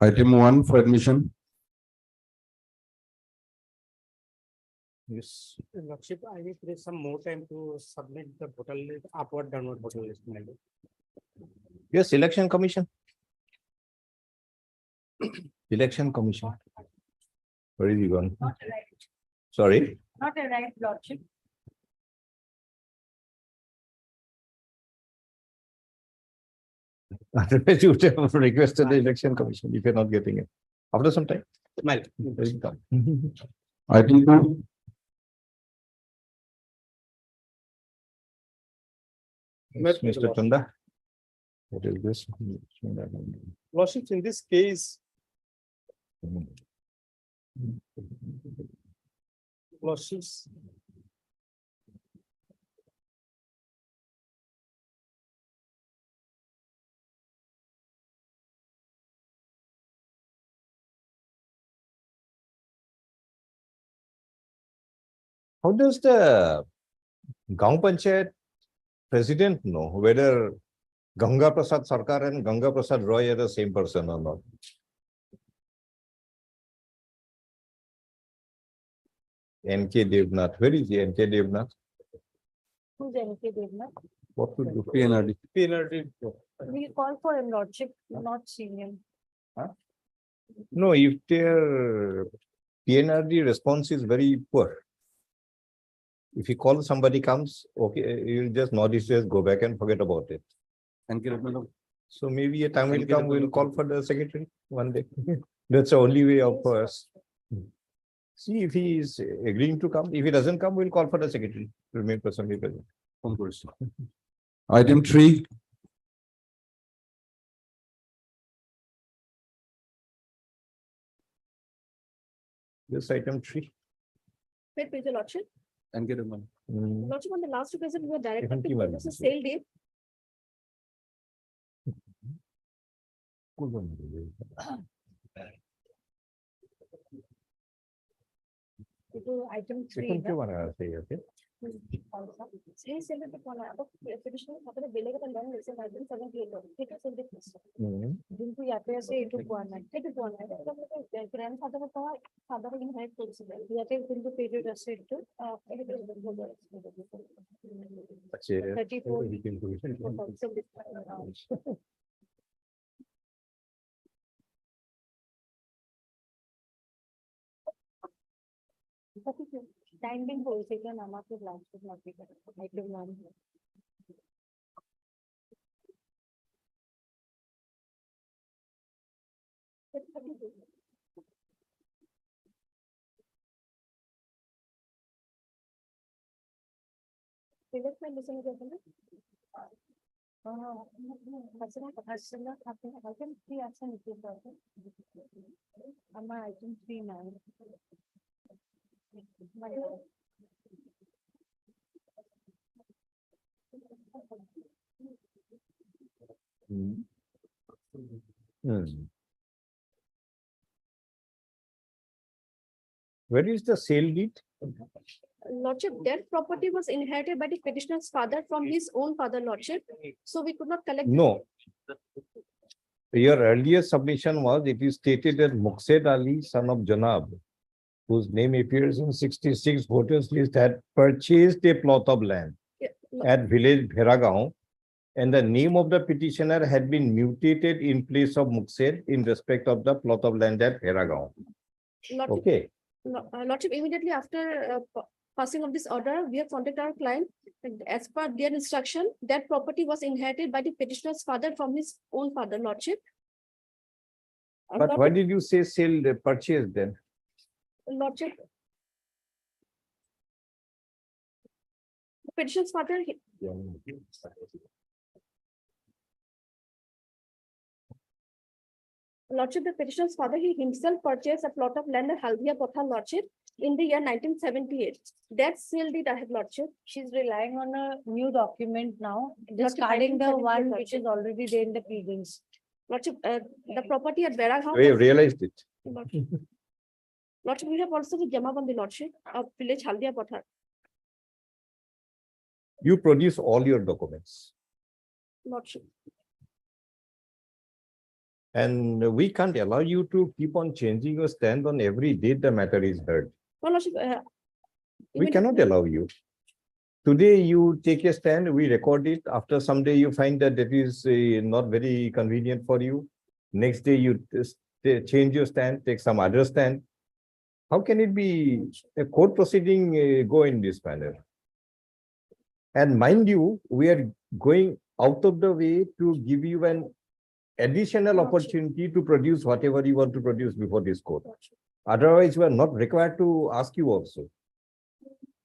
Item 1 for admission. Yes. Lordship, I need some more time to submit the voter list, upward, downward voter list. my lord. Yes, Election Commission. Election Commission. Where is he gone? Not arrived, Sorry. not arrived, Lordship. Otherwise, you would have requested the Election Commission if you're not getting it. After some time. My lord. there you come. Item 2. Yes, Mr. Tanda. What is this? Lordships, in this case, Lordships. How does the Gaon Panchayat president know whether Ganga Prasad Sarkar and Ganga Prasad Roy are the same person or not? N.K. Devnath. Where is the N.K. Devnath? Who's N.K. Devnath? What will do? PNRD. PNRD. We call for him, Lordship, not seen him. No, if their PNRD response is very poor. If you call somebody comes, okay, you'll just nod his head, go back and forget about it. And So maybe a time will come, we'll call for the secretary one day. That's the only way of us. See if he is agreeing to come. If he doesn't come, we'll call for the secretary to remain personally present. Item 3. This item 3. Wait, please, Lordship. And get a man. Lordship, on the last occasion, we were directed Even to Kimal give us a is sale date. To item 3. Okay. Say sale date one अब traditional अपने बेले का तंदान जैसे item 7 के लोग ठीक है sale date जिनको यहाँ पे ऐसे एक one है एक one है तो मतलब grandfather का father का inherit कर सकते हैं यहाँ पे जिनको period ऐसे एक तो 34 टाइम भी बोल सकते हैं नाम आपके लास्ट तक माफी कर आइटम 1 सिलेक्ट में लिसन करते हैं हां हसना आपने आइटम 3 एक्शन लिखते हैं हमारा आइटम 3 ना Where is the sale deed? Lordship, that property was inherited by the petitioner's father from his own father, Lordship. So we could not collect. No. Your earlier submission was it is stated that Muqsed Ali, son of Janab, whose name appears in 66 voters list, had purchased a plot of land at village Bheragaon, and the name of the petitioner had been mutated in place of Muqsed in respect of the plot of land at Bheragaon. Lordship, Okay. Lordship, immediately after passing of this order, we have contacted our client. As per their instruction, that property was inherited by the petitioner's father from his own father, Lordship. But why did you say sale purchase then? Lordship, the petitioner's father, Lordship, the petitioner's father, he himself purchased a plot of land at Haldia Potha, Lordship, in the year 1978. That sale deed I have, Lordship. She's relying on a new document now, Lordship, discarding the 1978, one which Lordship. is already there in the pleadings. Lordship, the property at Bheragaon. We have realized it. Lordship, Lordship, we have also the Jamabandi, Lordship, of village Haldia Potha. You produce all your documents. Lordship. And we can't allow you to keep on changing your stand on every date the matter is heard. Well, Lordship, We even- cannot allow you. Today you take a stand, we record it. After some day you find that it is not very convenient for you. Next day you change your stand, take some other stand. How can it be a court proceeding go in this manner? And mind you, we are going out of the way to give you an additional opportunity to produce whatever you want to produce before this court. Otherwise, we are not required to ask you also.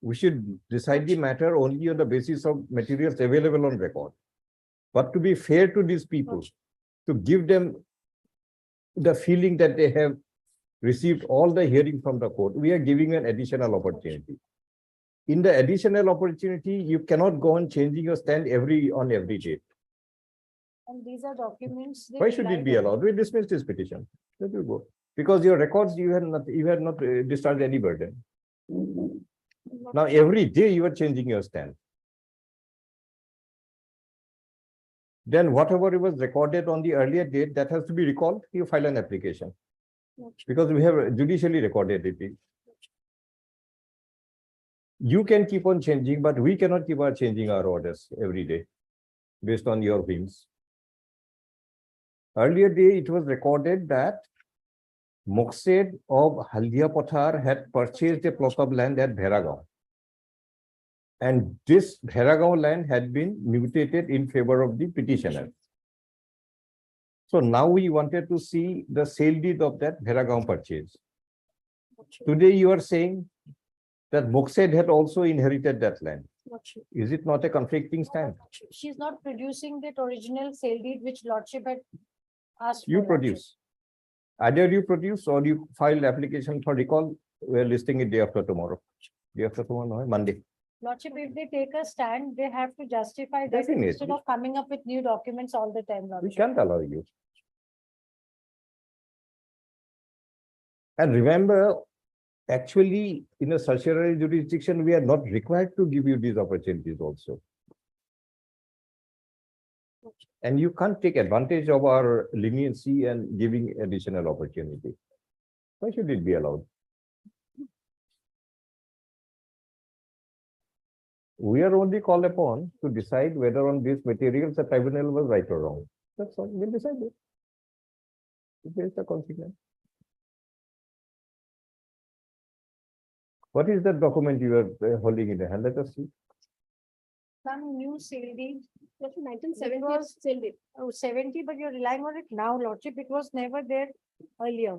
We should decide the matter only on the basis of materials available on record. But to be fair to these people, to give them the feeling that they have received all the hearing from the court, we are giving an additional opportunity. In the additional opportunity, you cannot go on changing your stand on every date. And these are documents. they Why should it relied be on. allowed? We dismiss this petition. Let you go. Because your records, you had not discharged any burden. Now, every day you are changing your stand. Then whatever was recorded on the earlier date, that has to be recalled, you file an application. Because we have judicially recorded it. You can keep on changing, but we cannot keep on changing our orders every day based on your whims. Earlier day, it was recorded that Moksed of Haldia Pathar had purchased a plot of land at Bheragaon. And this Bheragaon land had been mutated in favor of the petitioner. So now we wanted to see the sale deed of that Bheragaon purchase. Today you are saying that Moksed had also inherited that land. Is it not a conflicting stand? She's not producing that original sale deed which Lordship had asked. You for, Lordship. produce. Either you produce or you file application for recall. We are listing it day after tomorrow. Day after tomorrow, no, Monday. Lordship, if they take a stand, they have to justify that Definitely. instead of coming up with new documents all the time, We Lordship. can't allow you. And remember, actually, in a certiorari jurisdiction, we are not required to give you these opportunities also. And you can't take advantage of our leniency and giving additional opportunity. Why should it be allowed? We are only called upon to decide whether on these materials the tribunal was right or wrong. That's all. We'll decide it. It is the consequence. What is that document you are holding in the hand? Let us see. Some new sale deed. That's It 1970 was- sale date. 70, but you're relying on it now, Lordship. It was never there earlier.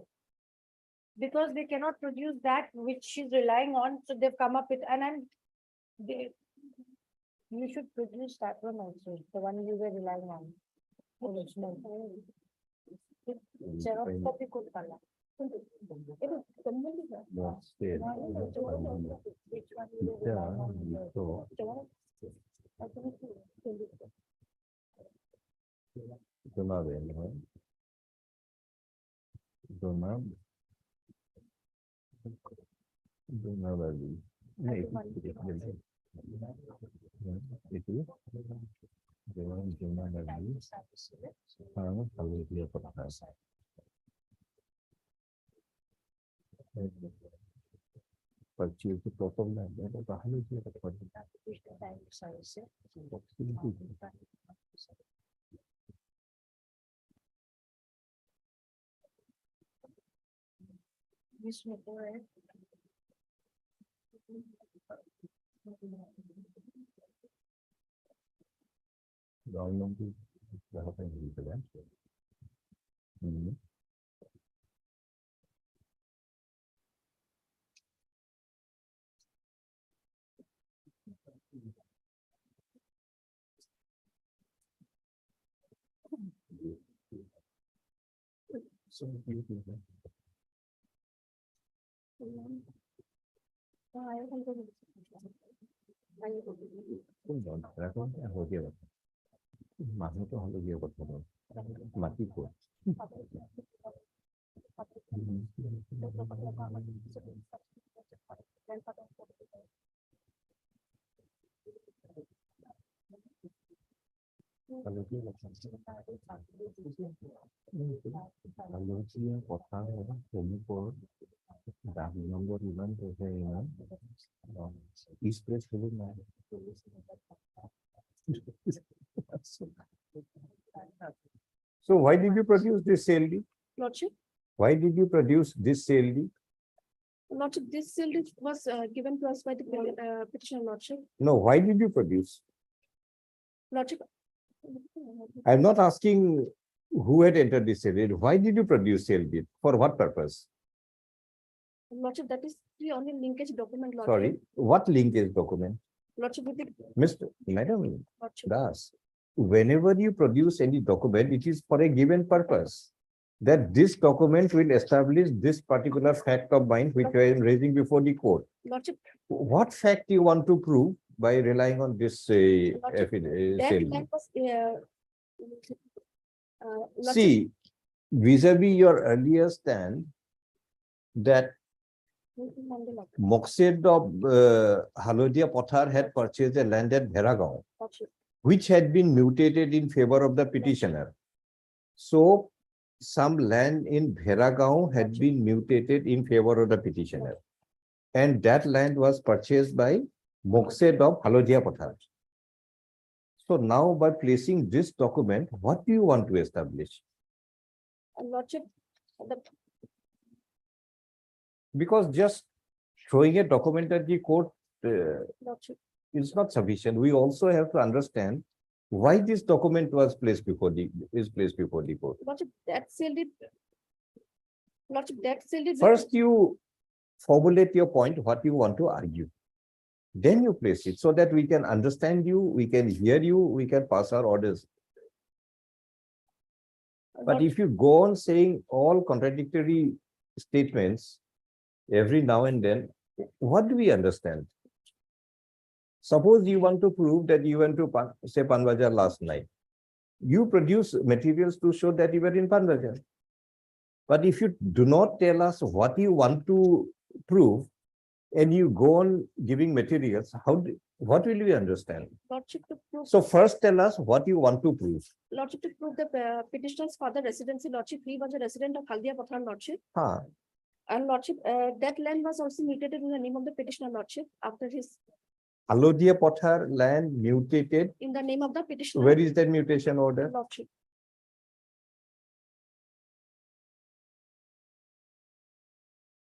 Because they cannot produce that which she's relying on, so they've come up with, and they. You should produce that one also, the one you were relying on. Original. Xerox copy could color. ಇದು convent ಇದೆ. Moksed Which one you were relying on? I think it's Purchase the plot of land. This may go ahead. মানুহটো হ'লগীয়া কথা মাটি ক'ত হালধীয়া পথাৰ চমুকৈ দাম নম্বৰ ইমান কৈছে ইমান স্প্ৰেছ খেলি নাই So why did you produce this CLD? Lordship, Why did you produce this CLD? Lordship, this CLD was given to us by the petitioner, Lordship. No, why did you produce? Lordship. I'm not asking who had entered this CLD. Why did you produce CLD? For what purpose? Lordship, that is the only linkage document, Lordship. Sorry, what linkage document? Lordship, with the Mr. Madam Lordship. Das, whenever you produce any document, it is for a given purpose. That this document will establish this particular fact of mind which I am raising before the court. Lordship, What fact you want to prove by relying on this that CLD? land was, Lordship, See, vis-a-vis your earlier stand that Mokshed of Halodia Pothar had purchased a land at Bheragaon, Lordship, which had been mutated in favor of the petitioner. So some land in Bheragaon had been mutated in favor of the petitioner. And that land was purchased by Mokshed of Halodia Pothar. So now by placing this document, what do you want to establish? Lordship, the Because just showing a document at the court Lordship, is not sufficient. We also have to understand why this document was placed before the court. Lordship, that CLD. Lordship, that CLD. First, you formulate your point, what you want to argue. Then you place it so that we can understand you, we can hear you, we can pass our orders. But if you go on saying all contradictory statements every now and then, what do we understand? Suppose you want to prove that you went to say Panbajar last night. You produce materials to show that you were in Panbajar. But if you do not tell us what you want to prove and you go on giving materials, what will we understand? Lordship, to prove. So first tell us what you want to prove. Lordship, to prove the petitioner's father residency, Lordship, he was a resident of Haldia Pathan, Lordship. Huh. And Lordship, that land was also mutated in the name of the petitioner, Lordship, after his, Halodia Pothar land mutated. in the name of the petitioner. Where is that mutation order? Lordship,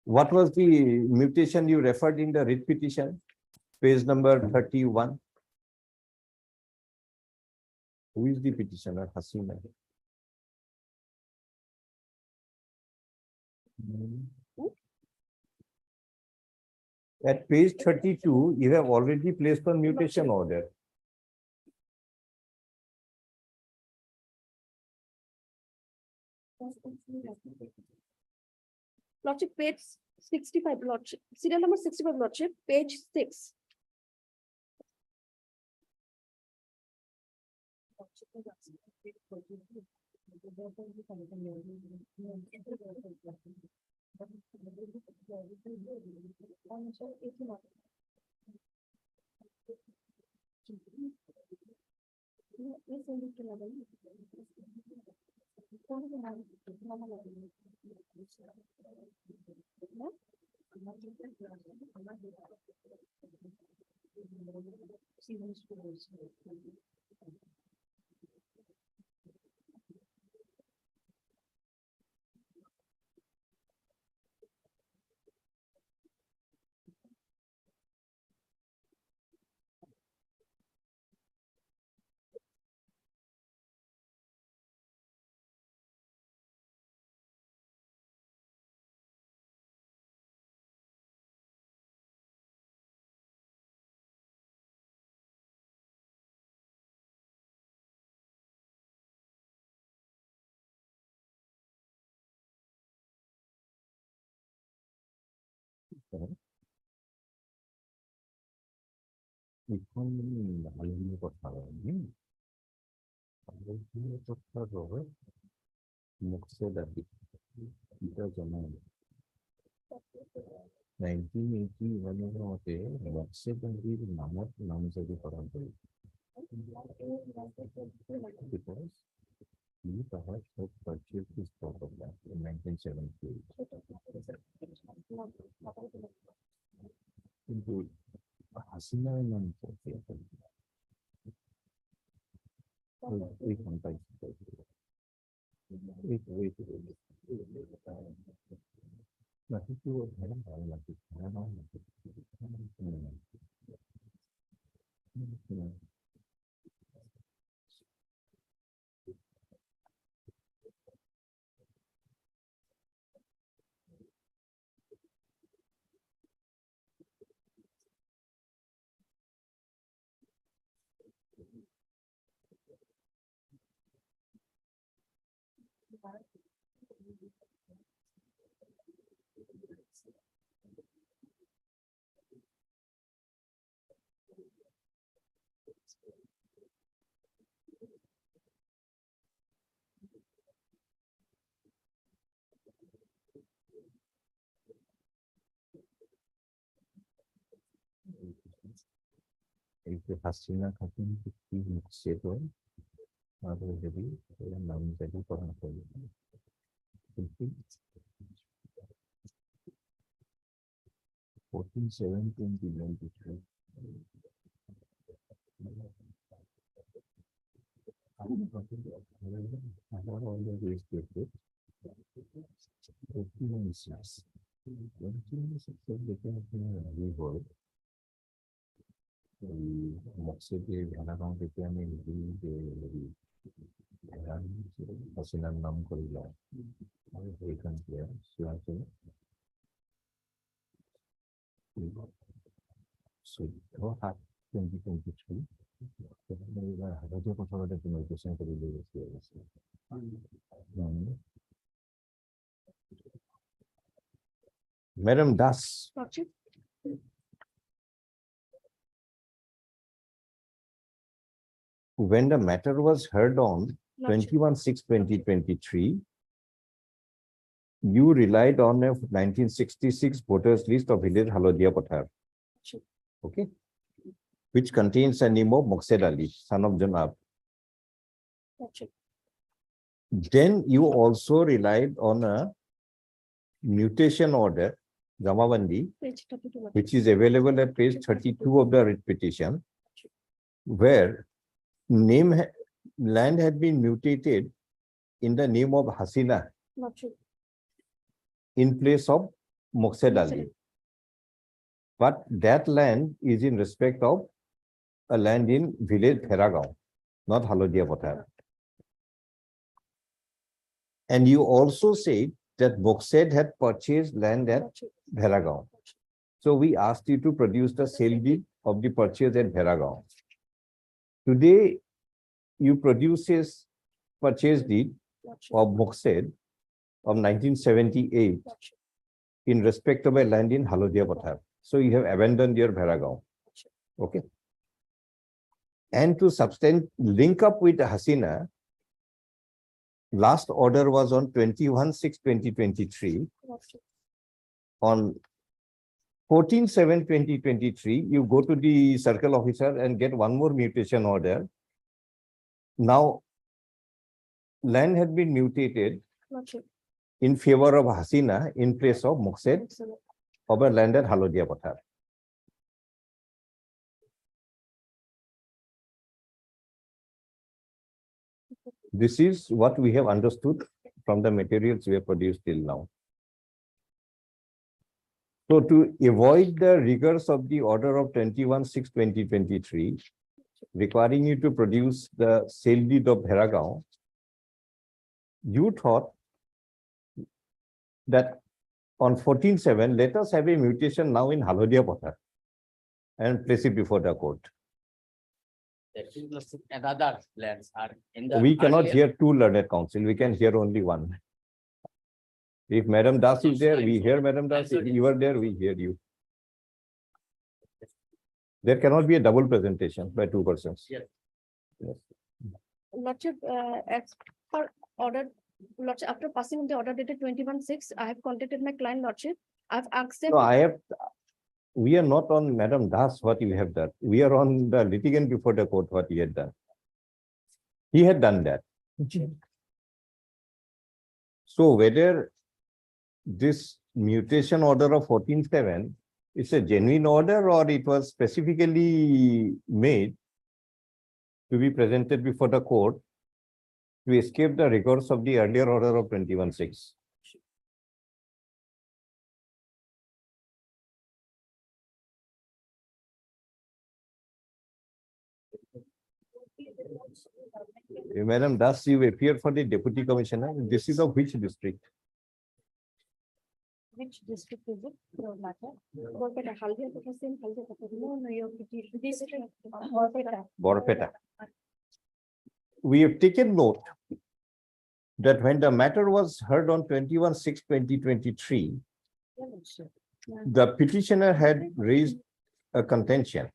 What was the mutation you referred in the writ petition? Page number 31. Who is the petitioner? Hasina. At page 32, you have already placed on mutation order. Lordship, page 65, Lordship, serial number 65, Lordship, page 6. এখন আলুগুলো কথা আলুগুলো কথা হবে মুখে দাবি এটা জানা 1981 মতে মুখে দাবির নামত নামজারি করা হয় Because you perhaps have purchased this plot of land in 1978. কিন্তু হাসিনার নাম করতে ওই ঘন্টায় নাকি কি ও ভালো ভালো লাগে ভালো লাগে এই যে হাসিনা খাতুন কি মুখছেদ আর যদি এর নাম যদি করা হয় কিন্তু 14/7/2023 আমার অলরেডি stated 21/6 দেখে আপনি হয় মকসেদে ভেড়াগাঁও থেকে আমি হাসিনার নাম করিলাম এইখান থেকে 14/7/2023 হাজার কথাটা নোটিফিকেশন করে দিয়েছি madam Das Lordship, when the matter was heard on Lordship, 21/6/2023, you relied on a 1966 voters list of village Halodia Pathar. Sure. Okay. Which contains a name of Moksed Ali, son of Janab. Lordship, Then you also relied on a mutation order, Jamabandi, page 32. Lordship. which is available at page 32 of the writ petition, where land had been mutated in the name of Hasina Lordship, in place of Moksed Ali. But that land is in respect of a land in village Bheragaon, not Halodia Pathar. And you also said that Moksed had purchased land at Lordship, Bheragaon. So we asked you to produce the sale deed of the purchase at Bheragaon. Today, you produce his purchase deed Lordship, of Moksed of 1978 Lordship, in respect of a land in Halodia Pathar. So you have abandoned your Bheragaon. Okay. And to link up with Hasina, last order was on 21/6/2023. Lordship, On 14/7/2023, you go to the circle officer and get one more mutation order. Now, land had been mutated Lordship, in favor of Hasina in place of Moksed excellent. of a land at Halodia Pathar. This is what we have understood from the materials we have produced till now. So to avoid the rigors of the order of 21/6/2023, requiring you to produce the sale deed of Bheragaon, you thought that on 14/7, let us have a mutation now in Halodia Pathar and place it before the court. That is the another lands are in the. We cannot earlier- hear two learned counsel, we can hear only one. If Madam Das is there, we hear Madam Das. If you are there, we hear you. There cannot be a double presentation by two persons. Yes. Yes. Lordship, as per order, Lordship, after passing on the order dated 21/6, I have contacted my client Lordship. I've asked them. No, I have, we are not on Madam Das, what you have done. We are on the litigant before the court, what he had done. He had done that. So whether this mutation order of 14.7 is a genuine order or it was specifically made to be presented before the court to escape the rigors of the earlier order of 21.6. Madam Das, you appear for the deputy commissioner. This is of which district? Which district is it? Your matter? Borpeta, Haldia, same Haldia. No, your district. Borpeta. Borpeta. We have taken note that when the matter was heard on 21/6/2023, the petitioner had raised a contention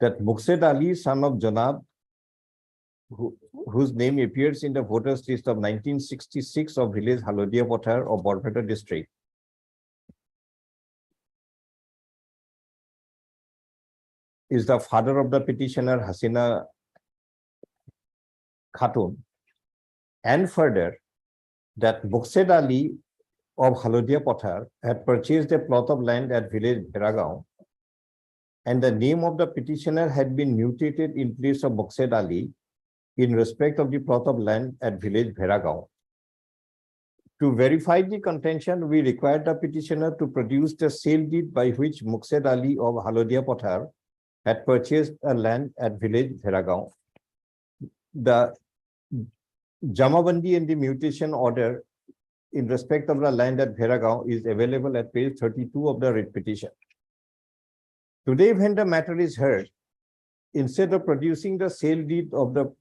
that Muqsed Ali, son of Janab, whose name appears in the voters list of 1966 of village Halodia Pothar of Borpeta district, is the father of the petitioner Hasina Khatun, and further that Muqsed Ali of Halodia Pothar had purchased a plot of land at village Bheragaon, and the name of the petitioner had been mutated in place of Muqsed Ali in respect of the plot of land at village Bheragaon. To verify the contention, we required the petitioner to produce the sale deed by which Muqsed Ali of Halodia Pothar had purchased a land at village Bheragaon. The Jamabandi and the mutation order in respect of the land at Bheragaon is available at page 32 of the writ petition. Today, when the matter is heard, instead of producing the sale deed of the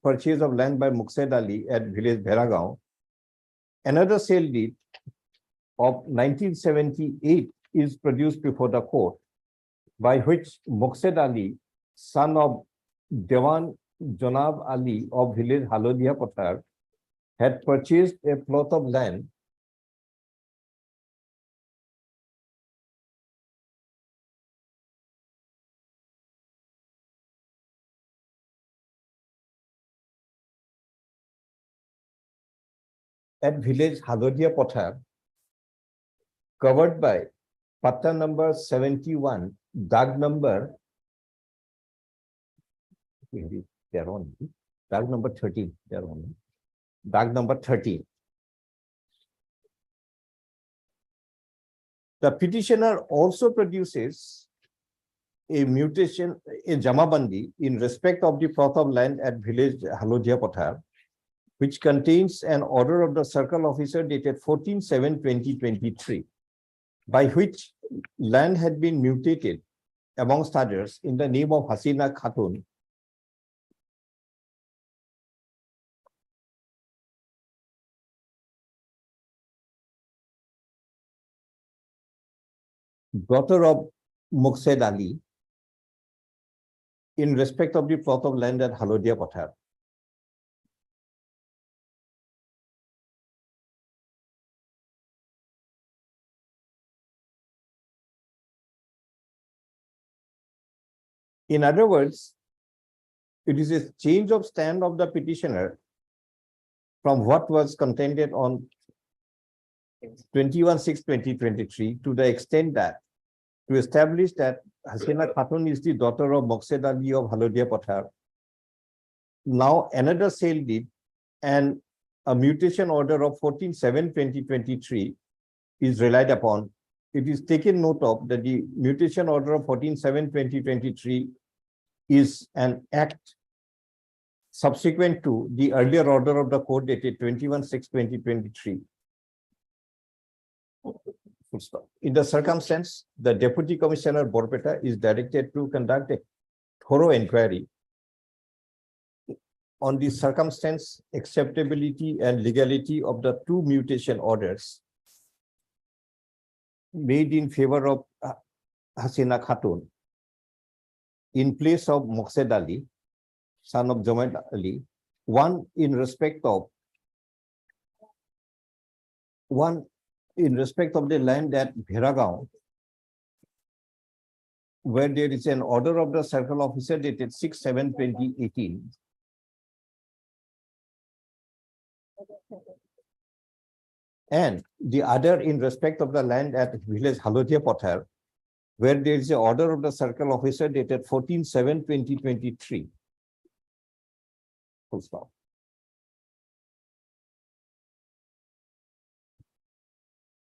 purchase of land by Muqsed Ali at village Bheragaon, another sale deed of 1978 is produced before the court, by which Muqsed Ali, son of Dewan Janab Ali of village Halodia Pothar, had purchased a plot of land at village Halodia Pothar, covered by Patta number 71, Dag number, Dag number 13, Dag number 13. The petitioner also produces a mutation, a Jamabandi in respect of the plot of land at village Halodia Pothar, which contains an order of the circle officer dated 14/7/2023, by which land had been mutated, amongst others, in the name of Hasina Khatun, daughter of Muqsed Ali, in respect of the plot of land at Halodia Pothar. In other words, it is a change of stand of the petitioner from what was contended on 21/6/2023 to the extent that to establish that Hasina Khatun is the daughter of Muqsed Ali of Halodia Pothar. Now another sale deed and a mutation order of 14/7/2023 is relied upon. It is taken note of that the mutation order of 14/7/2023 is an act subsequent to the earlier order of the court dated 21/6/2023. In the circumstance, the Deputy Commissioner Borpeta is directed to conduct a thorough inquiry on the circumstance, acceptability, and legality of the two mutation orders made in favor of Hasina Khatun in place of Muqsed Ali, son of Jamad Ali, one in respect of the land at Bheragaon where there is an order of the circle officer dated 6/7/2018. And the other in respect of the land at village Halodia Pothar, where there is an order of the circle officer dated 14/7/2023. Full stop.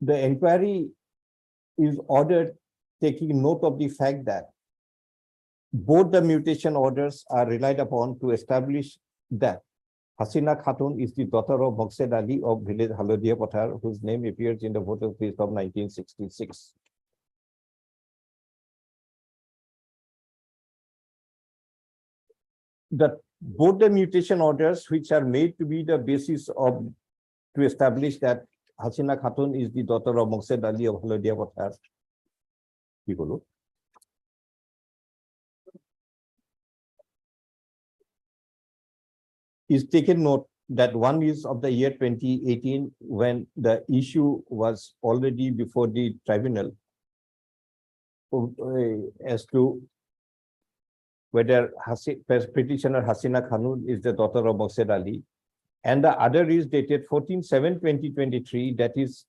The inquiry is ordered taking note of the fact that both the mutation orders are relied upon to establish that Hasina Khatun is the daughter of Moksed Ali of village Halodia Pothar, whose name appears in the voters list of 1966. Both the mutation orders, which are made to be the basis of to establish that Hasina Khatun is the daughter of Moksed Ali of Halodia Pothar, is taken note that one is of the year 2018, when the issue was already before the tribunal as to whether petitioner Hasina Khatun is the daughter of Moksed Ali, and the other is dated 14/7/2023, that is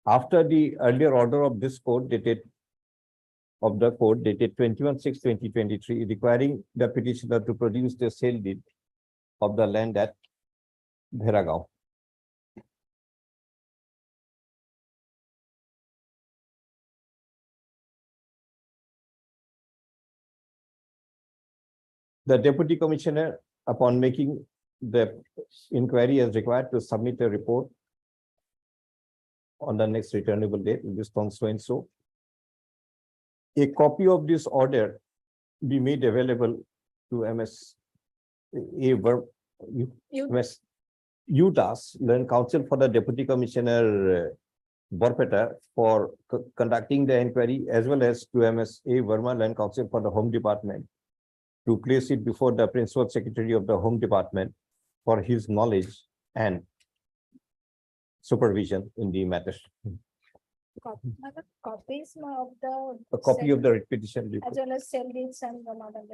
after the earlier order of this court dated 21/6/2023, requiring the petitioner to produce the sale deed of the land at Bheragaon. The deputy commissioner, upon making the inquiry, is required to submit a report on the next returnable date, in this so and so. A copy of this order be made available to MS UDAS, Land Council for the Deputy Commissioner Borpeta, for conducting the inquiry, as well as to MS A Verma, Land Council for the Home Department, to place it before the Principal Secretary of the Home Department for his knowledge and supervision in the matter. Copies of the. A copy of the writ petition As report. well as sell dates and the model.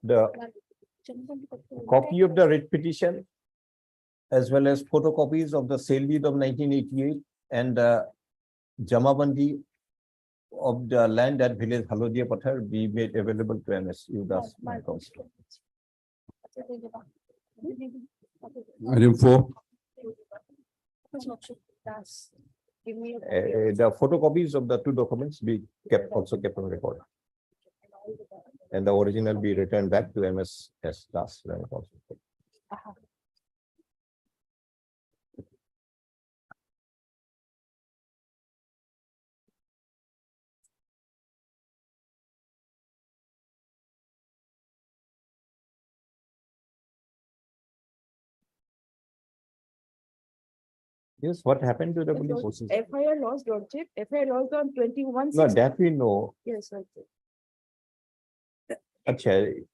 The copy of the writ petition, as well as photocopies of the sale deed of 1988 and the Jamabandi of the land at village Halodia Pothar be made available to MS UDAS. Land Council. Item 4, Give me. The photocopies of the two documents be also kept on record, and the original be returned back to MS Das. Land Council. Yes, what happened to the police forces? FIR lost, Lordship. FIR lost on 21. No, that we know. Yes, Lordship. Acha,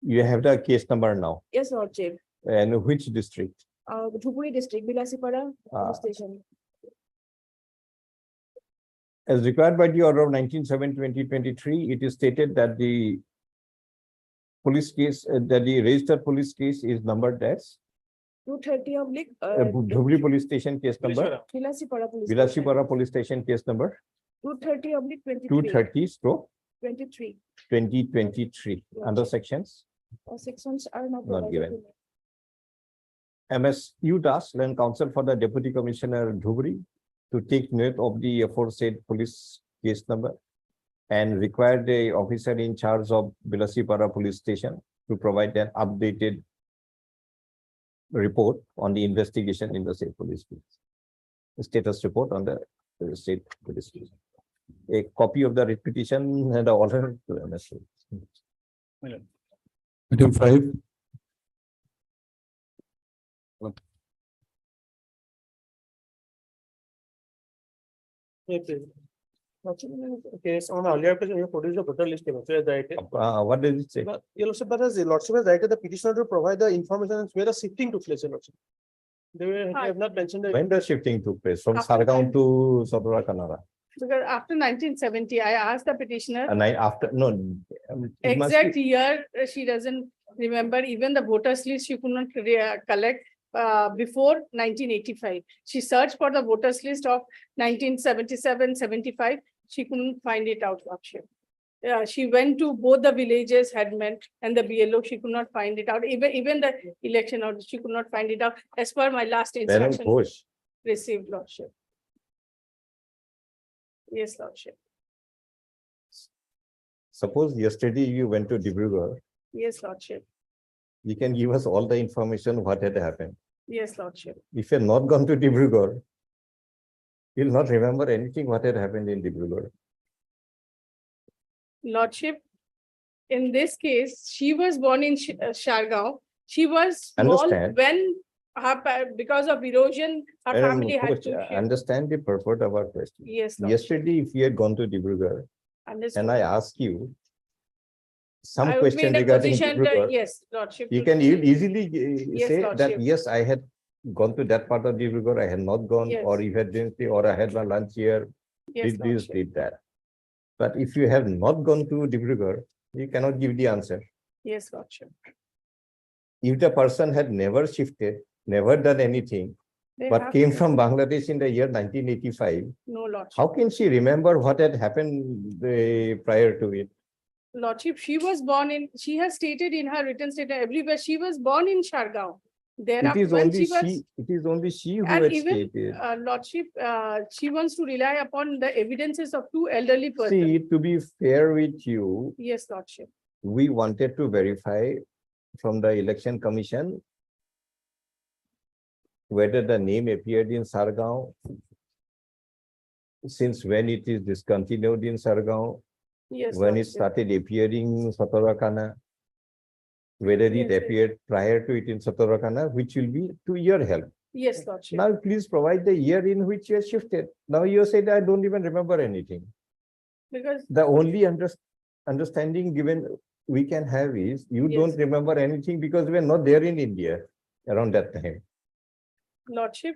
you have the case number now. Yes, Lordship. And which district? Dhupuri district, Bilasipara Ah. police station. As required by the order of 19/7/2023, it is stated that the police case, that the registered police case is numbered as 230 oblique. Dhubri police station case number, Bilasipara police. Vilasipara police station case number 230 oblique 23. 230/2023, 23. under sections. Sections are not. Not provided given. to me. MS UDAS, Land Council for the Deputy Commissioner Dhubri, to take note of the aforesaid police case number and require the officer in charge of Bilasipara police station to provide an updated report on the investigation in the state police case. The status report on the state police case. A copy of the writ petition and the order to MS. item 5, Okay, so on the earlier page, you produced the voter list table, so as I. What does it say? Your lordship, but as the lordship has directed the petitioner to provide the information where the shifting took place, your lordship. They have not mentioned the. When the shifting took place from After Sargaon to Sodora Kanara? Because after 1970, I asked the petitioner, And I after, no. it must exact be- year, she doesn't remember, even the voters list, she could not collect before 1985. She searched for the voters list of 1977, 75. She couldn't find it out, Lordship. She went to both the villages, Headman and the BLO, she could not find it out. Even the election, out, she could not find it out as per my last Madam instruction Ghosh, received, Lordship. Yes, Lordship. suppose yesterday you went to Dibrugarh, Yes, Lordship. you can give us all the information what had happened. Yes, Lordship. If you're not gone to Dibrugarh, you'll not remember anything what had happened in Dibrugarh. Lordship, in this case, she was born in Shargaon. She was small Understand. when because of erosion, her Madam family had Ghosh, to shift. understand the purport of our question. Yes, Lordship. Yesterday, if you had gone to Dibrugarh Understood. and I ask you some I would be question in a regarding position to- Dibrugarh, Yes, Lordship. you to- can easily Yes, say Lordship. that, yes, I had gone to that part of Dibrugarh, I had not gone, Yes. or you had didn't say, or I had my lunch here, Yes, did this, Lordship. did that. But if you have not gone to Dibrugarh, you cannot give the answer. Yes, Lordship. If the person had never shifted, never done anything, They but have came to- from Bangladesh in the year 1985, No, Lordship. how can she remember what had happened prior to it? Lordship, she was born in, she has stated in her written statement everywhere, she was born in Shargaon. It Thereafter, is when only she was, she, it is only she who and had even, stated. Lordship, she wants to rely upon the evidences of two elderly persons. See, to be fair with you, Yes, Lordship. we wanted to verify from the election commission whether the name appeared in Sargaon, since when it is discontinued in Sargaon, Yes, when it Lordship. started appearing in Satarakana, whether it Yes, yes. appeared prior to it in Satarakana, which will be to your help. Yes, Lordship. Now, please provide the year in which you have shifted. Now you said, I don't even remember anything. Because, The only understanding given we can have is you Yes. don't remember anything because we are not there in India around that time. Lordship,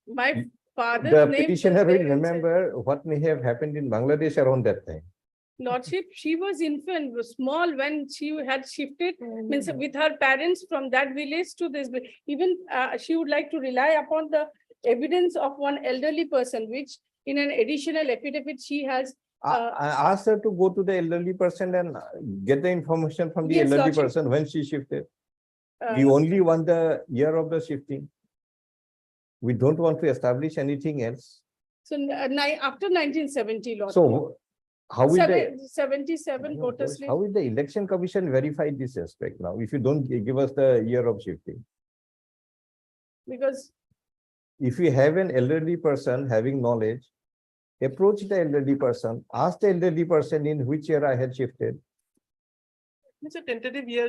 my father's The name. petitioner was will there inside. remember what may have happened in Bangladesh around that time. Lordship, she was infant, was small when she had shifted, means with her parents from that village to this. Even she would like to rely upon the evidence of one elderly person, which in an additional affidavit she has. I asked her to go to the elderly person and get the information from the Yes, elderly Lordship. person when she shifted. uh, We only want the year of the shifting. We don't want to establish anything else. So after 1970, Lordship. So how will the 77 voters list. how will the election commission verify this aspect now if you don't give us the year of shifting? Because, If you have an elderly person having knowledge, approach the elderly person, ask the elderly person in which year I had shifted. It's a tentative year.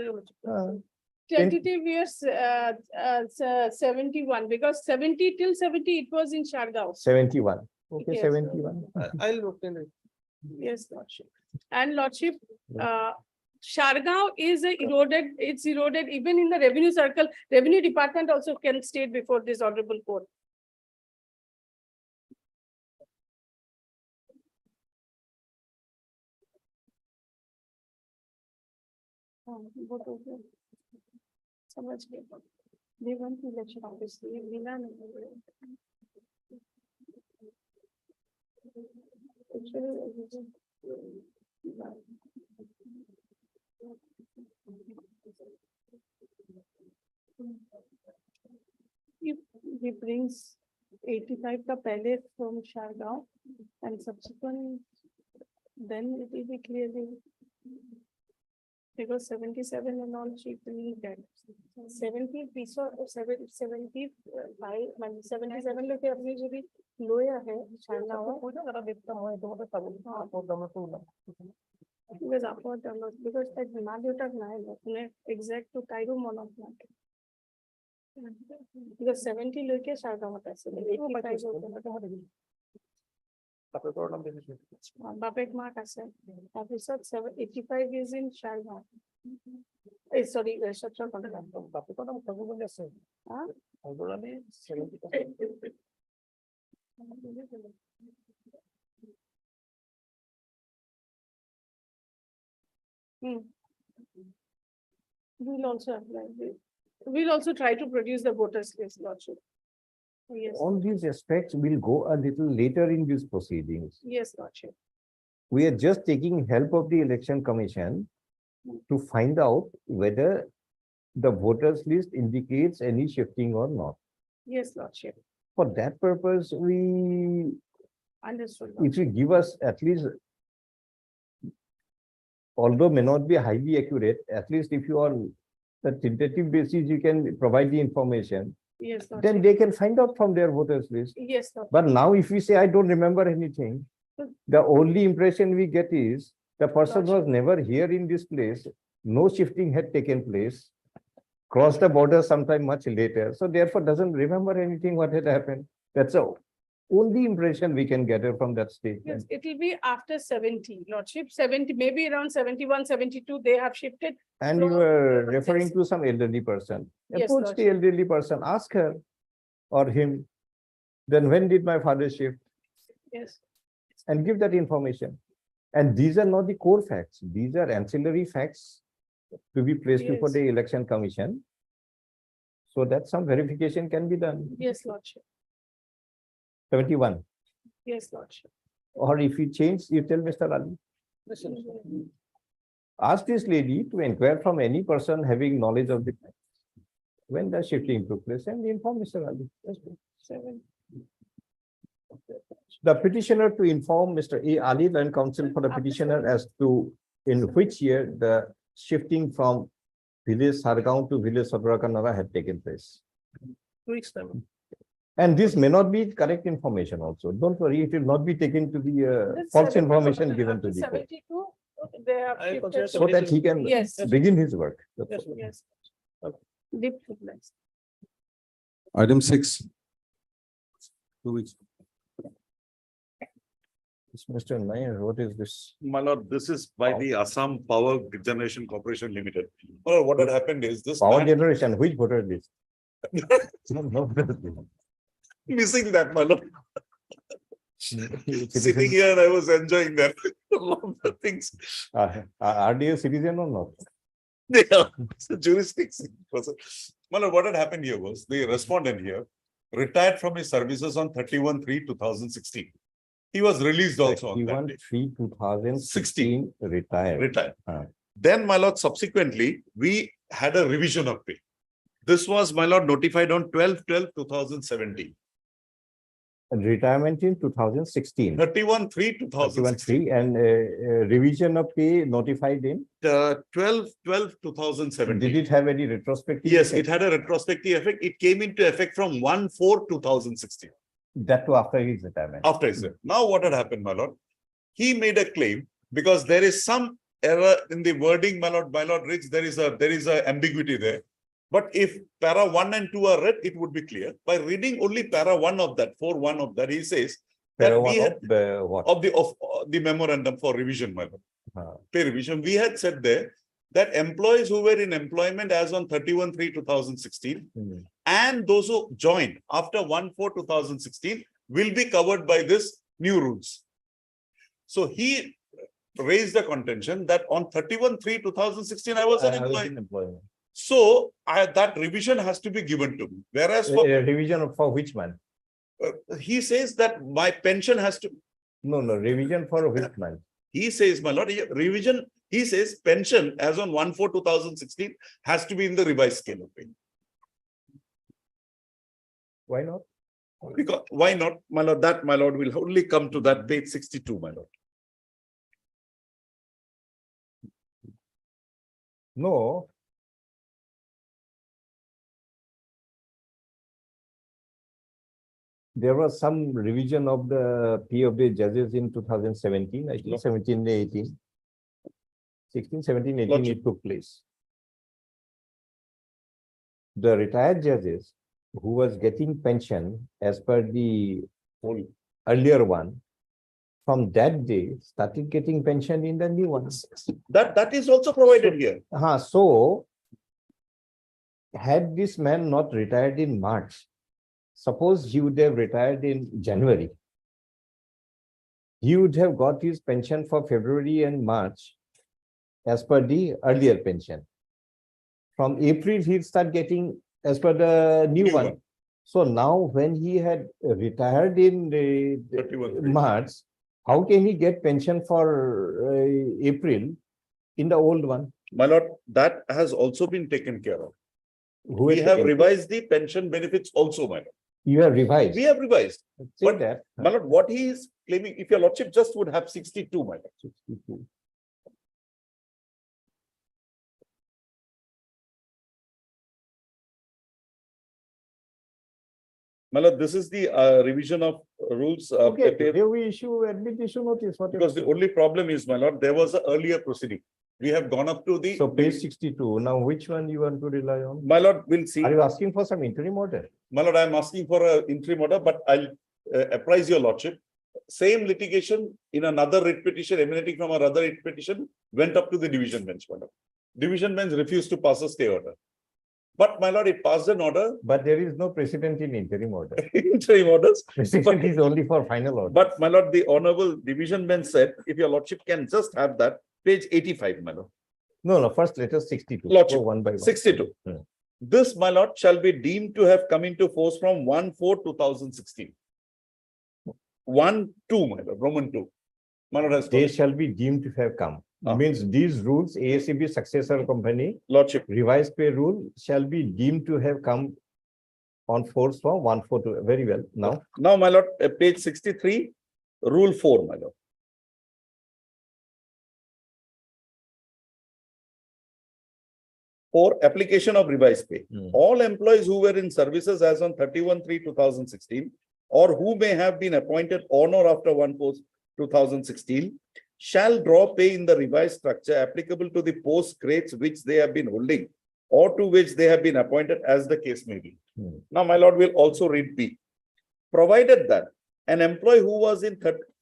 tentative years, 71, because 70 till 70, it was in Shargaon. 71. Okay, Yes. 71. I'll look in it. Yes, Lordship. And Lordship, Shargaon is eroded, it's eroded even in the revenue circle. Revenue department also can state before this honorable court. वो तो फिर समझ गए। They went to election office, ये बिना नहीं। He brings 85 का पहले from Shargaon and subsequent, then it will be clearly. Because 77 and all she believe that 70 piece of 75 77 लोग अपनी जो भी लोया है छाना हुआ because upward download because that Madhya Nile exact to Cairo monoplan because 70 लोग के शाखा होता है Bapek Mark আছে তাৰপিছত 85 is in Shargaon. Sorry, structural contract. We'll also apply. We'll also try to produce the voters list, Lordship. Yes, All these aspects will go a little later in these proceedings. yes, Lordship. We are just taking help of the election commission to find out whether the voters list indicates any shifting or not. Yes, Lordship. For that purpose, Understood. if you give us at least, although may not be highly accurate, at least if you are the tentative basis, you can provide the information, Yes, Lordship. then they can find out from their voters list. Yes, Lordship. But now if we say, I don't remember anything, the only impression we get is the person was never here in this place, no shifting had taken place, crossed the border sometime much later, so therefore doesn't remember anything what had happened. That's the only impression we can gather from that Yes, statement. it will be after 70, Lordship, 70, maybe around 71, 72, they have shifted. And you from were the referring voters. to some elderly person. Yes, Approach the Lordship. elderly person, ask her or him, then when did my father shift? Yes, And give that information. And these are not the core facts. These are ancillary facts to be placed before Yes. the election commission, so that some verification can be done. yes, Lordship. 71. Yes, Lordship. Or if you change, you tell Mr. Ali. Ask this lady to inquire from any person having knowledge of the facts. When the shifting took place, and inform Mr. Ali. That's good. 7. The petitioner to inform Mr. A. Ali, land counsel for the petitioner, as to in which year the shifting from village Sargaon to village Sadurakanara had taken place. 2 weeks time. And this may not be correct information also. Don't worry, it will not be taken to the That's false 72, information given after to the court, 72, they have I shifted. consider so that he can Yes. begin his work. That's Yes, all. Yes. Okay. Deep footlights. Item 6. 2 weeks. It's Mr. Nair, what is this? My lord, this is by the Assam Power Generation Corporation Limited. Well, what had happened is this Power man- generation, which voter list? No, missing that, my lord. Citizen- Sitting here, I was enjoying that. All the things. Are they a citizen or not? Yeah, it's a jurisdiction. My lord, what had happened here was the respondent here retired from his services on 31/3/2016. He was released also on that day. 31/3/2016 retired. Retired. Ah. Then, my lord, subsequently, we had a revision of pay. This was, my lord, notified on 12/12/2017. And retirement in 2016. 31/3/2016. 31/3 and revision of pay notified in. 12/12/2017. Did it have any retrospective? Yes, effect? it had a retrospective effect. It came into effect from 1/4/2016. That too after his retirement. After his death. Now, what had happened, my lord? He made a claim because there is some error in the wording, my lord Riggs, there is a ambiguity there. But if para 1 and 2 are read, it would be clear. By reading only para 1 of that, 4(1) of that, he says that Para we one had of the what? of the memorandum for revision, my lord. Pay revision. We had said there that employees who were in employment as on 31/3/2016 Hmm. and those who joined after 1/4/2016 will be covered by this new rules. So he raised the contention that on 31/3/2016 I was an I was employee. in employment. So that revision has to be given to me. Whereas for, Revision for which month? he says that my pension has to, No, revision for which month? he says, my lord, revision, he says pension as on 1/4/2016 has to be in the revised scale of pay. Why not? Because why not, my lord? That, my lord, will only come to that page 62, my lord. No. There was some revision of the pay of the judges in 2017, I think 17, 18. 16, 17, 18 Lordship. it took place. The retired judges who was getting pension as per the earlier one, from that day started getting pension in the new ones. That is also provided here. So had this man not retired in March, suppose he would have retired in January, he would have got his pension for February and March as per the earlier pension. From April, he'll start getting as per the new New one. one. So now when he had retired in 31. March, how can he get pension for April in the old one? My lord, that has also been taken care of. Who We has have taken- revised the pension benefits also, my lord. You have revised. We have revised. Say but- that. My lord, what he is claiming, if your lordship just would have 62, my lord. 62. My lord, this is the revision of rules. Okay, prepared- today we issue admission notice. What Because the only problem is, my lord, there was an earlier proceeding. We have gone up to the. So page 62. Now which one you want to rely on? My lord, will see. Are you asking for some interim order? My lord, I am asking for an interim order, but I'll apprise your lordship. Same litigation in another writ petition emanating from another writ petition went up to the division bench, my lord. Division bench refused to pass a stay order. But my lord, it passed an order, But there is no precedent in interim order. interim orders. Precedent is only for final order. But my lord, the honorable division bench said, if your lordship can just have that, page 85, my lord. No, first let us 62. Lordship, Go one by one. 62. Hmm. This, my lord, shall be deemed to have come into force from 1/4/2016. 1/2, my lord, Roman 2. My lord has They told shall be deemed to have come. Ah. Means these rules, ASCB successor company, lordship. revised pay rule shall be deemed to have come on force from 1/4 to, very well. Now, Now, my lord, page 63, rule 4, my lord. For application of revised pay, Hmm. all employees who were in services as on 31/3/2016 or who may have been appointed on or after 1/4/2016 shall draw pay in the revised structure applicable to the post grades which they have been holding or to which they have been appointed, as the case may be. Hmm. Now, my lord will also read B. Provided that an employee who was in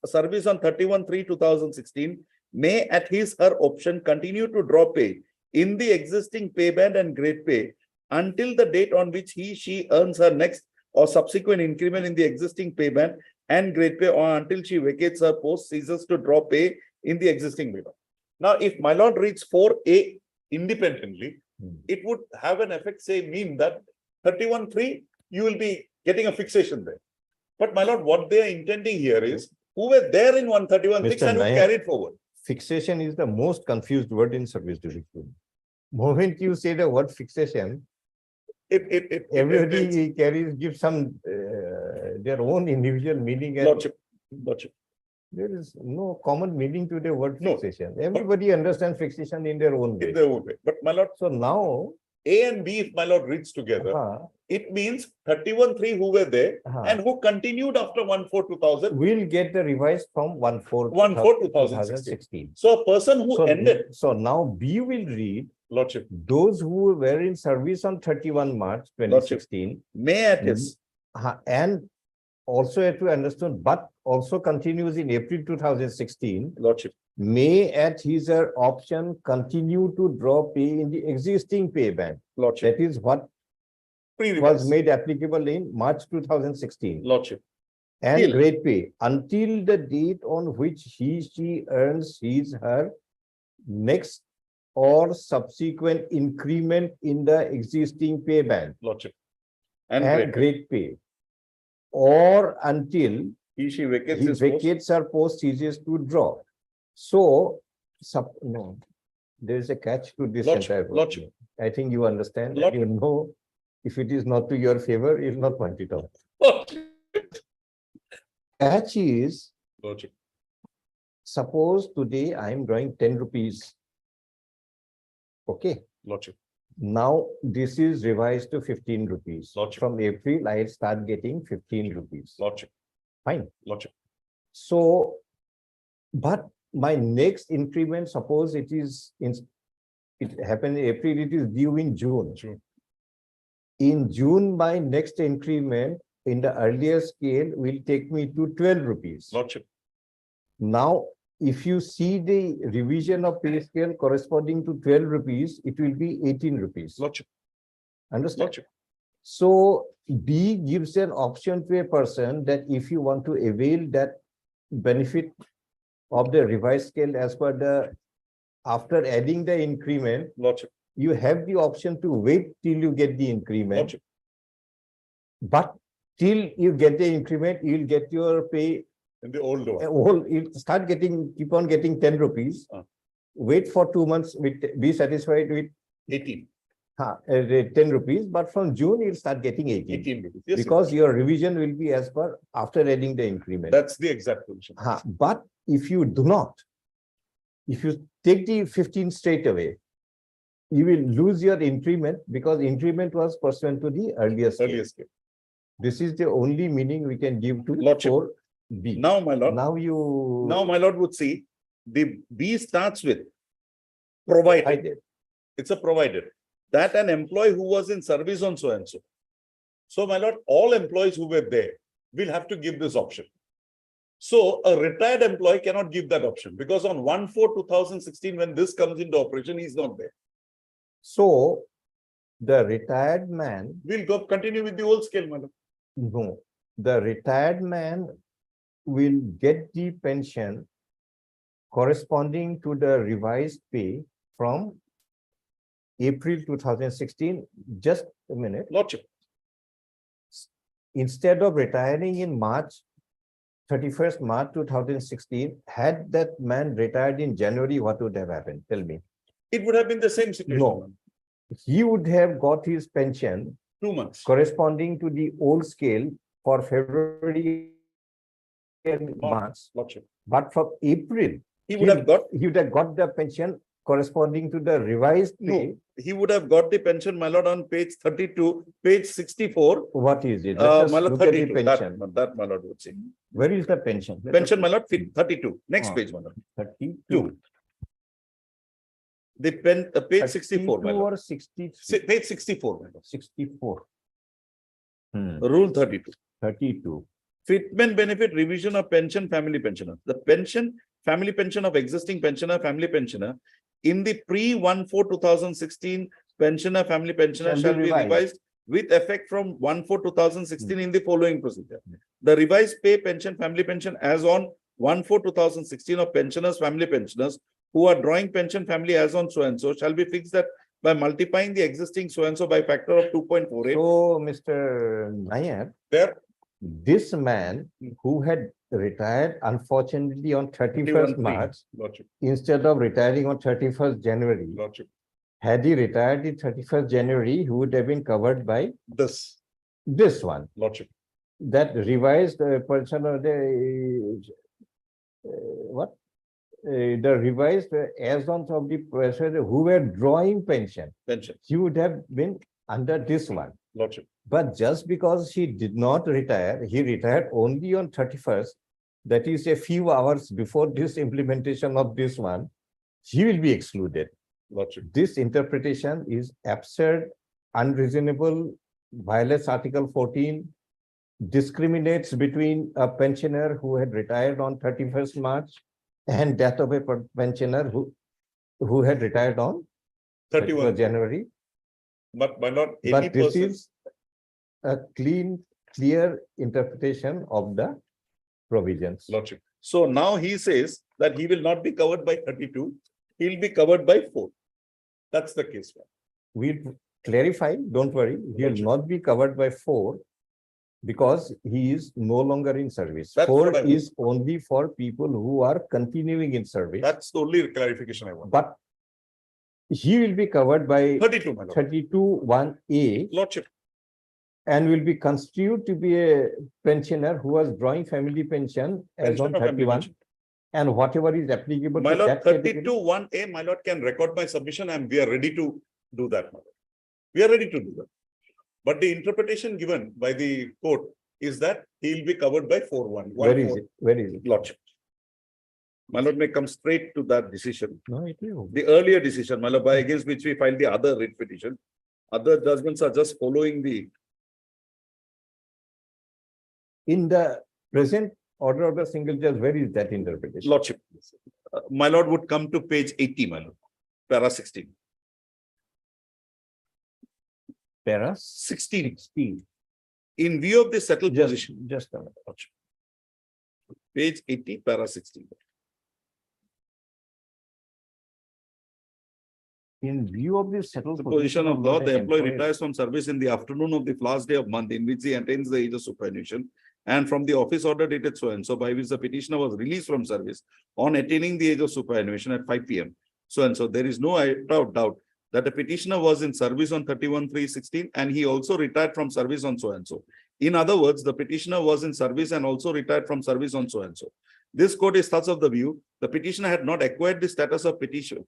service on 31/3/2016 may at his her option continue to draw pay in the existing pay band and grade pay until the date on which she earns her next or subsequent increment in the existing pay band and grade pay, or until she vacates her post, ceases to draw pay in the existing pay band. Now, if my lord reads 4A independently, Hmm. it would have an effect, say, mean that 31/3, you will be getting a fixation there. But my lord, what they are intending here is who were there in 131/6 Mr. and who Nayak. carried forward. fixation is the most confused word in service jurisprudence. Moment you say the word fixation, It everybody carries, gives some their own individual meaning, and lordship. there is no common meaning to the word No. fixation. Everybody understands fixation in their own way. In their own way. But my lord, So now, A and B, if my lord reads together, it means 31/3 who were there and who continued after 1/4/2000. we'll get the revised from 1/4 1/4/2016. So a person who So, ended, so now B will read lordship, those who were in service on 31 March 2016 may at his, and also have to understand, but also continues in April 2016, lordship, may at his or option continue to draw pay in the existing pay band. lordship, That is what was pre-revise, made applicable in March 2016. lordship, And till- grade pay until the date on which she earns his her next or subsequent increment in the existing pay band lordship. and And grade pay. Or until she vacates he his post. vacates her post, ceases to draw. So, no, there is a catch to this Lordship, entire. lordship. I think you understand, and Lordship. you know, if it is not to your favor, you'll not point it out. Catch is, Lordship, suppose today I am drawing 10 rupees. Okay, lordship, now this is revised to 15 rupees. Lordship. From April, I start getting 15 rupees. lordship, Fine. lordship, So, but my next increment, suppose it is in, it happened in April, it is due in June. June. In June, my next increment in the earlier scale will take me to 12 rupees. lordship, Now, if you see the revision of pay scale corresponding to 12 rupees, it will be 18 rupees. lordship, Understand? lordship, So B gives an option to a person that if you want to avail that benefit of the revised scale as per the after adding the increment, Lordship, you have the option to wait till you get the increment. Lordship, But till you get the increment, you'll get your pay, in the old one. you'll start getting, keep on getting 10 rupees. Wait for 2 months, be satisfied with 18, 10 rupees, but from June, you'll start getting 18. 18 rupees. Yes, Because your revision will be as per after adding the increment. that's the exact position. But if you do not, if you take the 15 straight away, you will lose your increment because increment was pursuant to the earlier scale. Earlier scale. This is the only meaning we can give to Lordship. 4B. Now, my lord, Now my lord would see the B starts with provided. I did. It's a provided that an employee who was in service on so and so. So, my lord, all employees who were there will have to give this option. So a retired employee cannot give that option because on 1/4/2016, when this comes into operation, he's not there. So the retired man, We'll go continue with the old scale, my lord. no, the retired man will get the pension corresponding to the revised pay from April 2016. Just a minute. Lordship, Instead of retiring in March, 31st March 2016, had that man retired in January, what would have happened? Tell me. it would have been the same situation. No. He would have got his pension 2 months. corresponding to the old scale for February and March. Lordship, But from April, he would have got, he would have got the pension corresponding to the revised pay. he would have got the pension, my lord, on page 32, page 64. What is it? Let us My lord, look at the 32, pension. that my lord would say. Where is the pension? Let us- Pension, my lord, 32, next Ah. page, my lord. 32. The page 64, my 32 lord. or 63? Page 64, my lord. 64. Rule 32. 32. Fitment benefit revision of pension family pensioner. The pension, family pension of existing pensioner, family pensioner in the pre-1/4/2016 pensioner, family pensioner Shall shall be be revised. revised with effect from 1/4/2016 in the following procedure. The revised pay pension, family pension as on 1/4/2016 of pensioners, family pensioners who are drawing pension family as on so and so shall be fixed that by multiplying the existing so and so by factor of 2.48. So, Mr. Nair, There, this man who had retired unfortunately on 31st 31/3. March, Lordship, instead of retiring on 31st January, Lordship, had he retired in 31st January, he would have been covered by this one. Lordship, That revised person of the what? The revised as on of the person who were drawing pension, pension, he would have been under this one. Lordship. But just because he did not retire, he retired only on 31st, that is a few hours before this implementation of this one, he will be excluded. Lordship, This interpretation is absurd, unreasonable, violates Article 14, discriminates between a pensioner who had retired on 31st March and that of a pensioner who had retired on 31. January. But by not any But this person, is a clear interpretation of the provisions. Lordship. So now he says that he will not be covered by 32, he will be covered by 4. That's the case. We'll clarify, don't worry, he will Gotcha. not be covered by 4 because he is no longer in service. That's 4 what I is only for people who are continuing in service, That's the only clarification I want. but he will be covered by 32, my lord. 32(1)(a) Lordship, and will be constituted to be a pensioner who was drawing family pension as on pension or family 31, pension. and whatever is applicable My to lord, that category. 32(1)(a), my lord can record my submission and we are ready to do that, my lord. We are ready to do that. But the interpretation given by the court is that he will be covered by 4(1). Where is it? Where is it? Lordship. My lord may come straight to that decision. No, it will. The earlier decision, my lord, by against which we filed the other writ petition. Other judgments are just following the, In the present order of the single judge, where is that interpretation? lordship. My lord would come to page 80, my lord, para 16. Para 16. 16. In view of the settled position, Just a minute. lordship. Page 80, para 16. In view of the settled. The position of law, that the an employee employer- retires from service in the afternoon of the last day of month in which he attains the age of superannuation. And from the office order dated so and so by which the petitioner was released from service on attaining the age of superannuation at 5 p.m. So and so, there is no doubt that the petitioner was in service on 31/3/16 and he also retired from service on so and so. In other words, the petitioner was in service and also retired from service on so and so. This court is thus of the view, the petitioner had not acquired the status of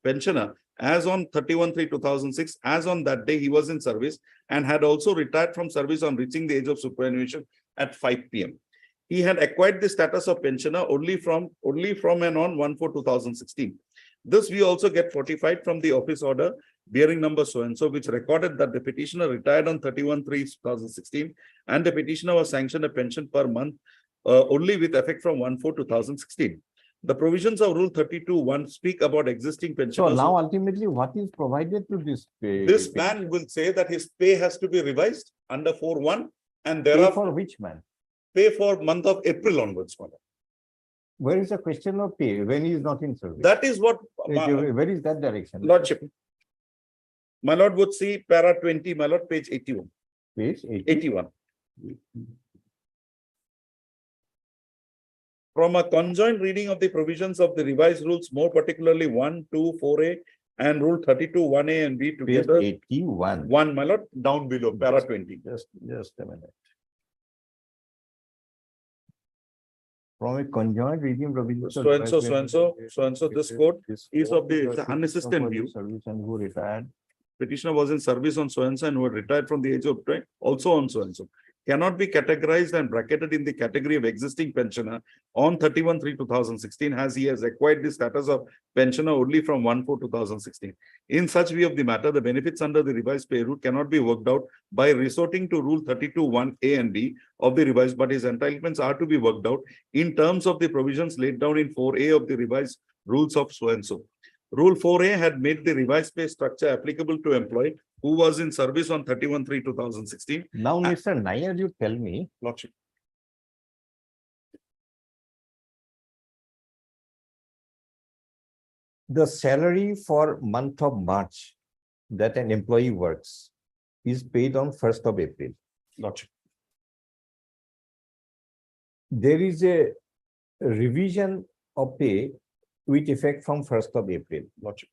pensioner as on 31/3/2006, as on that day he was in service and had also retired from service on reaching the age of superannuation at 5 p.m. He had acquired the status of pensioner only from and on 1/4/2016. This we also get fortified from the office order bearing number so and so, which recorded that the petitioner retired on 31/3/2016 and the petitioner was sanctioned a pension per month only with effect from 1/4/2016. The provisions of Rule 32(1) speak about existing So pensioners. now ultimately what is provided to this? This man will say that his pay has to be revised under 4(1) and Pay thereafter for which man? pay for month of April onwards. my lord. Where is the question of pay when he is not in service? That is what Where is that direction? Lordship. My lord would see para 20, my lord, page 81, Page 80. 81. From a conjoint reading of the provisions of the revised rules, more particularly 1, 2, 4A and Rule 32, 1A and B Page together. 81. 1, my lord, down below, para 20. Just a minute. From a conjoint reading provisions. of So and so, so and so, revised- so and so, this court is of the Petitioner unassisted for view. Service and who retired. Petitioner was in service on so and so and who had retired from the age of 20, also on so and so. Cannot be categorized and bracketed in the category of existing pensioner on 31/3/2016 as he has acquired the status of pensioner only from 1/4/2016. In such view of the matter, the benefits under the revised pay route cannot be worked out by resorting to Rule 32(1)A and B of the revised, but his entitlements are to be worked out in terms of the provisions laid down in 4A of the revised rules of so and so. Rule 4A had made the revised pay structure applicable to employee who was in service on 31/3/2016. Now, Mr. Nair, you tell me, Lordship. the salary for month of March that an employee works is paid on 1st of April. Lordship. There is a revision of pay with effect from 1st of April. Lordship.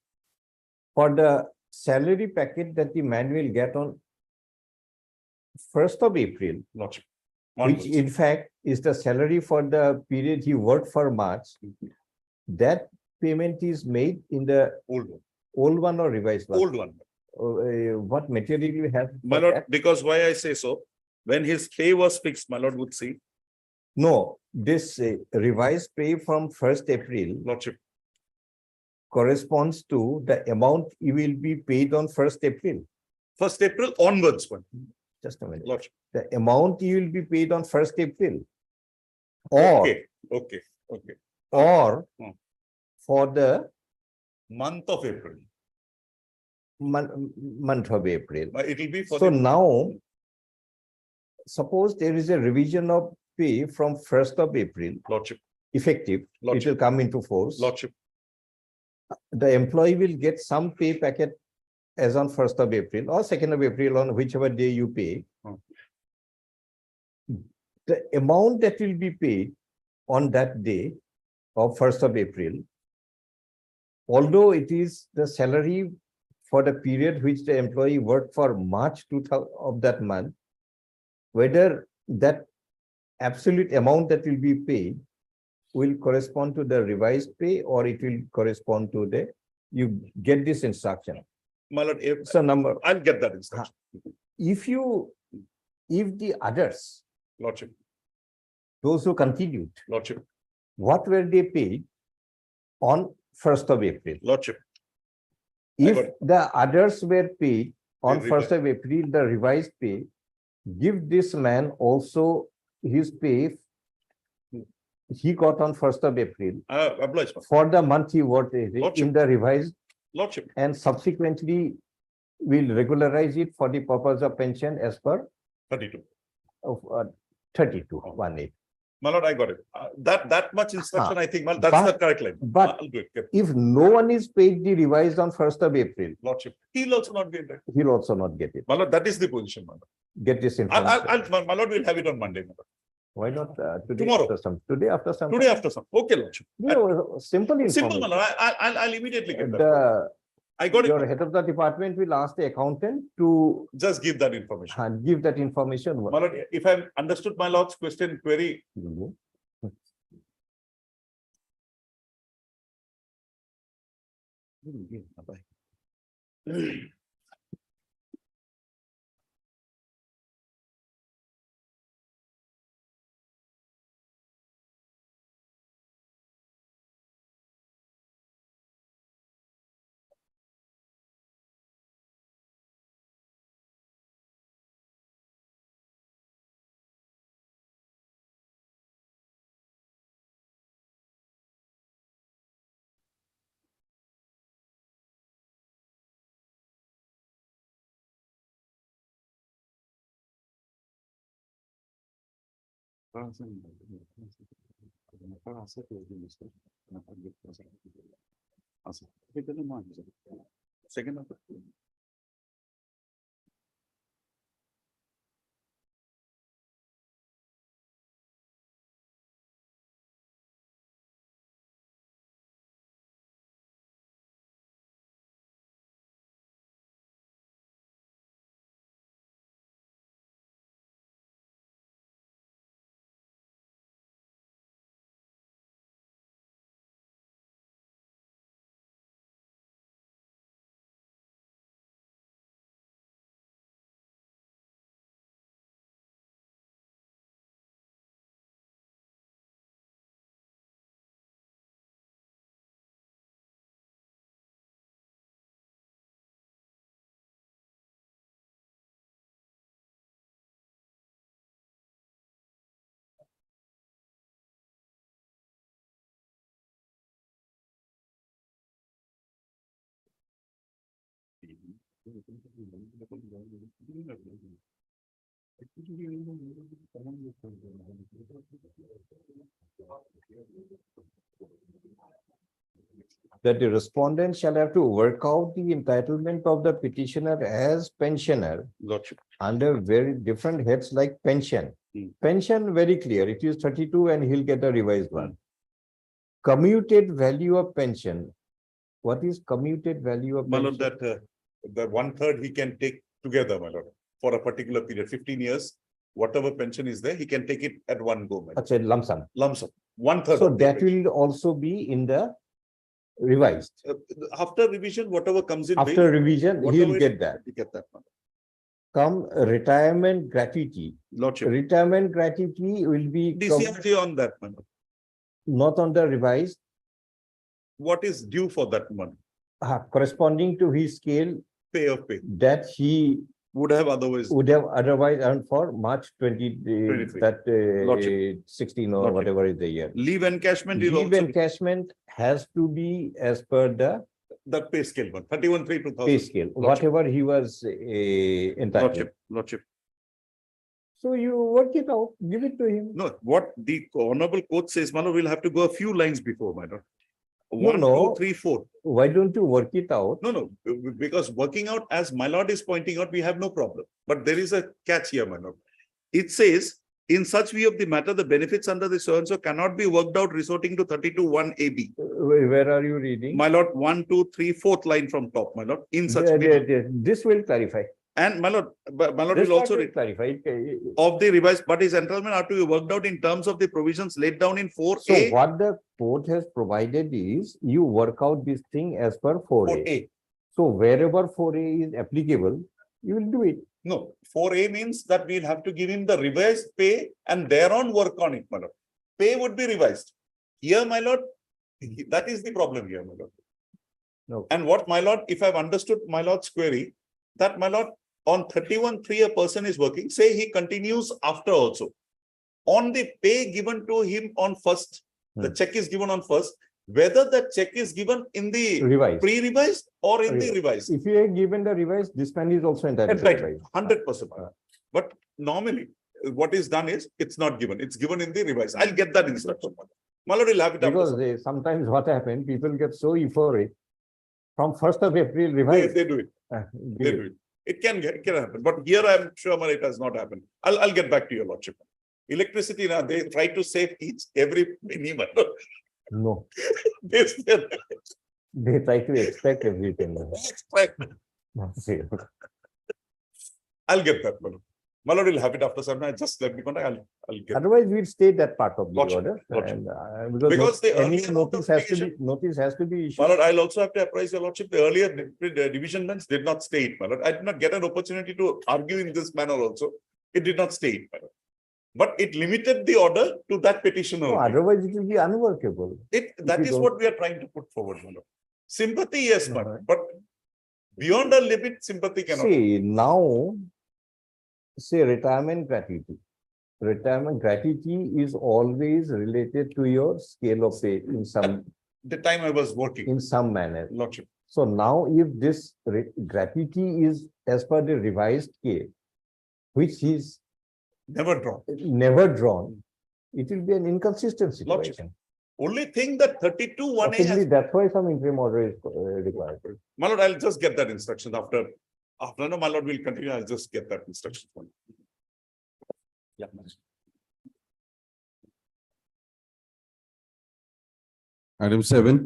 For the salary packet that the man will get on 1st of April, Lordship. which in fact is the salary for the period he worked for March, that payment is made in the Old one, old one or revised one? old one. What material you have? My for lord, that? because why I say so, when his pay was fixed, my lord would see, No, this revised pay from 1st April Lordship. corresponds to the amount you will be paid on 1st April. 1st April onwards, one. Just a minute. Lordship. The amount you will be paid on 1st April. Or, Okay. or Hmm. for the Month of April. month of April. It will be for So the, now, suppose there is a revision of pay from 1st of April, Lordship, effective, it Lordship. will come into force. Lordship. The employee will get some pay packet as on 1st of April or 2nd of April, on whichever day you pay. Hmm. The amount that will be paid on that day of 1st of April, although it is the salary for the period which the employee worked for March 2000 of that month, whether that absolute amount that will be paid will correspond to the revised pay or it will correspond to the, you get this instruction. My lord, It's a number. I'll get that instruction. If the others, Lordship, those who continued, Lordship, what were they paid on 1st of April? Lordship. I got If it. the others were paid on The 1st of April, the revised pay, give this man also his pay he got on 1st of April Obliged, my for the month he worked in Lordship. the revised, Lordship, and subsequently will regularize it for the purpose of pension as per 32. of 32, 1/8. My lord, I got it. That much instruction, I think, well, that's But- the correct line. but- I'll do it. Yep. If no one is paid the revised on 1st of April, Lordship, he'll also not get that. he'll also not get it. My lord, that is the position, my lord. Get this information. My lord will have it on Monday, my lord. Why not today? Tomorrow. After some, today after some. Today after some. Okay, lordship. No, simple Simple, my information. lord. I'll immediately get that. The, I got your it. head of the department will ask the accountant to Just give that information. give that information. My lord, if I've understood my lord's question, query, Second. that the respondent shall have to work out the entitlement of the petitioner as pensioner Lordship. under very different heads like pension. Hmm. Pension, very clear, it is 32 and he'll get a revised one. Commuted value of pension. What is commuted value of My lord, pension? that the 1/3 he can take together, my lord, for a particular period, 15 years. Whatever pension is there, he can take it at one go, my lord. That's a lump sum. Lump sum, 1/3. So of the that pension. will also be in the revised. After revision, whatever comes in. After revision, whatever he'll is- get that. he get that, my lord. Come retirement gratuity. Lordship. Retirement gratuity will be DCRG on that, my lord. not on the revised, What is due for that month? corresponding to his scale Pay of pay, that he would have otherwise. would have otherwise earned for March 20, 23. that Lordship. 16 or Lordship. whatever is the year. Leave encashment is Leave also encashment has to be as per the that pay scale, one, 31/3 pay 2000. scale, Lordship. whatever he was entitled. Lordship. So you work it out, give it to him. No, what the honorable court says, my lord, we'll have to go a few lines before, my lord. No, 1, no. 2, 3, 4. Why don't you work it out? No, because working out, as my lord is pointing out, we have no problem. But there is a catch here, my lord. It says, in such view of the matter, the benefits under the so-and-so cannot be worked out resorting to 32(1) AB. Where are you reading? My lord, 1, 2, 3, 4th line from top, my lord, in such. view. This will clarify. And my lord, my lord This will part also. will clarify. Of the revised, but his entitlement are to be worked out in terms of the provisions laid down in 4A. So what the court has provided is you work out this thing as per 4A. 4A. So wherever 4A is applicable, you will do it. No, 4A means that we'll have to give him the revised pay and thereon work on it, my lord. Pay would be revised. Here, my lord, that is the problem here, my lord. No. And what, my lord, if I've understood my lord's query, that my lord, on 31(3) a person is working, say he continues after also. On the pay given to him on first, the check is given on first, whether the check is given in the Revised. pre-revised or in the revised. If you are given the revised, this man is also entitled to Right, revised. 100%. But normally, what is done is, it's not given, it's given in the revise. I'll get that instruction. My lord will have it after Because some- sometimes what happened, people get so euphoric. From 1st of April, They, revise. they do it, Give they it. do it. It can happen, but here I'm sure it has not happened. I'll get back to your lordship. Electricity, now they try to save every penny, my lord. No, They still- they try to expect everything. I'll get that, my lord. My lord will have it after some time, just let me contact, I'll get. Otherwise, we'll state that part of the Lordship, order. lordship. And, Because the any earlier notice has to be, notification- notice has to be issued. My lord, I'll also have to apprise your lordship, the earlier division bench did not state, my lord. I did not get an opportunity to argue in this manner also. It did not state, my lord. But it limited the order to that petition No, only. otherwise it will be unworkable. That you is don't- what we are trying to put forward, my lord. Sympathy, yes, my lord, Alright. but beyond a limit, sympathy cannot. See, now, say retirement gratuity. Retirement gratuity is always related to your scale of pay The time I was working, in some manner. lordship. So now if this gratuity is as per the revised scale, which is Never drawn. never drawn, it will be an inconsistent Lordship. situation. Only thing that 32(1)(a) Possibly has, that's why some interim order is required. my lord, I'll just get that instruction after, no, my lord will continue, I'll just get that instruction. Yeah. Item 7,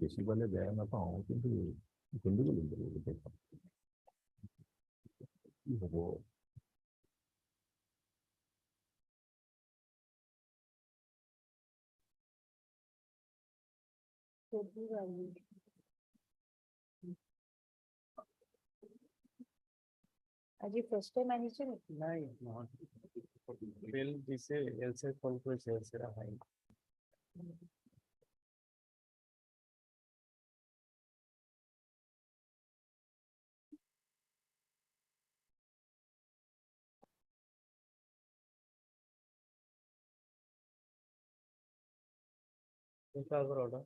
বেশি বলে দেয় না পাও কিন্তু গন্ডগোল হয়ে যাবে। কি হবো? আজি ফার্স্ট টাইম আনিছে নাকি? নাই, not. Bill দিছে, else এর ফোন করেছে, else এরা হয়নি। কোনটা আবার order?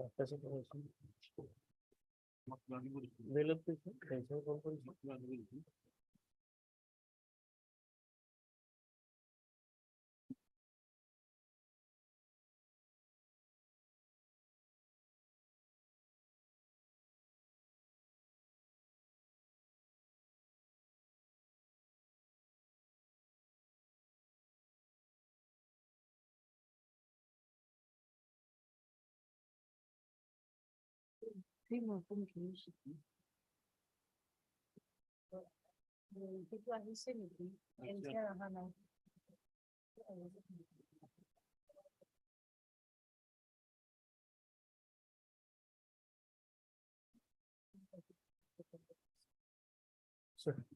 একটা সে করেছে। Bill of দিছে, else এর ফোন করেছে। তুই নতুন জিনিস কিন্তু আহিছে নেকি? এনকে অহা নাই।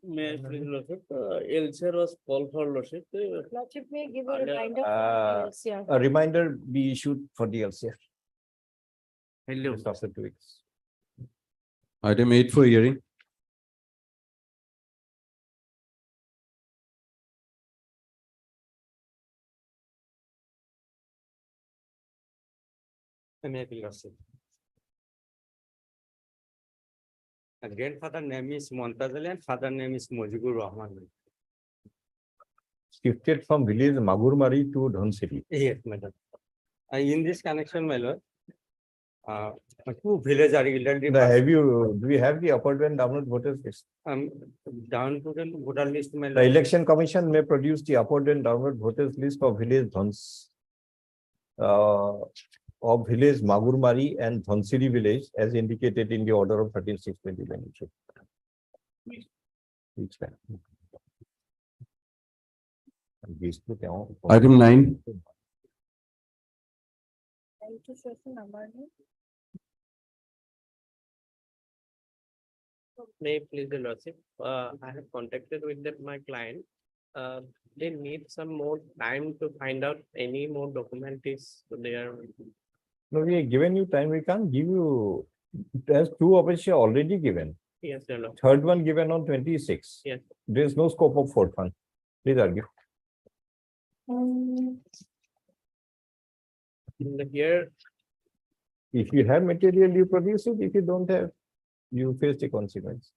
May I please lordship, Elser was called for lordship. Lordship may give a Earlier- reminder for Uh, LCR. A reminder be issued for the LCR. Hello. Just after 2 weeks. item 8 for hearing. May I please lordship. Grandfather name is Montaz Ali and father name is Mojibur Rahman. Shifted from village Magurmari to Dhansiri. Yes, madam. In this connection, my lord, two villages are elderly. Do you have the upward and downward voters list? Down to the voter list, my The lord. election commission may produce the upward and downward voters list of village of village Magurmari and Dhansiri village as indicated in the order of 13/6/2022. Each man. Item 9, Thank you, Shweta, number name. May I please the lordship, I have contacted with my client. They need some more time to find out any more document is there. No, we have given you time, we can't give you, there's 2 of which are already given. Yes, your lord. Third one given on 26. Yes. There is no scope of fourth one. Please argue. Here, If you have material, you produce it. If you don't have, you face the consequence.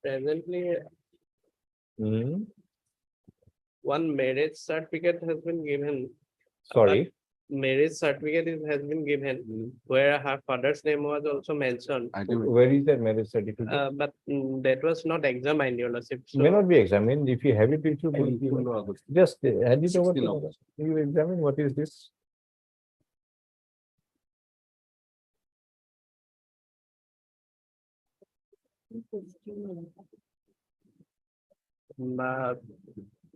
presently Hmm, one marriage certificate has been given. sorry, Marriage certificate has been given where her father's name was also mentioned. Item, where is that marriage certificate? But that was not examined, your lordship. May So not be examined. If you have it, it should be. Just hand it over 16 to August. us. You examine what is this?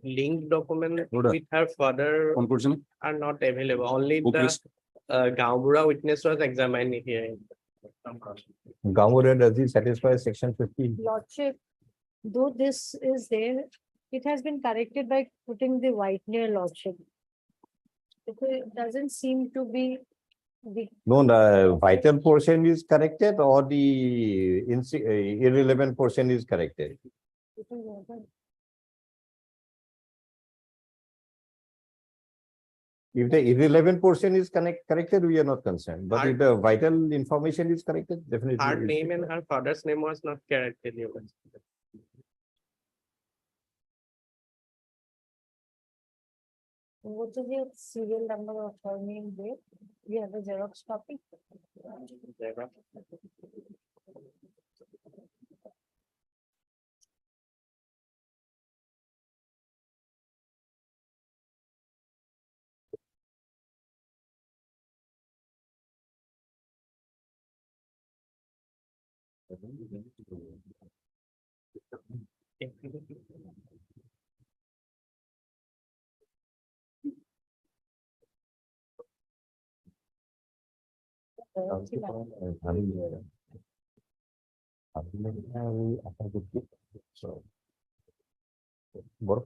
linked document Hold on. with her father কোন করছেন? are not available. Only Book the list. Gaubura witness was examined here. Gamura, does it satisfy section 15? Lordship, though this is there, it has been corrected by putting the Whitener Lordship. It doesn't seem to be the, No, the vital portion is corrected or the irrelevant portion is corrected. If the irrelevant portion is corrected, we are not concerned. But if the vital information is corrected, definitely. Her it is name and correct. her father's name was not corrected. Your lordship. what is your serial number of her name there? You have a Xerox copy? So. What?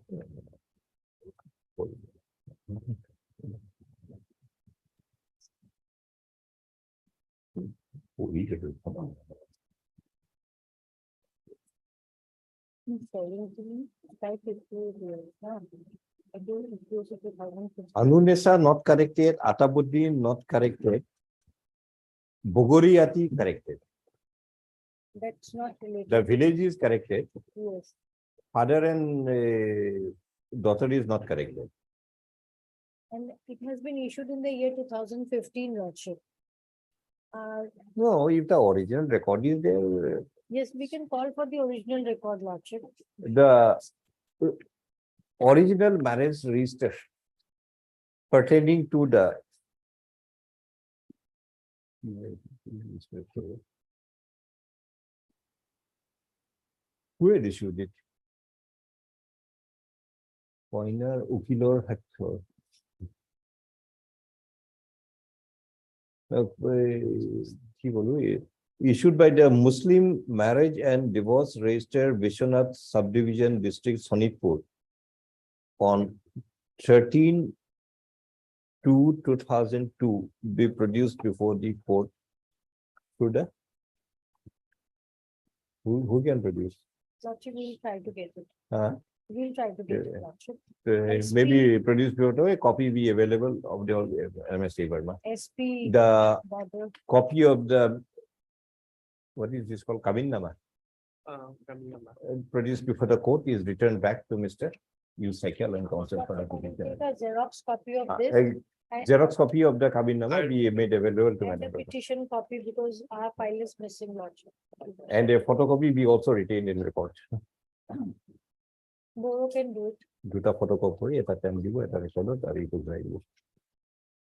Anunesa not corrected, Atabuddin not corrected, Bogoriati corrected. That's not related. The village is corrected, Yes. father and daughter is not corrected. And it has been issued in the year 2015, Lordship. No, if the original record is there, Yes, we can call for the original record, Lordship. the original marriage register pertaining to the who had issued it? Poiner, Ukilor, Hector. Issued by the Muslim Marriage and Divorce Register, Vishwanath Subdivision District, Sonitpur, on 13/2/2002, be produced before the court. Who can produce? Lordship, we'll try to get it. We'll try to get it, Yeah. Lordship. Maybe produce before a copy be available of the MSC Burma. SP. The Barbara. copy of the, what is this called, Kavinnama, produced before the court is returned back to Mr. U. Cycle and Council for Take a Xerox copy of this. a and- Xerox copy of the Kavinnama be made available to And the Madam. petition copy because our file is missing, Lordship. And a photocopy be also retained in record. Borough can do it. Duta photocopy at a time দিব এটা record আর এই বুঝাই দিব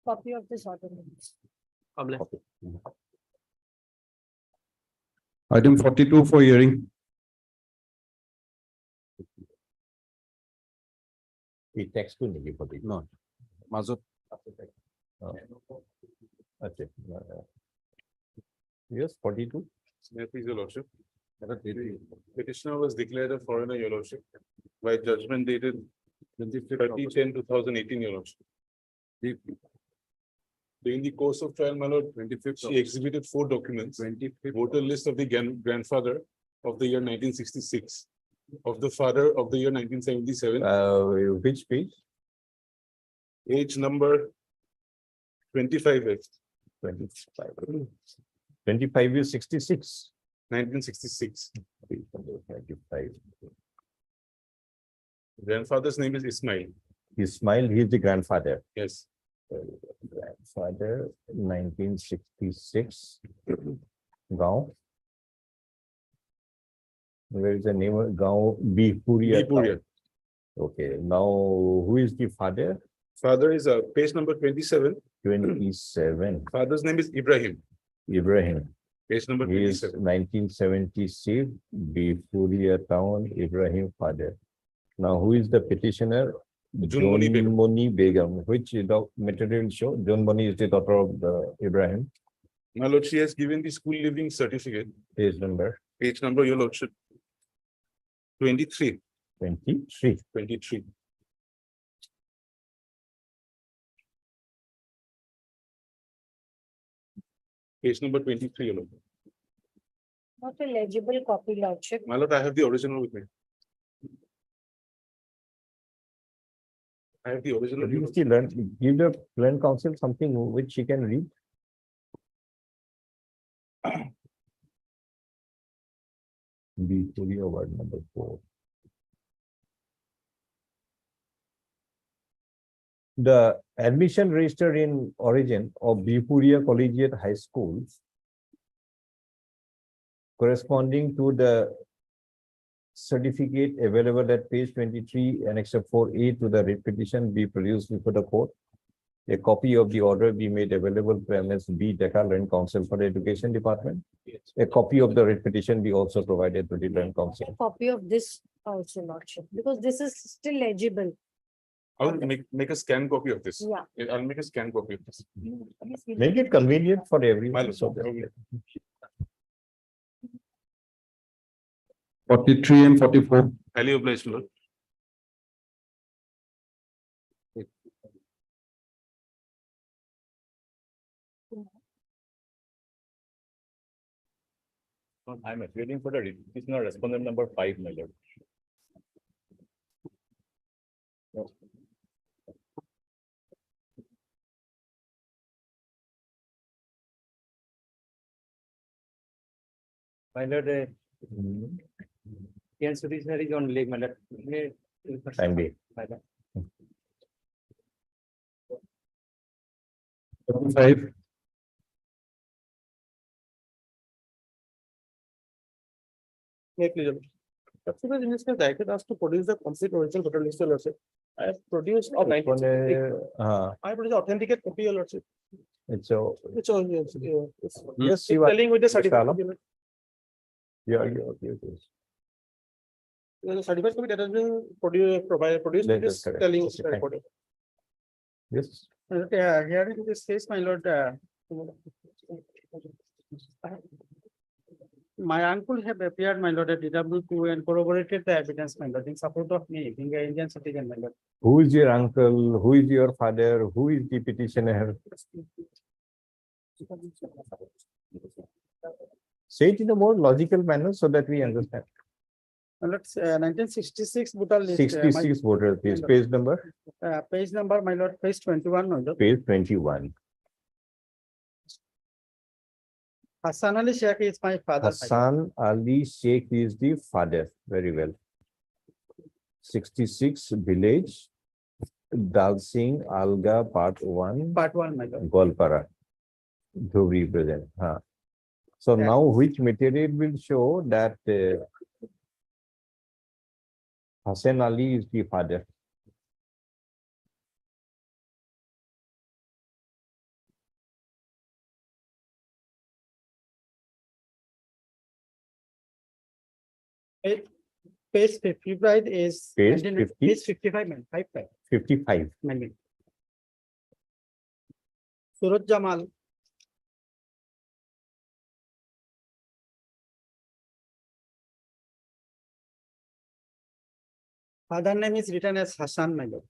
Copy of this ordinance. Item 42 for hearing. এই text তো নেই photo No. মাজত. আচ্ছা yes 42 Please, your lordship. Petitioner was declared a foreigner, your lordship, by judgment dated 30/10/2018, your lordship. During the course of trial, my lord, 25th. she exhibited 4 documents. 25th. Voter list of the grandfather of the year 1966, of the father of the year 1977, which page? age number 25F. 25. 25 is 66. 1966. Page number 25. Grandfather's name is Ismail. Ismail, he is the grandfather. Yes. Grandfather, 1966. Gaon. Where is the name of Gaon? Bihuria. Bihuria. Okay, now who is the father? Father is page number 27. 27. Father's name is Ibrahim. Ibrahim. Page number He is 27. 1976. Bihuria town, Ibrahim father. Now who is the petitioner? Junmoni Begum. Junmoni Begum. Which material show? Junmoni is the daughter of the Ibrahim. My lord, she has given the school living certificate. Page number Page number, your lordship. 23. 23. 23. Page number 23, your lord. Not a legible copy, Lordship. My lord, I have the original with me. I have the original. But you still give the land council something which she can read. Bihuria word number 4. The admission register in origin of Bihuria Collegiate High School corresponding to the certificate available at page 23 annex 4A to the petition be produced before the court. A copy of the order be made available to MSB Decca Land Council for the Education Department. A copy of the writ petition be also provided to the Land Council. Copy of this also, Lordship, because this is still legible. I'll make a scan copy of this. Yeah. I'll make a scan copy of this. Make it convenient for My everyone. lord, So that- okay. 43 and 44. Highly obliged, lord. I'm waiting for the petitioner respondent number 5, my lord. My lord, answer is only, my lord. Time be. My lord. 45. Make clear. Subsequent in this case, I could ask to produce the complete original voter list, your lordship. I have produced of 1960. I produce authenticate copy, your lordship. It's a, Which all, yes, yes, you are. telling with the Mr. Alam? certificate. Yeah. The certificate copy that has been produced That with is this correct. telling. Okay, thank you. Yes. Here in this case, my lord, my uncle have appeared, my lord, at DW2 and corroborated the evidence, my lord, in support of me, being an Indian citizen, my lord. Who is your uncle? Who is your father? Who is the petitioner? Say it in a more logical manner so that we understand. My lord, 1966 voter list. 66 voters, please. Page number? Page number, my lord, page 21, my lord. Page 21. Hassan Ali Sheikh is my father. my lord. Hassan Ali Sheikh is the father. Very well. 66 village, Dal Singh, Alga, part 1, Part 1, my lord. Golpara. Dhubri present. So Yeah. now which material will show that Hassan Ali is the father? Page 55 is. Page 19 50? Page 55, man, 55. 55. Man. Suraj Jamal. Father name is written as Hassan, my lord.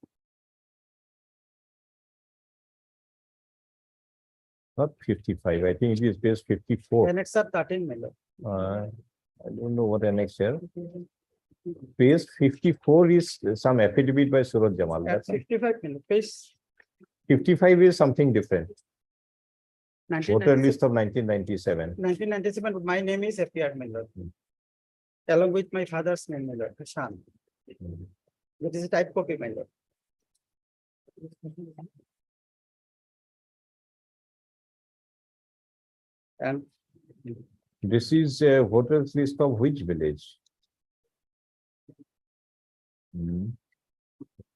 Not 55. I think it is page 54. Annex are 13, my lord. I don't know what annex here. Page 54 is some affidavit by Suraj Jamal. At That's it. 55, my lord. Page 55 is something different. Voter list of 1997. 1997, my name is appeared, my lord. Along with my father's name, my lord, Hashan. That is a type copy, my lord. And This is a voters list of which village? village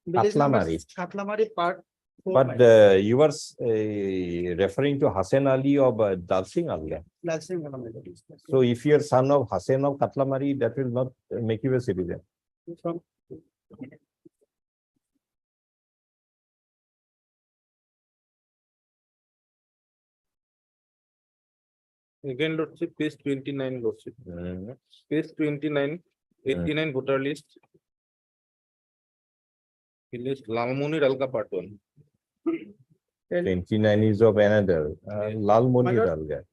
number Katlamari. Katlamari part 4, my But lord. you are referring to Hassan Ali of Dalsing Alga. Last name, my lord. So if you are son of Hassan of Katlamari, that will not make you a citizen. From Again, Lordship, page 29, Lordship. Page 29, 89 voter list. Village Lalmoni Ralka part 1. 29 is of another, Lalmoni lord. Alga.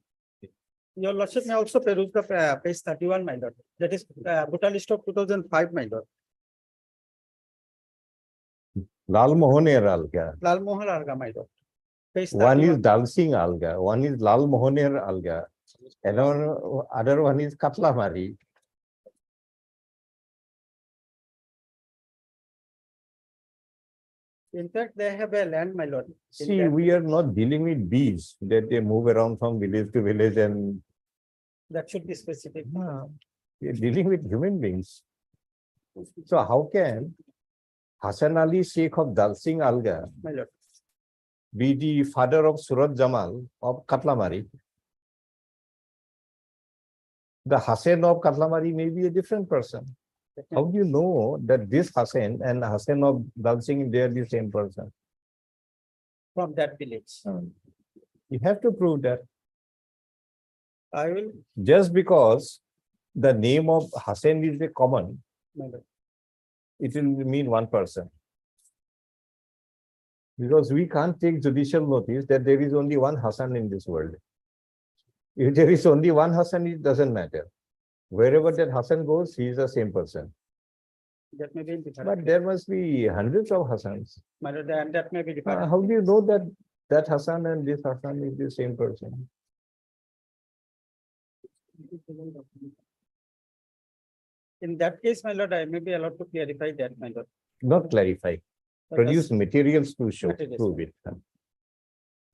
Your lordship may also peruse the page 31, my lord. That is voter list of 2005, my lord. Lalmohner Alga. Lal Mohan Arga, my lord. Page One is 31. Dalsing Alga, one is Lalmohner Alga, another other one is Katlamari. In fact, they have a land, my lord. In See, that- we are not dealing with bees that they move around from village to village, and That should be specific. we are dealing with human beings. So how can Hassan Ali Sheikh of Dalsing Alga My lord. be the father of Surat Jamal of Katlamari? The Hassan of Katlamari may be a different person. How do you know that this Hassan and Hassan of Dalsing, they are the same person? From that village. You have to prove that. I will, Just because the name of Hassan is a common, my lord. it will mean one person. Because we can't take judicial notice that there is only one Hassan in this world. If there is only one Hassan, it doesn't matter. Wherever that Hassan goes, he is the same person. That may be different. But there must be hundreds of Hassans. My lord, and that may be different. How do you know that that Hassan and this Hassan is the same person? In that case, my lord, I may be allowed to clarify that, my lord. Not clarify. Produce materials to show, Materials. prove it.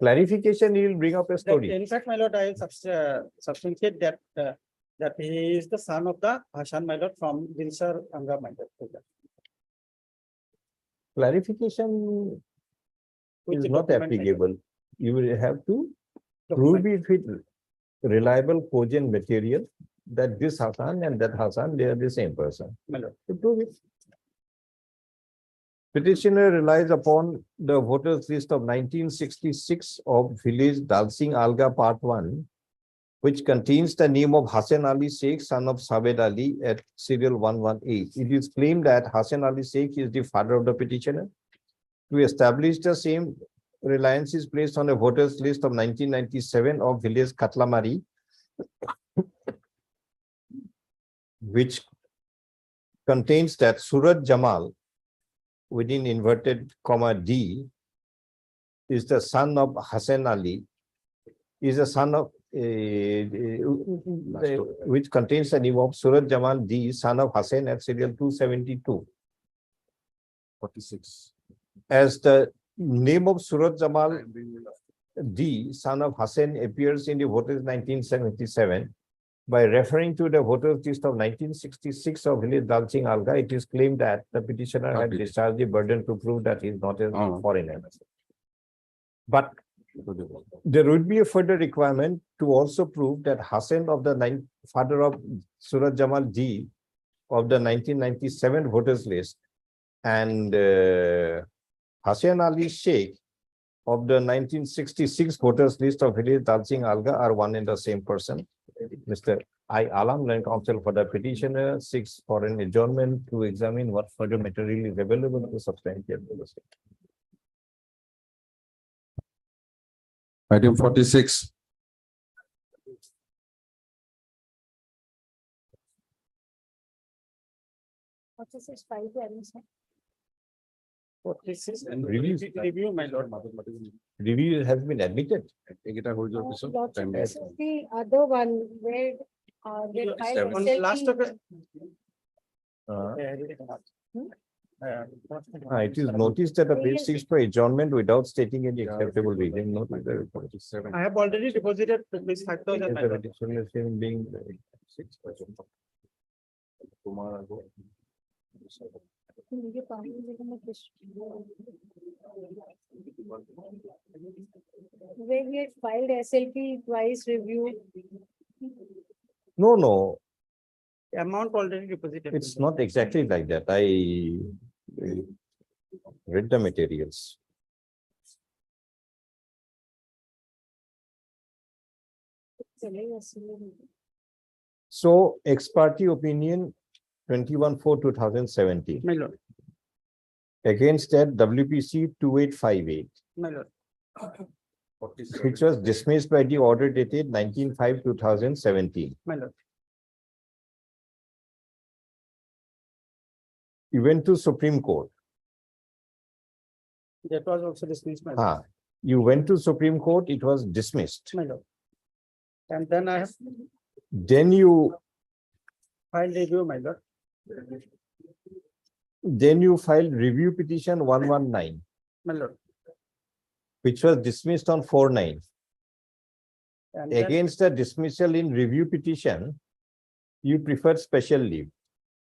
Clarification, he will bring up a That- story. In fact, my lord, I will substantiate that that he is the son of the Hashan, my lord, from Dilsar Anga, my lord. Clarification Which is not document, my lord? applicable. You will have to prove it with reliable cogent material that this Hassan and that Hassan, they are the same person. My lord. To prove it. Petitioner relies upon the voters list of 1966 of village Dalsing Alga Part 1, which contains the name of Hassan Ali Sheikh, son of Sabed Ali at serial 118. It is claimed that Hassan Ali Sheikh is the father of the petitioner. To establish the same, reliance is placed on a voters list of 1997 of village Katlamari, which contains that Surat Jamal, within inverted comma D, is the son of Hassan Ali, is a son of, which contains the name of Surat Jamal D, son of Hassan at serial 272. 46. As the name of Surat Jamal D, son of Hassan, appears in the voters 1977, by referring to the voters list of 1966 of village Dalsing Alga, it is claimed that the petitioner had Okay. discharged the burden to prove that he is not a Oh. foreigner. But there would be a further requirement to also prove that Hassan of the father of Surat Jamal D of the 1997 voters list and Hassan Ali Sheikh of the 1966 voters list of village Dalsing Alga are one and the same person. Mr. I. Alam, Land Counsel for the petitioner, seeks for an adjournment to examine what further material is available to substantiate the same. Item 46. What is this 5 to admission? 46 Review. review, my lord. Review has been admitted. Lordship, this is the other one where they filed On last SLP. of. Uh, Hmm? It is noticed that the bill Yes. seeks for adjournment without stating any acceptable reason. Not with the report. I have already deposited rupees 5,000. Is my the lord. reconciliation being मुझे पानी देने में किस- Where he had filed SLP twice review. no, Amount already deposited. it's not exactly like that. I read the materials. चलेगा इसलिए। So ex parte opinion 21/4/2017. My lord, Against that WPC 2858, my lord, which was dismissed by the order dated 19/5/2017. my lord. You went to Supreme Court. That was also dismissed, my lord. You went to Supreme Court, it was dismissed. My lord. And then I have Then you filed review, my lord. filed review petition 119, My lord. which was dismissed on 4/9. And then, Against the dismissal in review petition, you preferred special leave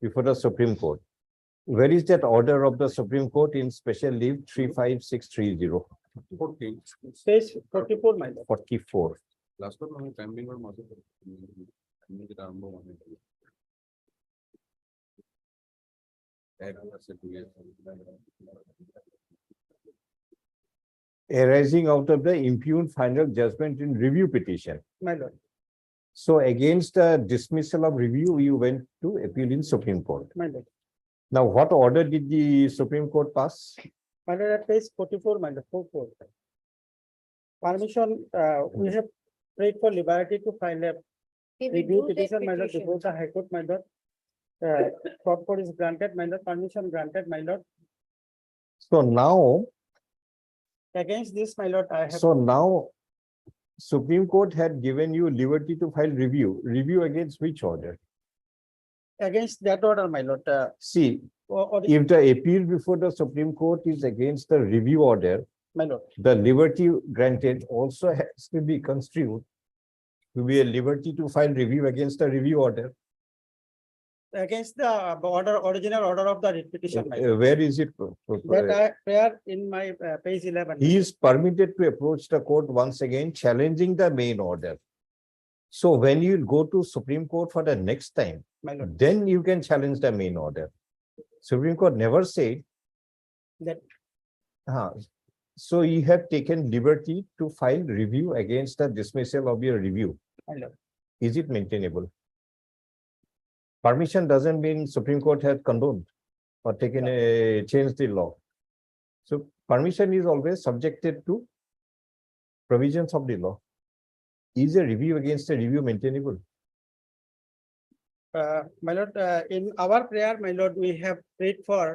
before the Supreme Court. Where is that order of the Supreme Court in special leave 35630? page 44, my lord. 44. Arising out of the impugned final judgment in review petition. My lord. So against the dismissal of review, you went to appeal in Supreme Court. My lord. Now, what order did the Supreme Court pass? My lord, at page 44, my lord, 44. Permission, we have prayed for liberty to file a He review withdrew that petition, my lord, petition. before the High Court, my lord. Court code is granted, my lord, permission granted, my lord. So now, Against this, my lord, I have, so now Supreme Court had given you liberty to file review. Review against which order? against that order, my lord, See, or if the appeal before the Supreme Court is against the review order, my lord, the liberty granted also has to be construed to be a liberty to file review against the review order. against the original order of the writ petition, my lord. Where is it? That I prayer in my page 11. He is permitted to approach the court once again, challenging the main order. So when you go to Supreme Court for the next time, My lord, then you can challenge the main order. Supreme Court never said. That- So you have taken liberty to file review against the dismissal of your review. my lord. Is it maintainable? Permission doesn't mean Supreme Court has condoned or taken a changed the law. So permission is always subjected to provisions of the law. Is a review against a review maintainable? My lord, in our prayer, my lord, we have prayed for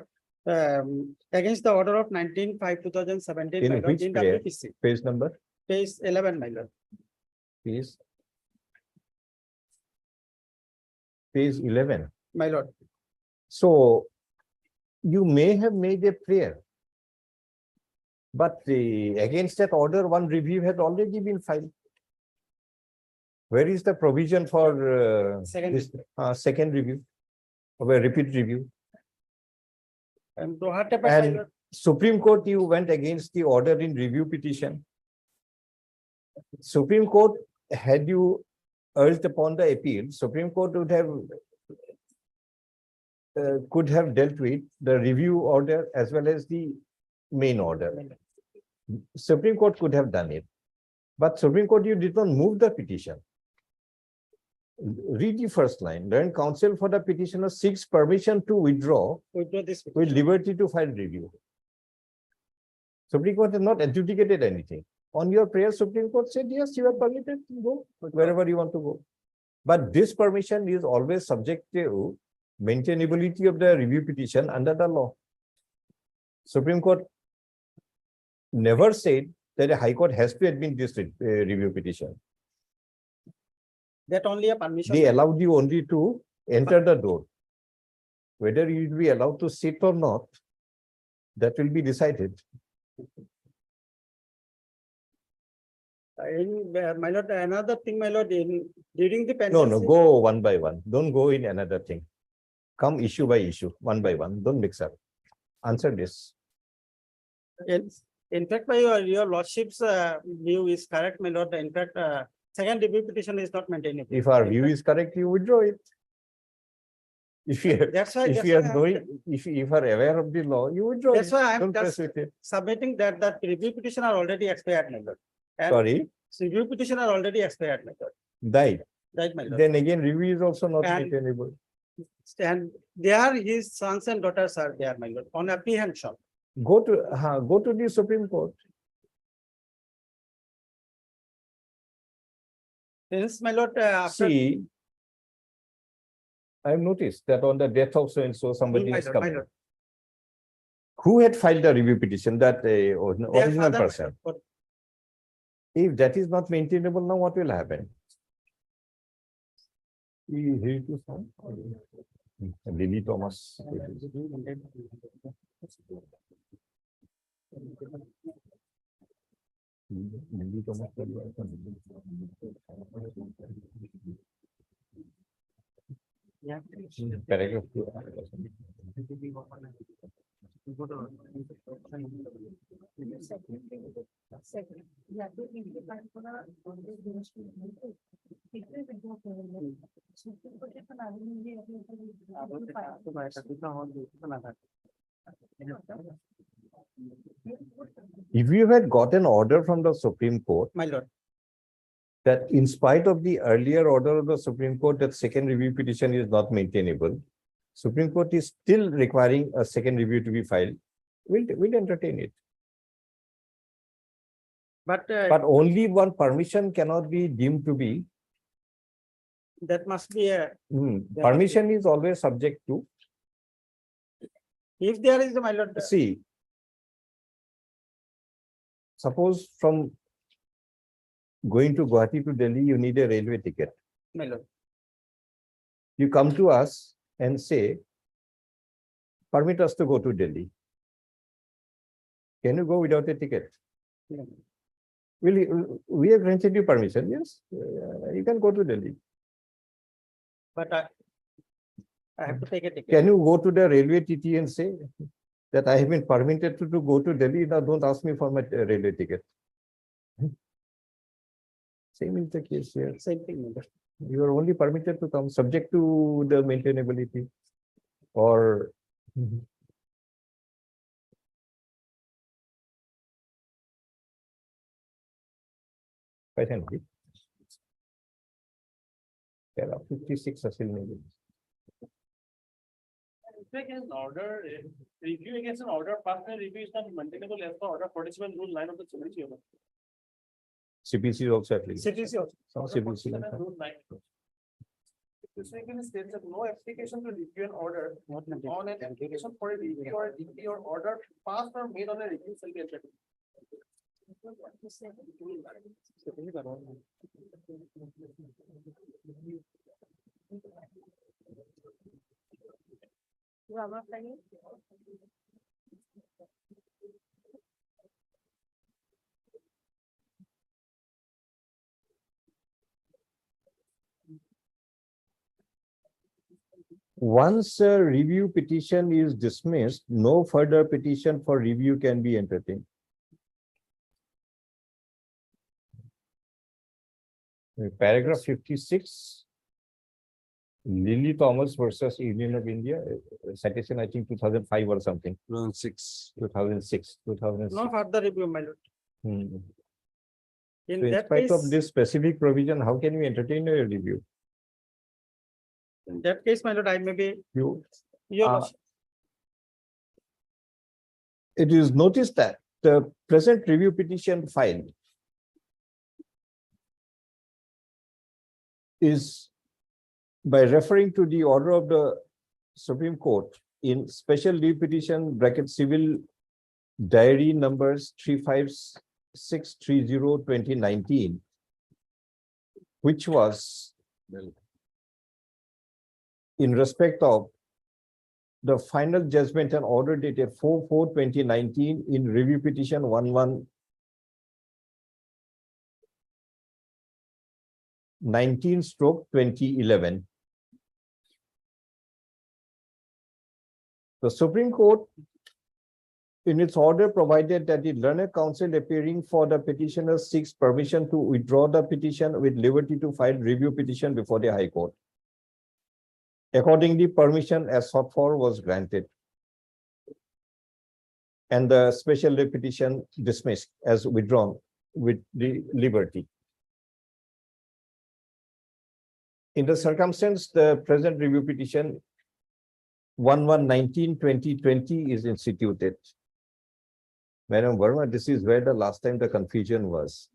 against the order of 19/5/2017. In my lord, which in prayer? WPC, Page number, page 11, my lord. please. Page 11. My lord, So you may have made a prayer. But against that order, one review had already been filed. Where is the provision for Second this second review? Of a repeat review? and Doha, my And lord, Supreme Court, you went against the order in review petition. Supreme Court, had you urged upon the appeal, Supreme Court would have could have dealt with the review order as well as the main order. Supreme Court could have done it. But Supreme Court, you did not move the petition. Read the first line. Learned counsel for the petitioner seeks permission to withdraw withdraw this. with liberty to file review. Supreme Court has not adjudicated anything. On your prayer, Supreme Court said, yes, you are permitted to go wherever you want to go. But this permission is always subject to maintainability of the review petition under the law. Supreme Court never said that a High Court has to admit this review petition. That only a permission. They allowed you only to enter the door. Whether you will be allowed to sit or not, that will be decided. My lord, another thing, my lord, during the. No, pendency- go one by one. Don't go in another thing. Come issue by issue, one by one. Don't mix up. Answer this. In fact, your lordship's view is correct, my lord. In fact, second review petition is not maintainable. If our view is correct, you withdraw it. If you, That's why. if that's you are why I'm- knowing, if you are aware of the law, you withdraw That's it. why I'm Don't press just with it. submitting that review petition are already expired, my lord. And Sorry, review petition are already expired, my lord. died. Right, my lord. Then again, review is also not And- maintainable. And there his sons and daughters are there, my lord, on apprehension. Go to the Supreme Court. Since, my lord, after. See, I have noticed that on the death of so-and-so, somebody My is lord, my coming. lord. Who had filed the review petition? That Their original father, my person. lord. If that is not maintainable, now what will happen? Lily Thomas. Lily Thomas. Yeah. Paragraph 2. If you had got an order from the Supreme Court My lord, that in spite of the earlier order of the Supreme Court that second review petition is not maintainable, Supreme Court is still requiring a second review to be filed, we'll entertain it. but But only one permission cannot be deemed to be. that must be a, Permission is always subject to. if there is, my lord, See, suppose from going to Guwahati to Delhi, you need a railway ticket. my lord, You come to us and say, permit us to go to Delhi. Can you go without a ticket? We have granted you permission, yes, you can go to Delhi. but I have to take a ticket. Can you go to the railway TT and say that I have been permitted to go to Delhi, now don't ask me for my railway ticket? Same is the case here. Same thing, my lord. You are only permitted to come subject to the maintainability or. Presently. There are 56 assailable. Against order, review against an order, partner review is not maintainable as per order 47 rule 9 of the CPC. CPC is also at least. CPC also. Some Order CPC. 47 rule 9. This again states that no application to review an order Not on an application for a review or a DP or order passed or made on a review shall be entered. Once a review petition is dismissed, no further petition for review can be entertained. Paragraph 56. Lily Thomas versus Union of India, citation I think 2005 or something. 2006. 2006. No further review, my lord. Hmm. In So in that spite of case, this specific provision, how can we entertain a review? in that case, my lord, I may be, You, your Uh, lordship. it is noticed that the present review petition filed is by referring to the order of the Supreme Court in special review petition bracket civil diary numbers 35630-2019, which was in respect of the final judgment and order dated 4/4/2019 in review petition 1119/2011. The Supreme Court in its order provided that the learned counsel appearing for the petitioner seeks permission to withdraw the petition with liberty to file review petition before the High Court. Accordingly, permission as sought for was granted, and the special petition dismissed as withdrawn with the liberty. In the circumstance, the present review petition 1119/2020 is instituted. Madam Verma, this is where the last time the confusion was.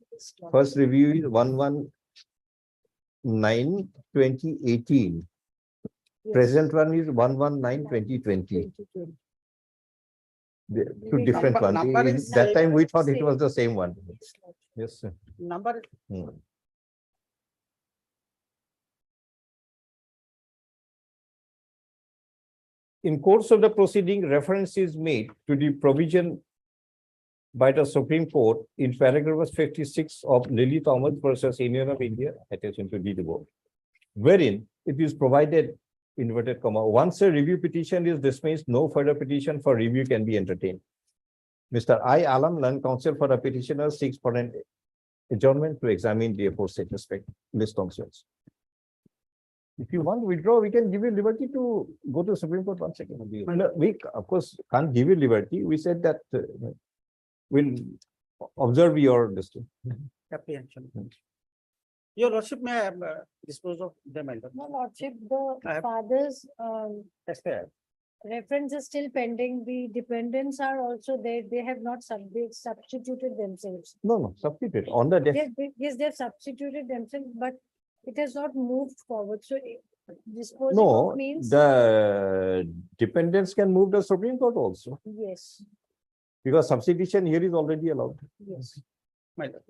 First review is 119/2018. Present one is 119/2020. Two different ones. Number is That time we thought it same. was the same one. Yes, sir. Number, In course of the proceeding, reference is made to the provision by the Supreme Court in paragraph 56 of Lily Thomas versus Union of India, attention to the board, wherein it is provided, inverted comma, once a review petition is dismissed, no further petition for review can be entertained. Mr. I. Alam, learned counsel for the petitioner, seeks for an adjournment to examine the aforesaid list of suits. If you want to withdraw, we can give you liberty to go to Supreme Court once again. No, we, of course, can't give you liberty. We said that we'll observe your distance. apprehension. Your Lordship, may I dispose of them? No, Lordship, the I have- father's FIR. reference is still pending. The dependents are also there. They have not they substituted themselves. No, substitute on the death. Yes, they've substituted themselves, but it has not moved forward. So disposing No, of means, the dependents can move the Supreme Court also, yes, because substitution here is already allowed. yes. My lord.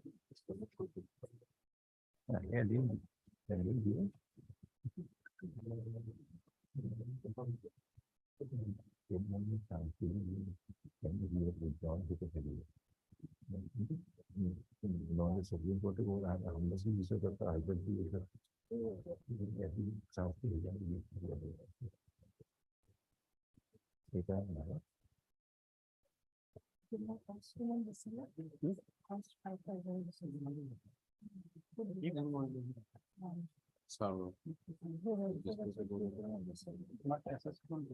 Not accessible.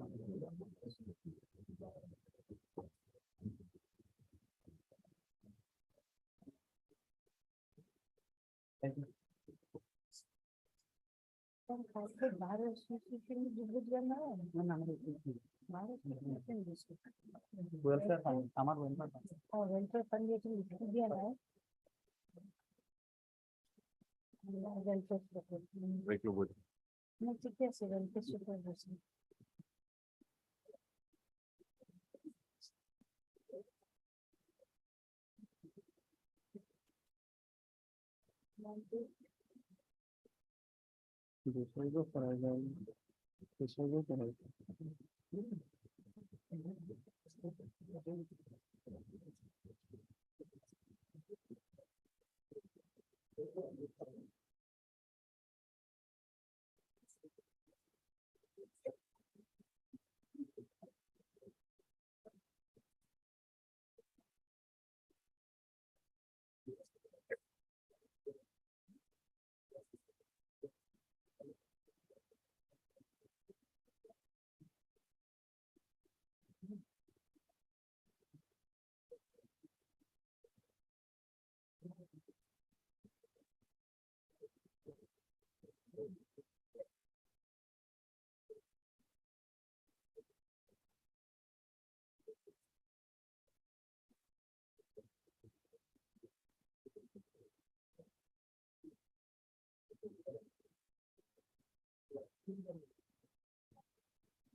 Bar Association is with them now. Bar Association is with them. Welfare fund, আমার welfare fund. Oh, welfare fund is with them now. Welfare support. No, ঠিক আছে, welfare supervision. दूसरे को पढ़ाएगा, दूसरे को पढ़ाएगा।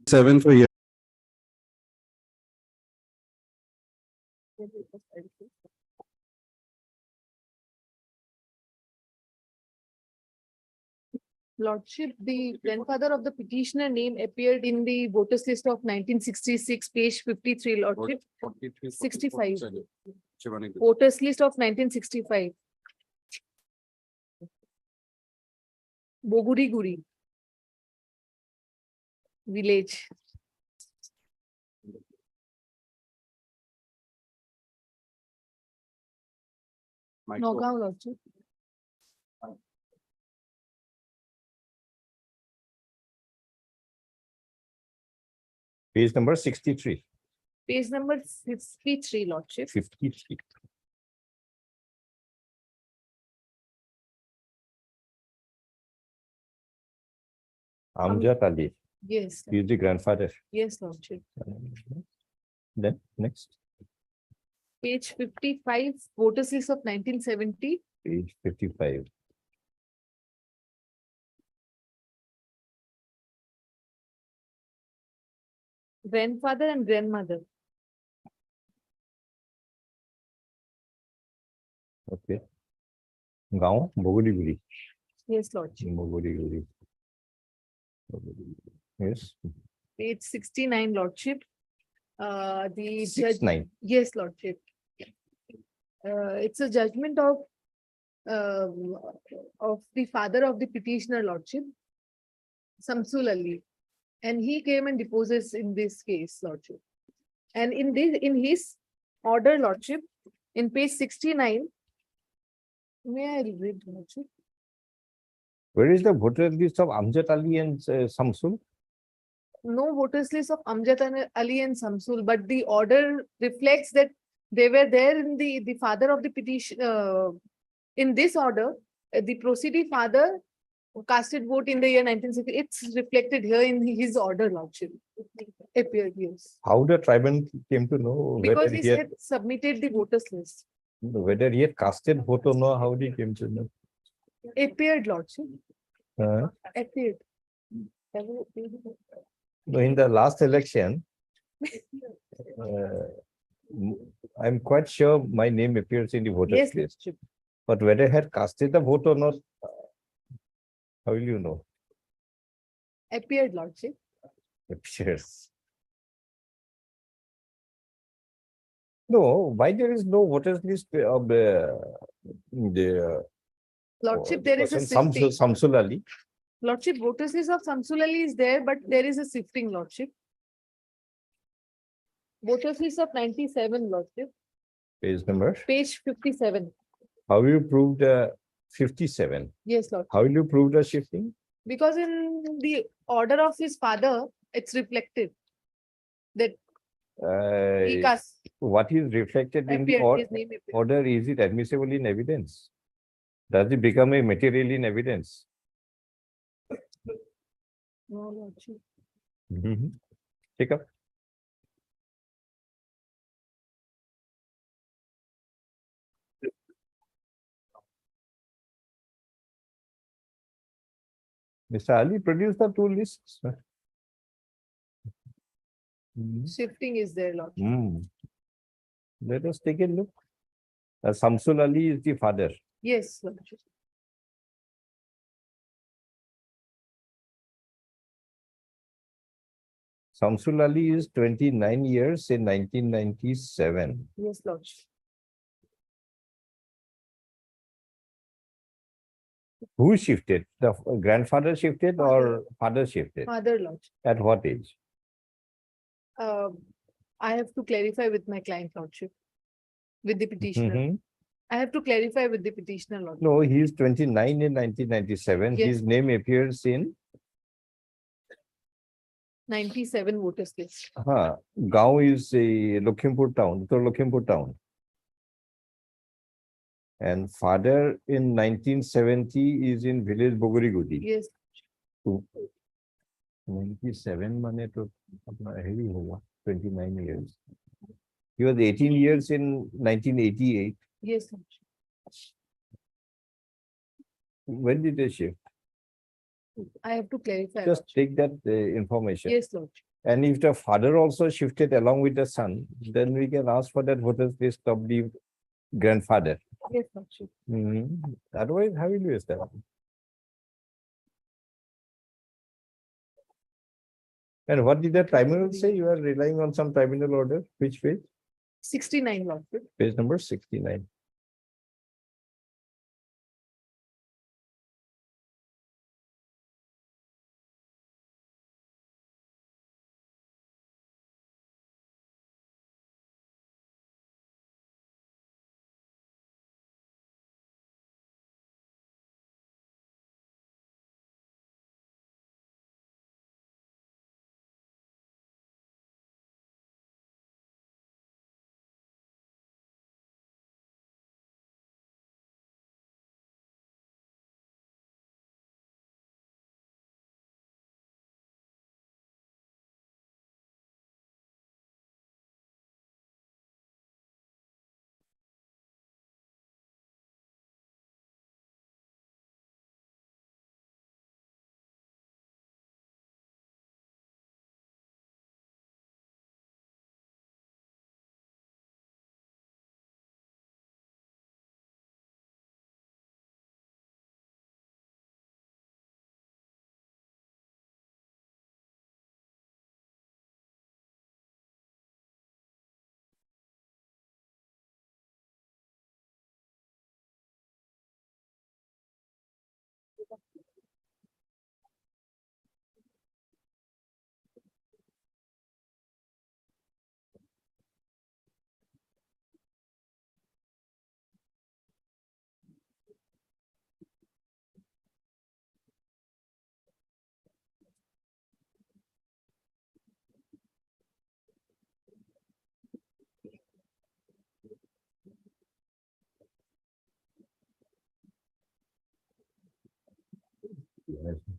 Seven for yes. Lordship, the grandfather of the petitioner name appeared in the voters list of 1966, page 53, Lordship. 65. Voters list of 1965. Boguri Guri. Village. Nagaon, Lordship. Page number 63, Page number 53, Lordship. 53. Amjad Ali, Yes, he is the grandfather. yes, Lordship. Then next, Page 55, voters list of 1970. page 55. Grandfather and grandmother. Okay. Gaon, Boguri Yes, Lordship. Guri. Yes, Page 69, Lordship. The judge, 69. yes, Lordship. It's a judgment of the father of the petitioner, Lordship, Samsul Ali. And he came and deposes in this case, Lordship. And in his order, Lordship, in page 69, may I read, Lordship? Where is the voter list of Amjad Ali and Samsul? No voters list of Amjad Ali and Samsul, but the order reflects that they were there in the father of the petition. In this order, the proceeding father casted vote in the year 1960. It's reflected here in his order, Lordship. Appeared, yes. How the tribunal came to know Because whether he he had, said submitted the voters list. whether he had casted vote or not, how he came to know? Appeared, Lordship. Appeared. No, in the last election, I'm quite sure my name appears in the voters Yes, list. Lordship. But whether I had casted the vote or not, how will you know? Appeared, Lordship. Appears. No, why there is no voters list of the Lordship, there is a person sifting. Samsul Ali? Lordship, voters list of Samsul Ali is there, but there is a sifting, Lordship. Voters list of 97, Lordship. Page number. Page 57. How will you prove the 57? Yes, Lord. How will you prove the shifting? Because in the order of his father, it's reflected that he cast What is reflected in the appeared, his name appeared. order, is it admissible in evidence? Does it become a material in evidence? No, Lordship. Take up. Mr. Ali, produce the two lists. Shifting is there, Lord. Let us take a look. Samsul Ali is the father. Yes, Lordship. Samsul Ali is 29 years in 1997. Yes, Lordship. Who shifted? The grandfather shifted or father shifted? Father, Lordship. At what age? I have to clarify with my client, Lordship. With the petitioner. Mhm. I have to clarify with the petitioner, Lordship. No, he is 29 in 1997. Yes. His name appears in 97 voters list. Gaon is a Lakhimpur town, Uttar Lakhimpur town. And father in 1970 is in village Bogorigudi. Yes, 97 mane to apna heavy hoga, 29 years. He was 18 years in 1988. yes, Lordship. When did they shift? I have to clarify. Just Lordship. take that information. Yes, Lordship. And if the father also shifted along with the son, then we can ask for that voters list of the grandfather. Yes, Lordship. Otherwise, how will you establish? And what did the tribunal say? You are relying on some tribunal order? Which page? 69 Lordship. Page number 69.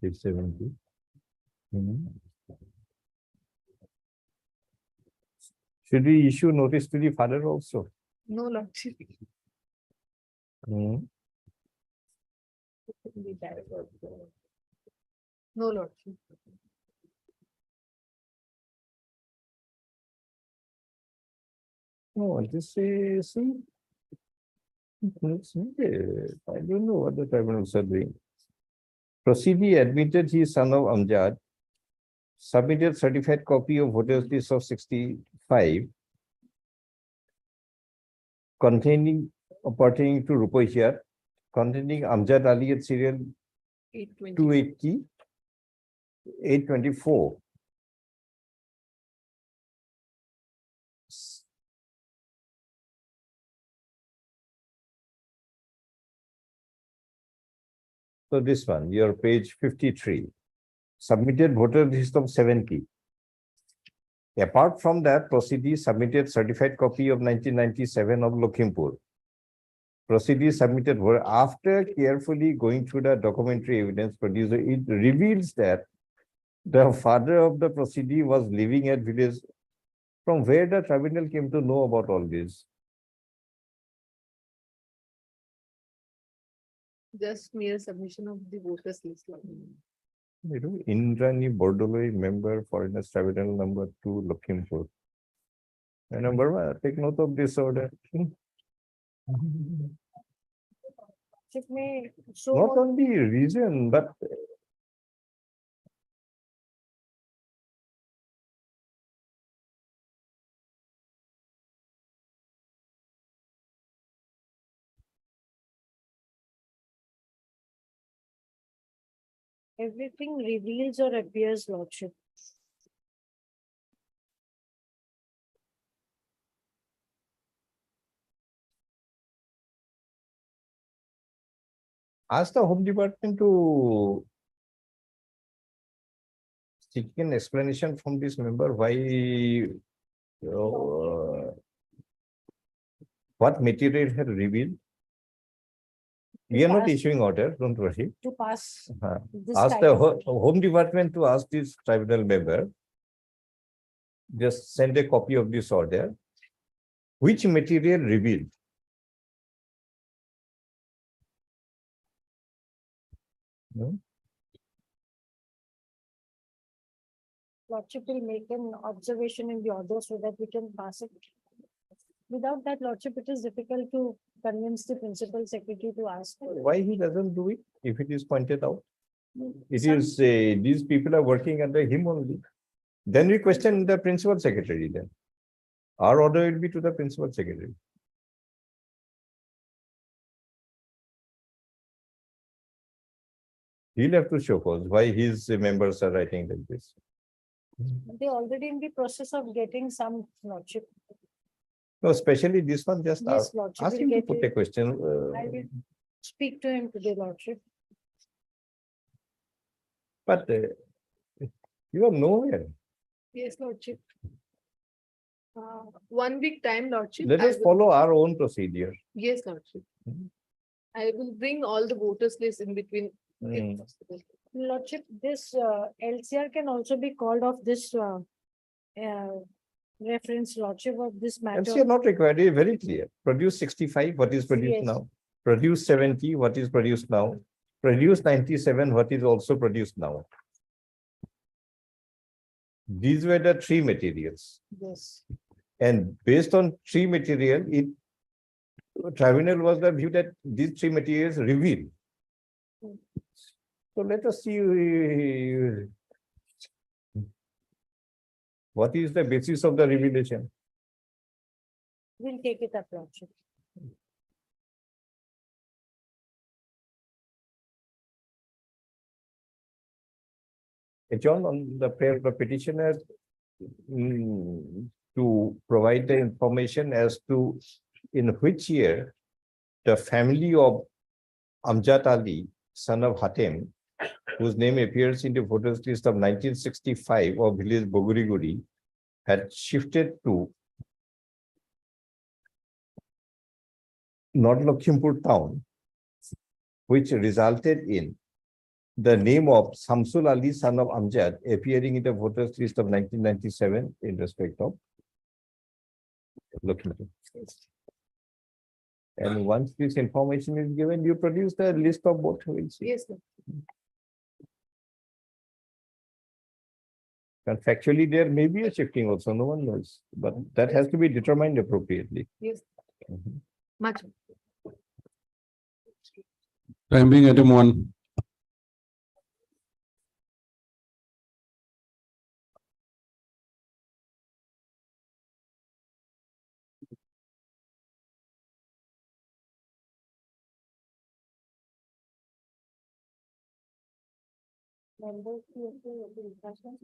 Page 70. Should we issue notice to the father also? No Lordship. Hmm. No Lordship. No, this is. I don't know what the tribunals are doing. Prosidi admitted his son of Amjad submitted certified copy of voters list of 65 containing pertaining to Rupohiyar, containing Amjad Ali at serial 820. 280, 824. So this one, your page 53, submitted voter list of 70. Apart from that, Prosidi submitted certified copy of 1997 of Lakhimpur. Prosidi submitted after carefully going through the documentary evidence produced, it reveals that the father of the Prosidi was living at village. From where the tribunal came to know about all this? Just mere submission of the voters list. Indrani Bordoloi, member, Foreigners Tribunal number 2, Lakhimpur. And number one, take note of this order. It may show Not more- only reason, but everything reveals or appears, Lordship. ask the Home Department to seek an explanation from this member why what material had revealed. We are not Pass- issuing order, don't worry. To pass this Ask type the of- Home Department to ask this tribunal member. Just send a copy of this order. Which material revealed? No? Lordship will make an observation in the order so that we can pass it. Without that, Lordship, it is difficult to convince the principal secretary to ask. Why he doesn't do it if it is pointed out? It Some- is, these people are working under him only. Then we question the principal secretary then. Our order will be to the principal secretary. He'll have to show cause why his members are writing like this. They already in the process of getting some lordship. No, especially this one, just Yes, lordship ask will him to get put a it. question. I will speak to him today, lordship. But you are nowhere. Yes, Lordship. 1 week time, Lordship. Let I us will- follow our own procedure. Yes, Lordship. Mhm. I will bring all the voters list in between. Hmm. if possible. Lordship, this LCR can also be called off this reference, lordship, of this matter. MC are not required, it is very clear. Produce 65, what is produced Yes. now? Produce 70, what is produced now? Produce 97, what is also produced now? These were the three materials. Yes. And based on three material, tribunal was the view that these three materials reveal. So let us see what is the basis of the revelation. We'll take it up, lordship. John, on the prayer of the petitioner to provide the information as to in which year the family of Amjad Ali, son of Hatem, whose name appears in the voters list of 1965 of village Boguriguri, had shifted to North Lakhimpur town, which resulted in the name of Samsul Ali, son of Amjad, appearing in the voters list of 1997 in respect of Lakhimpur. And once this information is given, you produce the list of both. We'll see. Yes, sir. And factually, there may be a shifting also, no one knows, but that has to be determined appropriately. Yes. Mhm. Much. Time being item 1. Members, you have to do refreshment.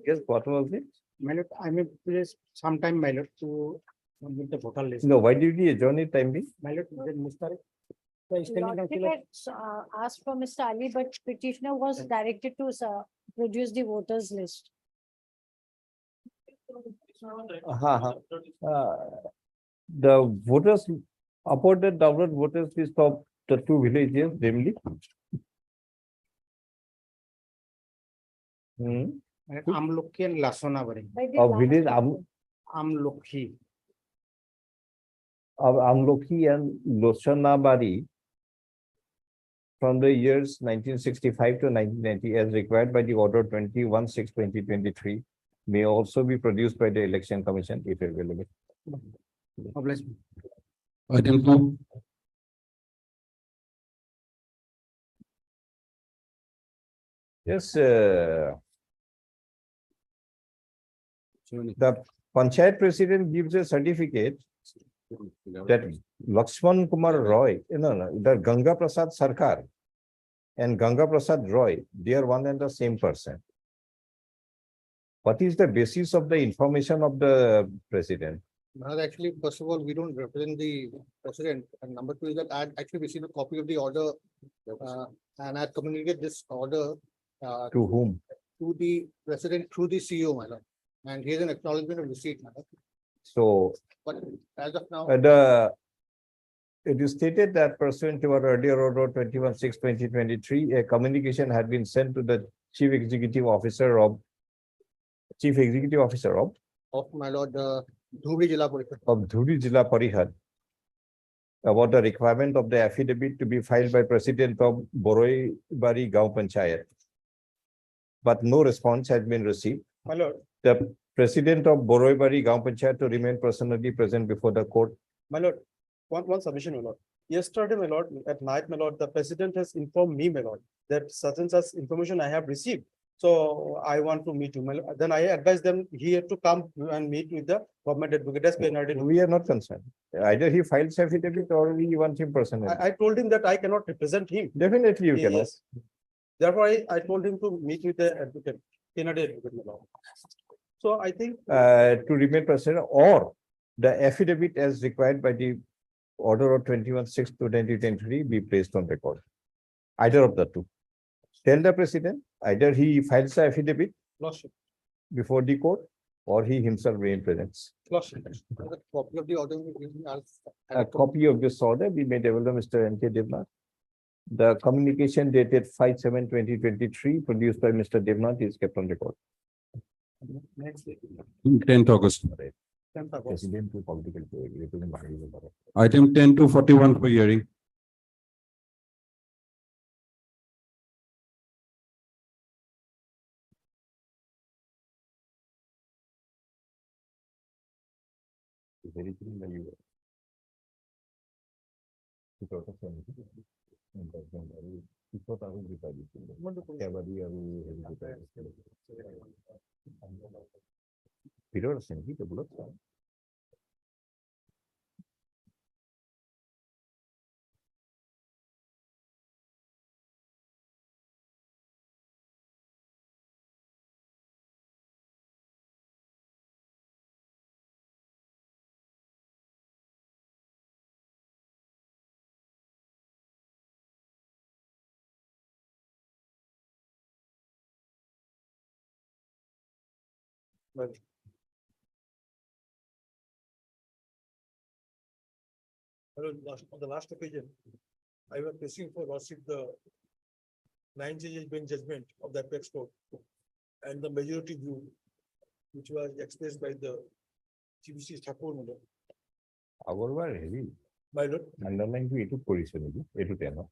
Yes, what was it? My lord, I may please sometime, my lord, to submit the voter list. No, why did we adjourn it time being? My lord, the Mr. The standing Lordship council had asked for Mr. Ali, but petitioner was directed to produce the voters list. The voters uploaded download voters list of the two villages, namely. Amlokhi and Lasonabari. By the Of last village voter. Amlokhi. of Amlokhi and Loshanabari from the years 1965 to 1990 as required by the order 21/6/2023 may also be produced by the election commission if available. God bless me. Item 2. Yes, the panchayat president gives a certificate that Lakshman Kumar Roy, the Ganga Prasad Sarkar and Ganga Prasad Roy, they are one and the same person. What is the basis of the information of the president? Actually, first of all, we don't represent the president, and number two is that I actually received a copy of the order. And I communicated this order To whom? to the president through the CEO, my lord. And here's an acknowledgement of receipt, my lord. So But as of now, it is stated that pursuant to our earlier order 21/6/2023, a communication had been sent to the chief executive officer of of my lord, Dhubri Jilla Parishad. Dhuri Jilla Parishad about the requirement of the affidavit to be filed by president of Boroi Bari Gaon Panchayat. But no response has been received. My lord, The president of Boroi Bari Gaon Panchayat to remain personally present before the court. my lord, one submission, my lord. Yesterday, my lord, at night, my lord, the president has informed me, my lord, that such and such information I have received. So I want to meet you. Then I advise them he had to come and meet with the government advocate as PNRD. We are not concerned. Either he files affidavit or we want him personally. I told him that I cannot represent him. Definitely you cannot. Yes. Therefore, I told him to meet with the advocate, PNRD advocate. my lord. So I think To remain present, or the affidavit as required by the order of 21/6/2023 be placed on record. Either of the two. Tell the president, either he files the affidavit Lordship, before the court or he himself represents. Lordship. The copy of the order. A copy of this order be made available, Mr. N.K. Devnath. The communication dated 5/7/2023 produced by Mr. Devnath is kept on record. Next day, 10th August. 10th August. President to political representative. Item 10 to 41 for hearing. Very clean that you. Period of Senate, the bullet. Well, on the last occasion, I was pressing for lordship the 9 judges bench judgment of the apex court and the majority view, which was expressed by the Chief Justice Thakur, my lord. Our were heavy. My lord, Underline to eight position, 8 to 10.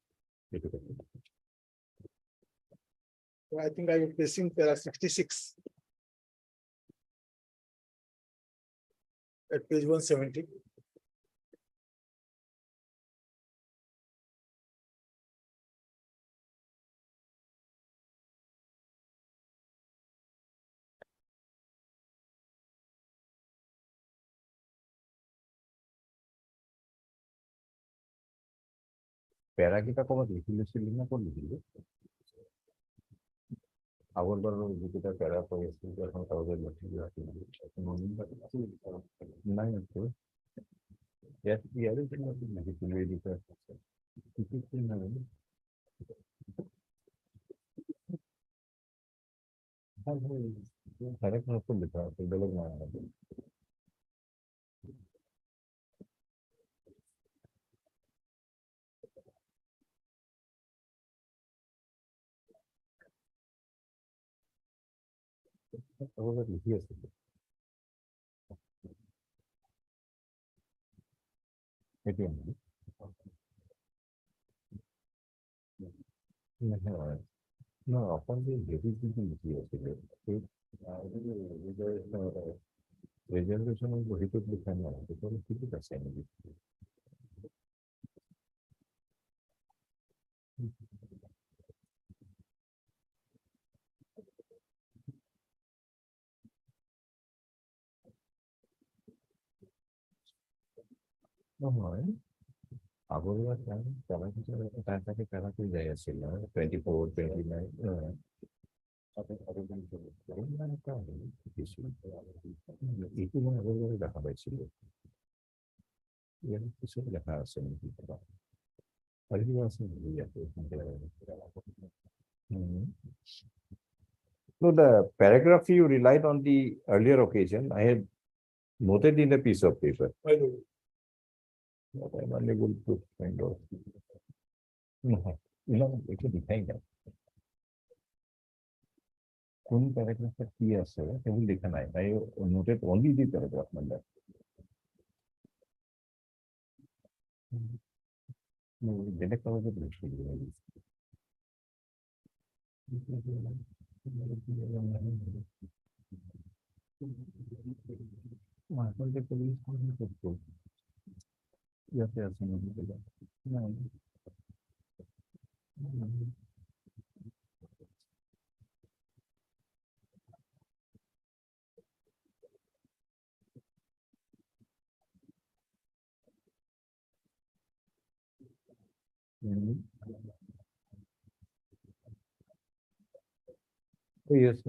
I think I was pressing para 66. At page 170. প্যারা কিটা কবে লিখিল না কোন লিখিল আগর বার যেটা প্যারা পড়েছিল এখন কাগজে লিখিল নাই তো ইয়ার জন্য লিখিল এই দিকে কিছু না তারা কোন লেখা আছে বেলগ না লিখি আছে এটি না আপন যে হেভি কিন্তু লিখি আছে রেজাল্টেশন বহিত লেখা না এটা ঠিক আছে নাকি নহয় আগৰবাৰ তাকে পেলাতে যাই আছিল 24, 29 এইটো মই আগৰবাৰে দেখা পাইছিলো ইয়াৰ পিছত লেখা আছে নেকি আৰু আছে ইয়াতে No, the paragraph you relied on the earlier occasion, I had noted in a piece of paper. I know. But I'm unable to find out. No, it will define that. কোন প্যারাগ্রাফে কি আছে সেগুলো লেখা নাই I noted only the paragraph number. Direct কাগজে লিখে দিই Mhm. Oh, yes.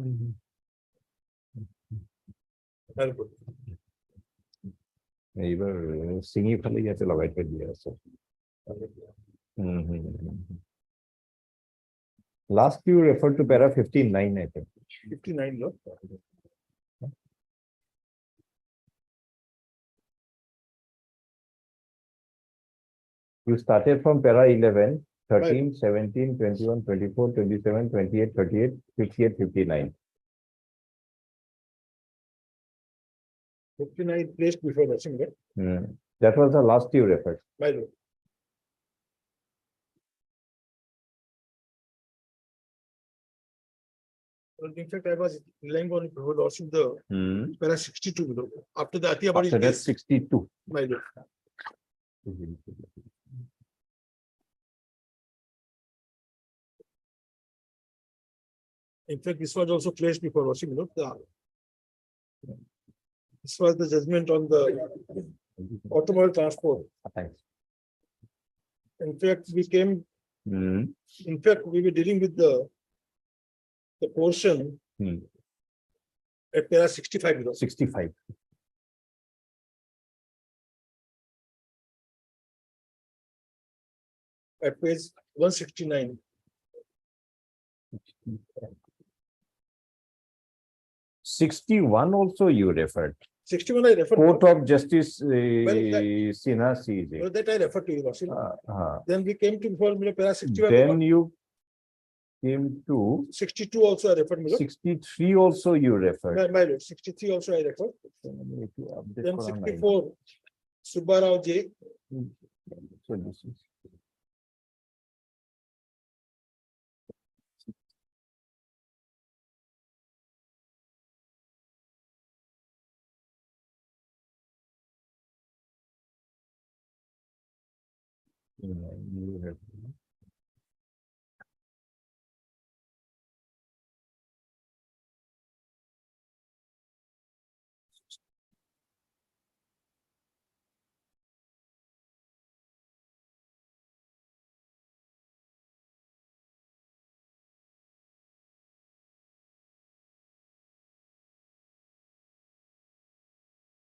Very good. इवर सिंगी फली जैसे लगाई कर दिया sir last you refer to para 59 I think 59 law. you started from para 11 13 17 21 24 27 28 38 58 59 59 placed before rushing that. that was the last you referred My lord. Well, in fact, I was relying on before rushing the para 62 below. After the Atiyabadi after that case, 62 my lord. In fact, this was also placed before rushing, this was the judgment on the automobile transport. Thanks. In fact, we came, in fact, we were dealing with the portion at para 65 below. 65 At page 169. 61 also you referred 61 I referred. Court of Justice that- Sinha CJ. Well, that I referred to you, Lordship. Uh-huh. Then we came to before para 65. Then you came to 62 also I referred, my lord. 63 also you referred. My lord, 63 also I referred. Then 64, Subbarao J. So this is you have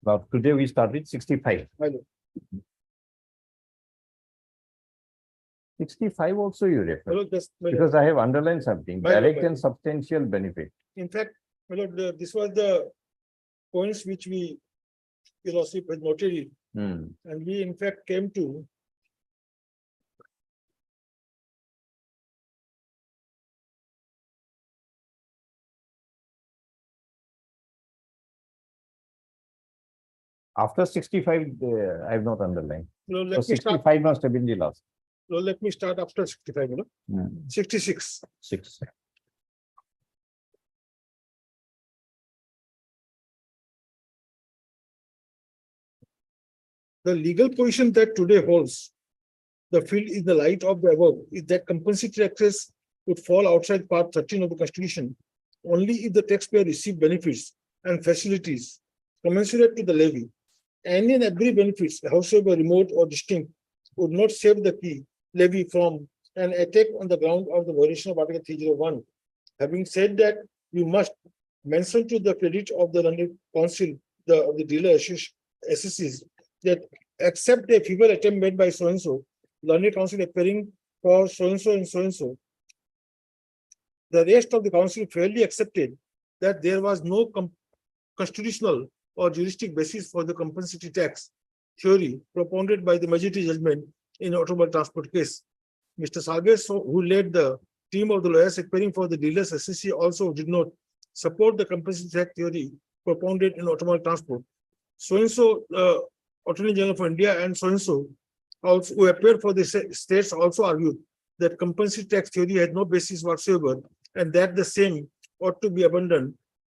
Now today we started 65. My lord. 65 also you My refer lord, my lord. because I have underlined something My lord, direct my and substantial benefit. In fact, my lord, this was the points which we, your lordship had noted it, and we in fact came to After 65, I have not underlined. Lord, So let me start. 65 must have been the last. Lord, let me start after 65, you know. 66. 6. The legal position that today holds the field in the light of the above is that compensatory taxes would fall outside Part 13 of the Constitution only if the taxpayer receive benefits and facilities commensurate to the levy. Any and every benefits, howsoever remote or distinct, would not save the levy from an attack on the ground of the violation of Article 301. Having said that, we must mention to the credit of the London Council, the dealer assesses that except a feeble attempt made by so-and-so, London Council appearing for so-and-so and so-and-so, the rest of the council fairly accepted that there was no constitutional or juristic basis for the compensatory tax theory propounded by the majority judgment in automobile transport case. Mr. Sarges, who led the team of the lawyers appearing for the dealers SSC, also did not support the compensatory tax theory propounded in automobile transport. So-and-so, Attorney General for India and so-and-so also who appeared for the states also argued that compensatory tax theory had no basis whatsoever and that the same ought to be abandoned,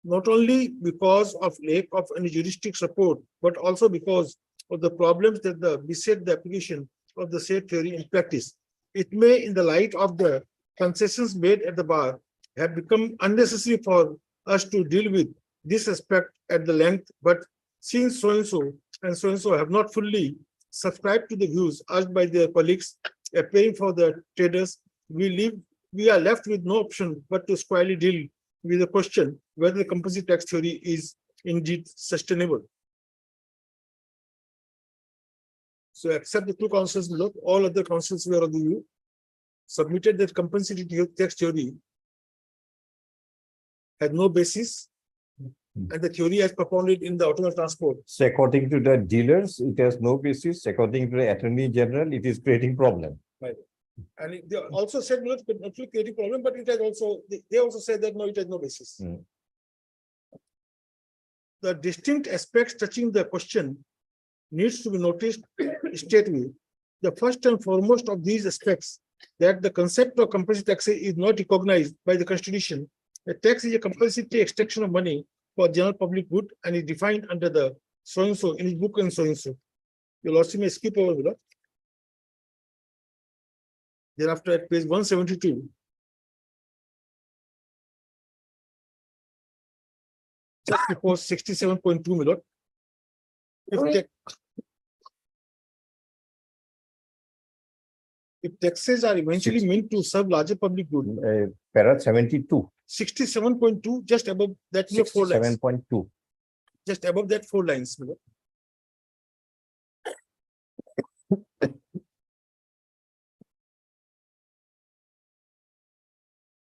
not only because of lack of any juristic support, but also because of the problems that beset the application of the said theory in practice. It may, in the light of the concessions made at the bar, have become unnecessary for us to deal with this aspect at the length, but since so-and-so and so-and-so have not fully subscribed to the views urged by their colleagues, appearing for the traders, we are left with no option but to squarely deal with the question whether the composite tax theory is indeed sustainable. So except the two councils below, all other councils were of the view submitted that compensatory tax theory had no basis, and the theory as propounded in the automobile transport. So according to the dealers, it has no basis. According to the Attorney General, it is creating problem. And they also said not creating problem, but it has also, they also said that no, it has no basis. The distinct aspects touching the question needs to be noticed straightway. The first and foremost of these aspects that the concept of compulsory tax is not recognized by the Constitution. A tax is a compulsory extraction of money for general public good and is defined under the so-and-so in his book and so-and-so. You'll also may skip over that. Thereafter at page 172. Just before 67.2 million. If taxes are eventually meant to serve larger public good. Para 72. 67.2, just above that, 4 lines. 7.2. Just above that 4 lines.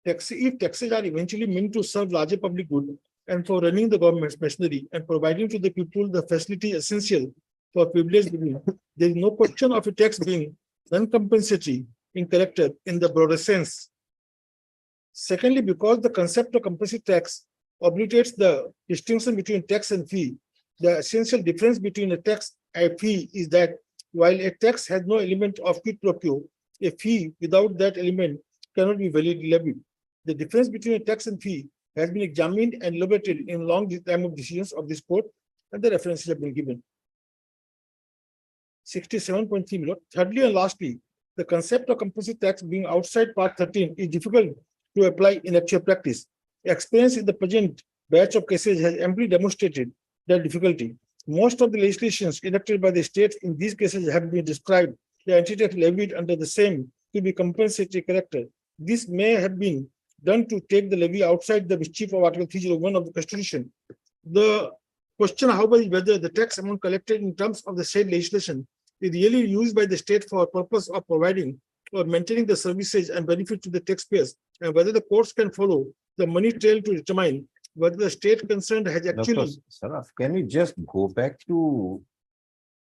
If taxes are eventually meant to serve larger public good and for running the government's machinery and providing to the people the facility essential for privileged living, there is no question of a tax being non-compensatory in character in the broader sense. Secondly, because the concept of compulsory tax obliterates the distinction between tax and fee, the essential difference between a tax and a fee is that while a tax has no element of quid pro quo, a fee without that element cannot be validly levied. The difference between a tax and fee has been examined and elaborated in long time of decisions of this court, and the references have been given. 67.3 million. Thirdly and lastly, the concept of compulsory tax being outside Part 13 is difficult to apply in actual practice. Experience in the present batch of cases has amply demonstrated that difficulty. Most of the legislations enacted by the states in these cases have been described the entity levied under the same to be compensatory character. This may have been done to take the levy outside the mischief of Article 301 of the Constitution. The question, however, is whether the tax amount collected in terms of the state legislation is really used by the state for purpose of providing or maintaining the services and benefit to the taxpayers, and whether the courts can follow the money trail to determine whether the state concerned has actually. Saraf, can you just go back to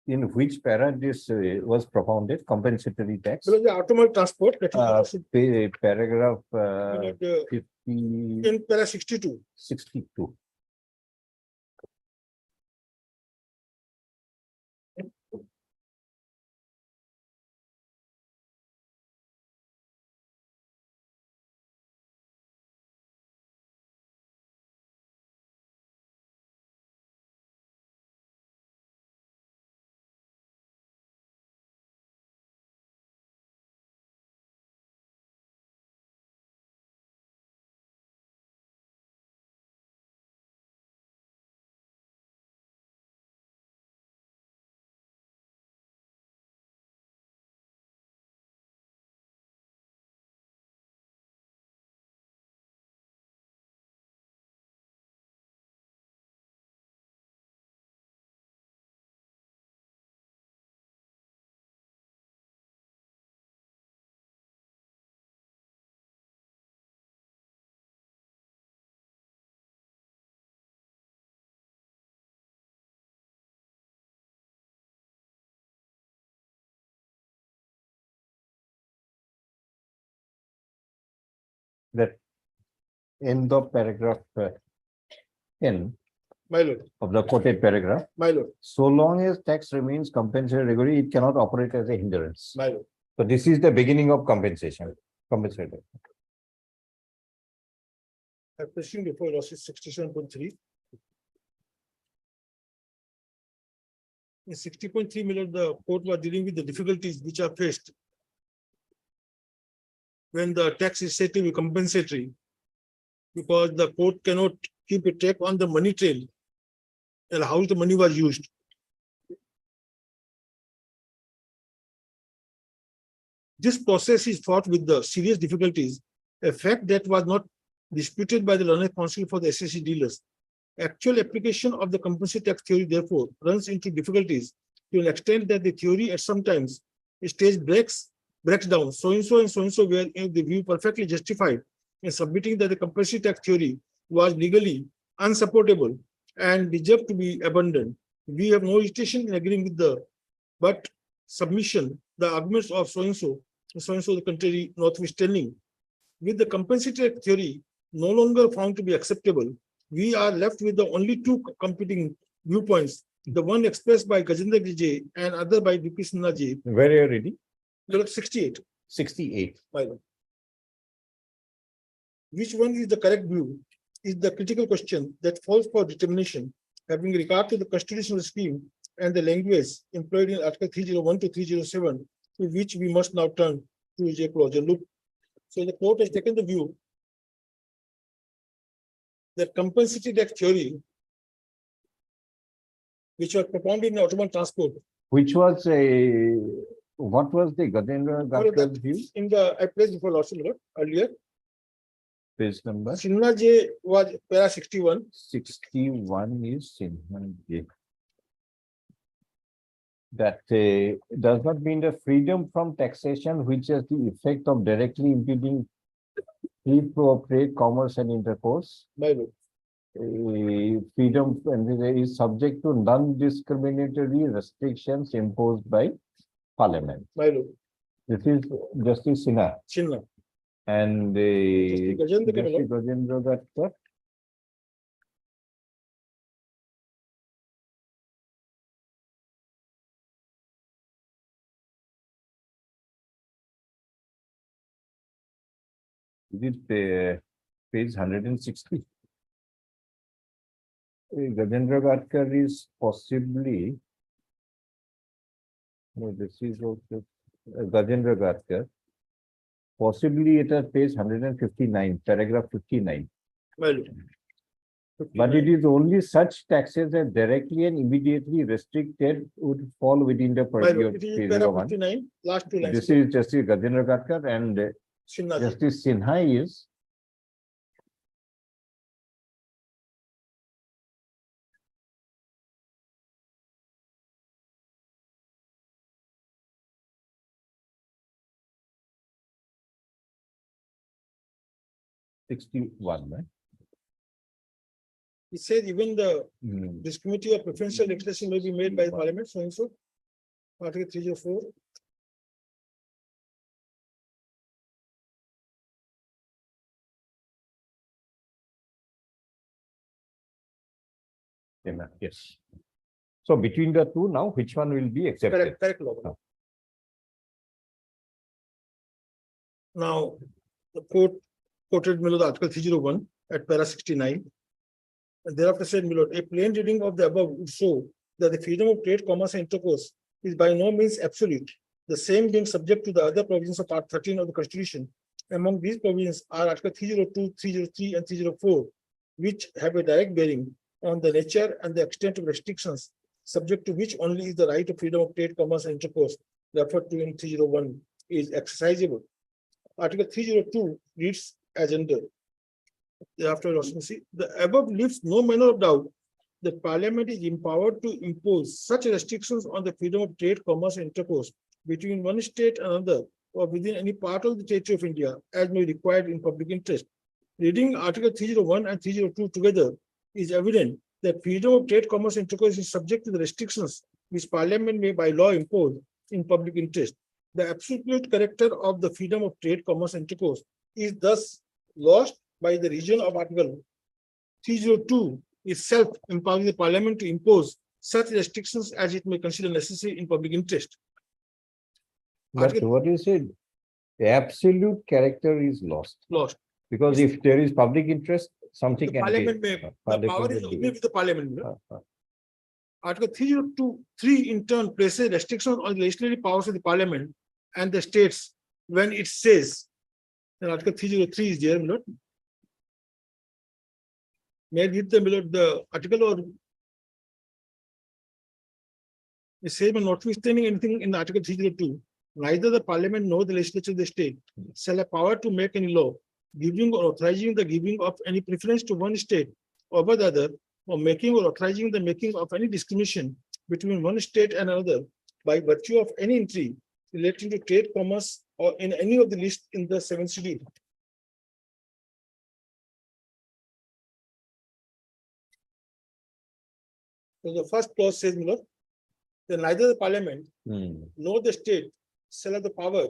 in which para this was propounded, compensatory tax? Below the automobile transport, that is Paragraph 50, in para 62. 62. That end of paragraph 10 My lord, of the quoted paragraph. my lord, So long as tax remains compensatory regularly, it cannot operate as a hindrance. my lord. So this is the beginning of compensation. Compensatory. I'm questioning before losses 67.3. In 60.3 million, the court was dealing with the difficulties which are faced when the tax is said to be compensatory, because the court cannot keep a track on the money trail and how the money was used. This process is fraught with the serious difficulties, a fact that was not disputed by the learned counsel for the SSC dealers. Actual application of the compulsory tax theory therefore runs into difficulties to an extent that the theory at sometimes stage breaks down. So and so were in the view perfectly justified in submitting that the compulsory tax theory was legally unsupportable and deserved to be abandoned. We have no hesitation in agreeing with the but submission, the arguments of so and so the contrary notwithstanding. With the compulsory tax theory no longer found to be acceptable, we are left with the only two competing viewpoints, the one expressed by Gajendra J and other by VP Sinha J. Where are you reading? Look, 68. 68. My lord. Which one is the correct view is the critical question that falls for determination, having regard to the constitutional scheme and the language employed in Article 301 to 307, to which we must now turn to a closer look. So the court has taken the view that compulsory tax theory, which was propounded in automobile transport, Which was what was the Gajendra Gadkar's view? in the I placed before Lordship earlier. Page number Sinha J was para 61. 61 is Sinha J. That does not mean the freedom from taxation, which has the effect of directly impeding free flow of trade, commerce, and intercourse. My lord. Freedom is subject to non-discriminatory restrictions imposed by Parliament. My lord. This is Justice Sinha Sinha. and Justice Gajendra K. Justice Gajendra Gadkar. Is it page 160? Gajendra Gadkar is possibly, no, this is also Gajendra Gadkar. Possibly it is page 159, paragraph 59. My lord. But it is only such taxes that directly and immediately restricted would fall within the My purview lord, of it is Page para 01. 59, last two lines. This is Justice Gajendra Gadkar and Sinha J. Justice Sinha is '61, right? It says even the Hmm. discriminatory or preferential legislation may be made by Parliament, so and so. Article 304. Yes. So between the two now, which one will be accepted? Correct law. Oh. Now, the court quoted below the Article 301 at para 69. And thereafter said, my lord, a plain reading of the above would show that the freedom of trade, commerce, and intercourse is by no means absolute, the same being subject to the other provisions of Part 13 of the Constitution. Among these provisions are Article 302, 303, and 304, which have a direct bearing on the nature and the extent of restrictions, subject to which only is the right of freedom of trade, commerce, and intercourse referred to in 301 is exercisable. Article 302 reads as under. Thereafter, the above leaves no manner of doubt that Parliament is empowered to impose such restrictions on the freedom of trade, commerce, and intercourse between one state and another, or within any part of the territory of India, as may be required in public interest. Reading Article 301 and 302 together is evident that freedom of trade, commerce, and intercourse is subject to the restrictions which Parliament may by law impose in public interest. The absolute character of the freedom of trade, commerce, and intercourse is thus lost by the region of Article 302 itself, empowering the Parliament to impose such restrictions as it may consider necessary in public interest. But what you said, the absolute character is lost. Lost. Because if there is public interest, something The can Parliament be. may, the Parliament power is will be- only with the Parliament. uh, Article 302(3) in turn places restrictions on the legislative powers of the Parliament and the states when it says, then Article 303 is there, my lord. May I read the article or? It says, notwithstanding anything in Article 302, neither the parliament nor the legislature of the state shall have power to make any law giving or authorizing the giving of any preference to one state over the other, or making or authorizing the making of any discrimination between one state and another by virtue of any entry relating to trade, commerce, or in any of the list in the 7th schedule. So the first clause says, Milord, that neither the parliament nor the state shall have the power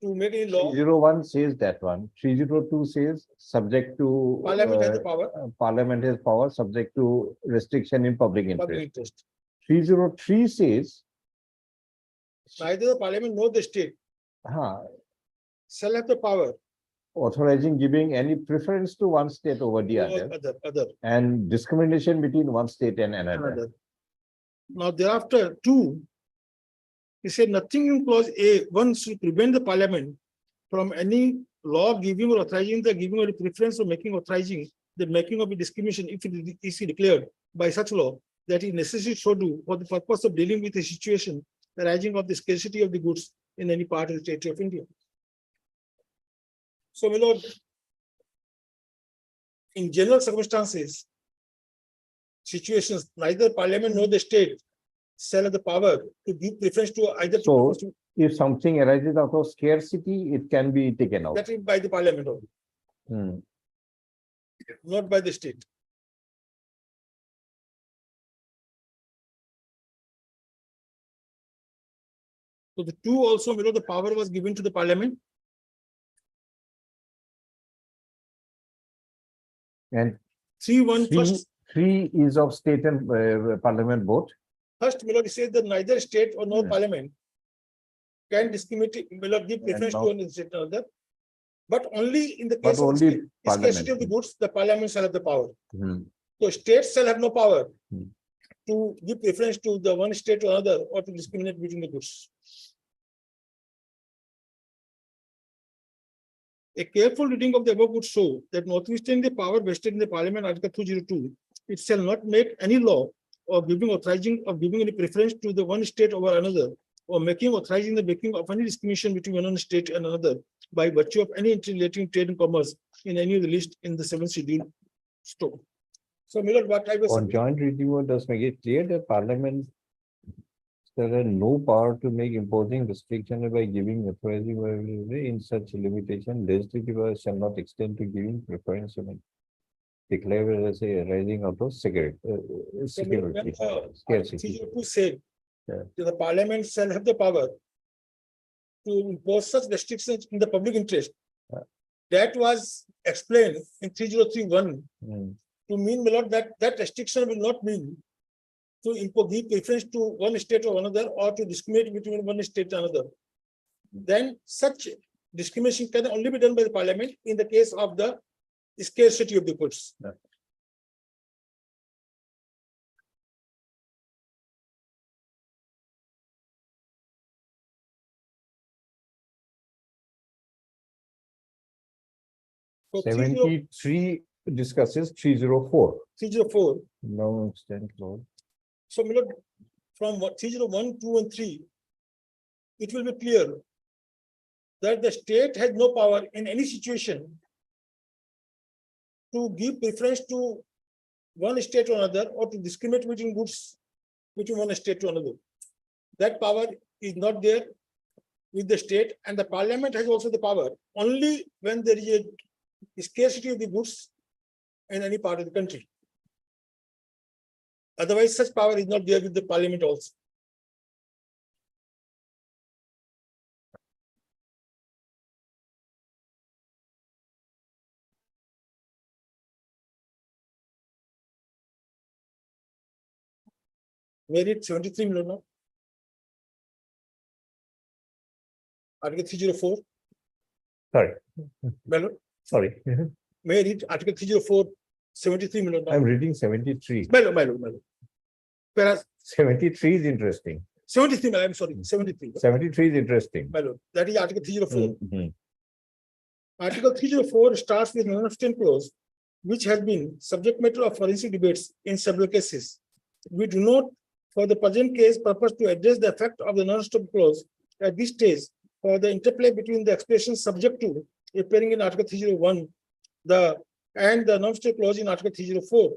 to make any law. 301 says that one. 302 says subject to. Parliament has the power. Parliament has power subject to restriction in public Public interest. interest. 303 says, Neither the parliament nor the state shall have the power authorizing giving any preference to one state over the to other and discrimination between one state and another. Now thereafter, 2, he said nothing in clause A, 1 should prevent the parliament from any law giving or authorizing the giving or the preference or making authorizing the making of a discrimination if it is declared by such law that is necessary so do for the purpose of dealing with a situation arising of the scarcity of the goods in any part of the territory of India. So, my lord, in general circumstances, situations, neither parliament nor the state shall have the power to give preference to either. So if something arises out of scarcity, it can be taken out. That is by the parliament only, not by the state. So the 2 also, the power was given to the parliament. And 3-1 first. 3 is of state and parliament both. First, Milord, says that neither state or no parliament can discriminate, Milord, give preference to one state or another. But only in the case of scarcity of the goods, the parliament shall have the power. So states shall have no power to give preference to the one state or another or to discriminate between the goods. A careful reading of the above would show that notwithstanding the power vested in the Parliament Article 202, it shall not make any law or giving authorizing or giving any preference to the one state over another, or making authorizing the making of any discrimination between one state and another by virtue of any entry relating to trade and commerce in any of the list in the 7th schedule. So, Milord, what I was On joint review, does make it clear that parliament there are no power to make imposing restriction by giving authorizing in such limitation. Legislative shall not extend to giving preference declared as a rising out of security. Scarcity. 302 said that the parliament shall have the power to impose such restrictions in the public interest. That was explained in 3031 to mean, Milord, that restriction will not mean to give preference to one state or another or to discriminate between one state and another. Then such discrimination can only be done by the parliament in the case of the scarcity of the goods. So 73 discusses 304. 304. No extent clause. So, Milord, from 301, 2, and 3, it will be clear that the state has no power in any situation to give preference to one state or another or to discriminate between goods between one state to another. That power is not there with the state, and the parliament has also the power only when there is a scarcity of the goods in any part of the country. Otherwise, such power is not there with the parliament also. May I read 73, Milord, now? Article 304. Sorry. Milord, Sorry. may I read Article 304, 73, Milord, now? I'm reading 73. Milord. Whereas 73 is interesting. 73, I'm sorry, 73. 73 is interesting. Milord, that is Article 304. Article 304 starts with non-abstain clause, which has been subject matter of forensic debates in several cases. We do not, for the present case, purpose to address the effect of the non-stop clause at this stage for the interplay between the expressions subject to appearing in Article 301 and the non-state clause in Article 304,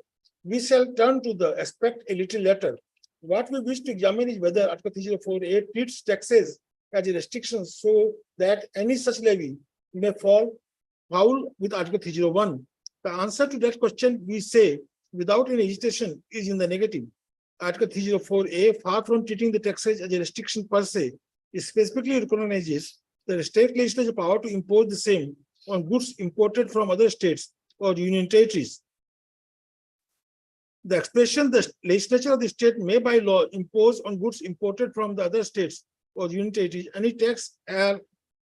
we shall turn to the aspect a little later. What we wish to examine is whether Article 304A treats taxes as a restriction so that any such levy may fall foul with Article 301. The answer to that question, we say, without any hesitation, is in the negative. Article 304A, far from treating the taxes as a restriction per se, it specifically recognizes the state legislature power to impose the same on goods imported from other states or union territories. The expression the legislature of the state may by law impose on goods imported from the other states or union territories any tax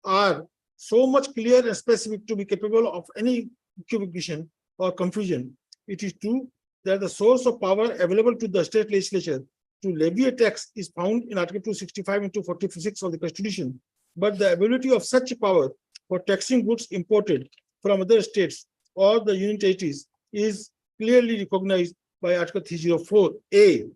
are so much clear and specific to be capable of any equivocation or confusion. It is true that the source of power available to the state legislature to levy a tax is found in Article 265 and 246 of the Constitution, but the ability of such power for taxing goods imported from other states or the union territories is clearly recognized by Article 304A.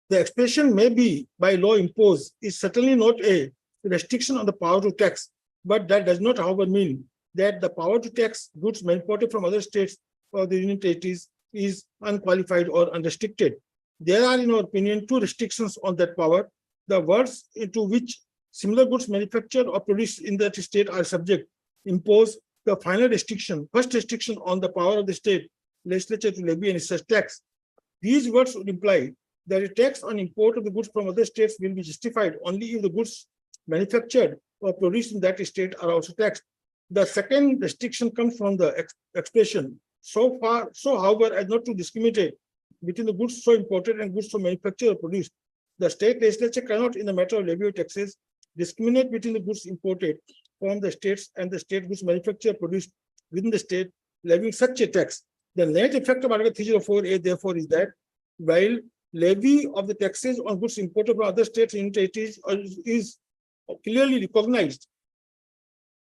The expression may be by law imposed is certainly not a restriction on the power to tax, but that does not, however, mean that the power to tax goods imported from other states or the union territories is unqualified or unrestricted. There are, in our opinion, two restrictions on that power. The words into which similar goods manufactured or produced in that state are subject impose the final restriction, first restriction on the power of the state legislature to levy any such tax. These words would imply that a tax on import of the goods from other states will be justified only if the goods manufactured or produced in that state are also taxed. The second restriction comes from the expression so however as not to discriminate between the goods so imported and goods so manufactured or produced. The state legislature cannot, in the matter of levy of taxes, discriminate between the goods imported from the states and the state goods manufactured or produced within the state, levying such a tax. The net effect of Article 304A, therefore, is that while levy of the taxes on goods imported from other states and territories is clearly recognized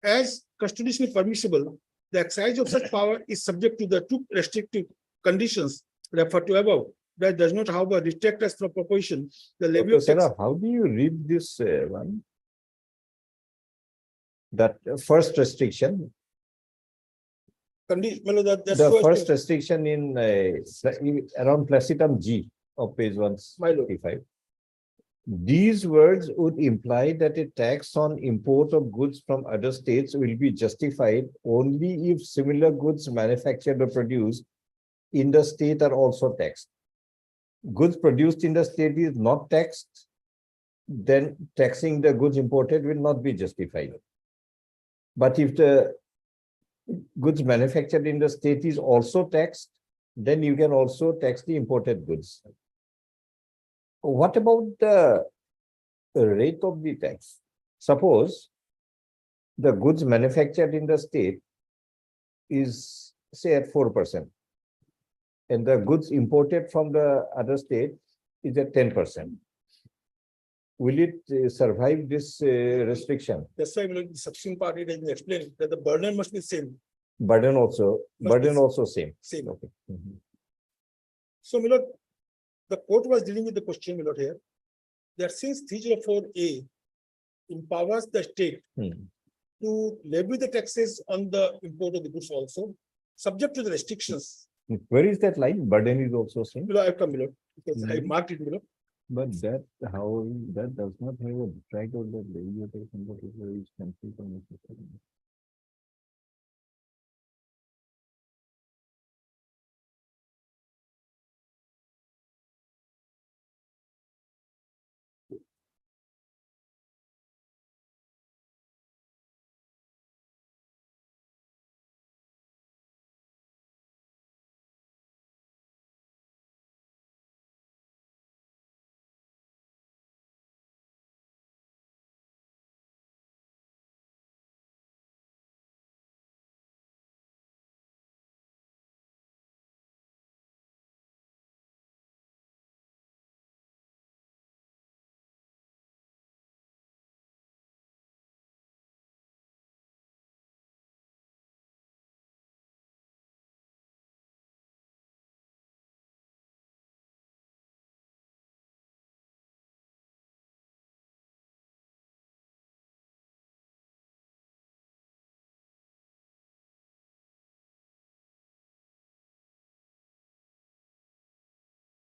as constitutionally permissible, the exercise of such power is subject to the two restrictive conditions referred to above. That does not, however, restrict us from proposition the levy Dr. of tax. Saraf, how do you read this one? That first restriction, That's the so first restriction in around placitum G of page 155. These words would imply that a tax on import of goods from other states will be justified only if similar goods manufactured or produced in the state are also taxed. Goods produced in the state is not taxed, then taxing the goods imported will not be justified. But if the goods manufactured in the state is also taxed, then you can also tax the imported goods. What about the rate of the tax? Suppose the goods manufactured in the state is, say, at 4%, and the goods imported from the other state is at 10%. Will it survive this restriction? That's why the subsumed part it has been explained that the burden must be same. Burden also same. Same. Okay. Mhm. So, my lord, the court was dealing with the question, my lord, here, that since 304A empowers the state to levy the taxes on the import of the goods also, subject to the restrictions. Where is that line? Burden is also same. My lord, I've come, my lord, because I marked it, my lord. But that does not have a track of the levy is complete.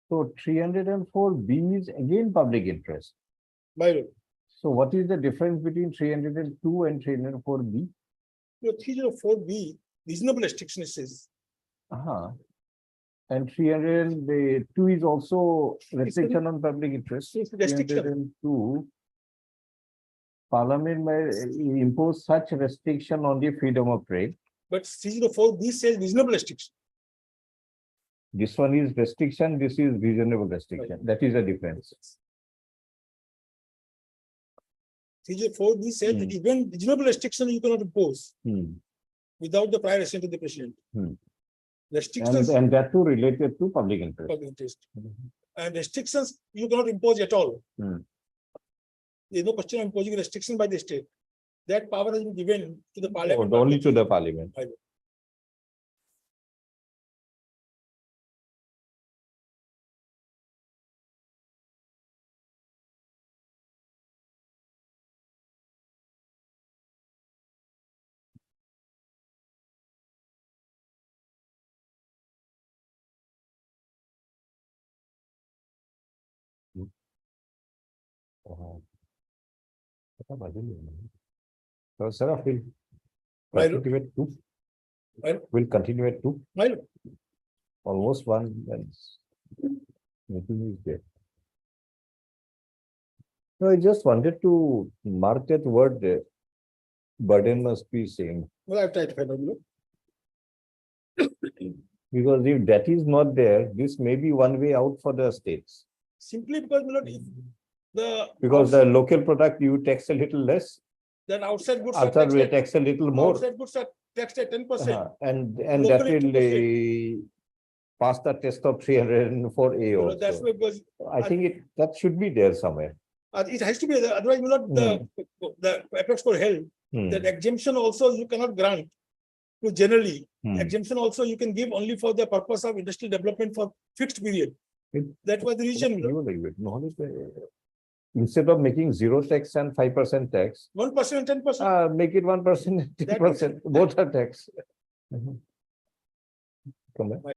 So 304B is again public interest. My lord, So what is the difference between 302 and 304B? your 304B, reasonable restriction it says. And 302 is also restriction on public interest. It's restriction. 302, Parliament may impose such restriction on the freedom of trade. But 304B says reasonable restriction. This one is restriction, this is reasonable restriction. That is the difference. 304B says that even reasonable restriction you cannot impose without the prior assent of the president. Restrictions And that too related to public interest. of interest. And restrictions you cannot impose at all. There is no question of imposing restriction by the state. That power has been given to the parliament. Only to the parliament. So, sir, Right. we'll continue at two. Right. We'll continue at two. My lord, Almost one. Meeting is there. No, I just wanted to mark that word there. Burden must be same. well, I've tried to find out, my lord. Because if that is not there, this may be one way out for the states. Simply because, my lord, if the. Because the local product you tax a little less, Then outside goods. are outside taxed we at- tax a little more. Outside goods are taxed at 10%. And that Locally, will 2%. pass the test of 304A You know, That's also. why, because I think that should be there somewhere. it has to be, there, otherwise, my lord, the apex court held Hmm. that exemption also you cannot grant to generally. Hmm. Exemption also you can give only for the purpose of industrial development for fixed period. It- That was the reason, You like it. No, instead of making 0 tax and 5% tax, 1% and 10%. make it 1% and 10%, both are tax. Come back.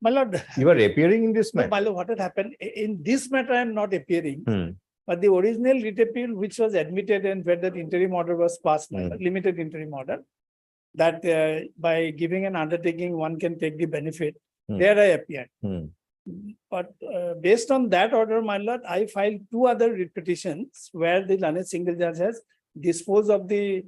My lord, You are appearing in this no, matter. my lord, what had happened, in this matter, I am not appearing. Hmm. But the original writ appeal which was admitted and where that interim order was passed, my lord, limited interim order. That by giving an undertaking, one can take the benefit, there I appeared. But based on that order, my lord, I filed 2 other writ petitions where the learned single judge has disposed of the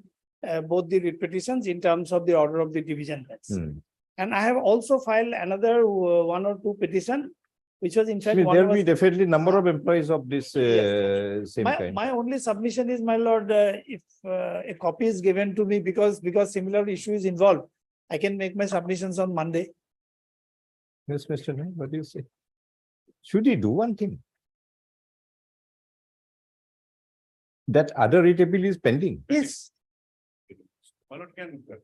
both the writ petitions in terms of the order of the division bench. And I have also filed another 1 or 2 petition, which was in fact. There one will was- be definitely number of employees of this same My, kind. my only submission is, my lord, if a copy is given to me because similar issue is involved, I can make my submissions on Monday. Yes, Mr. Nair, what do you say? Should he do one thing? That other writ appeal is pending. Yes. My lord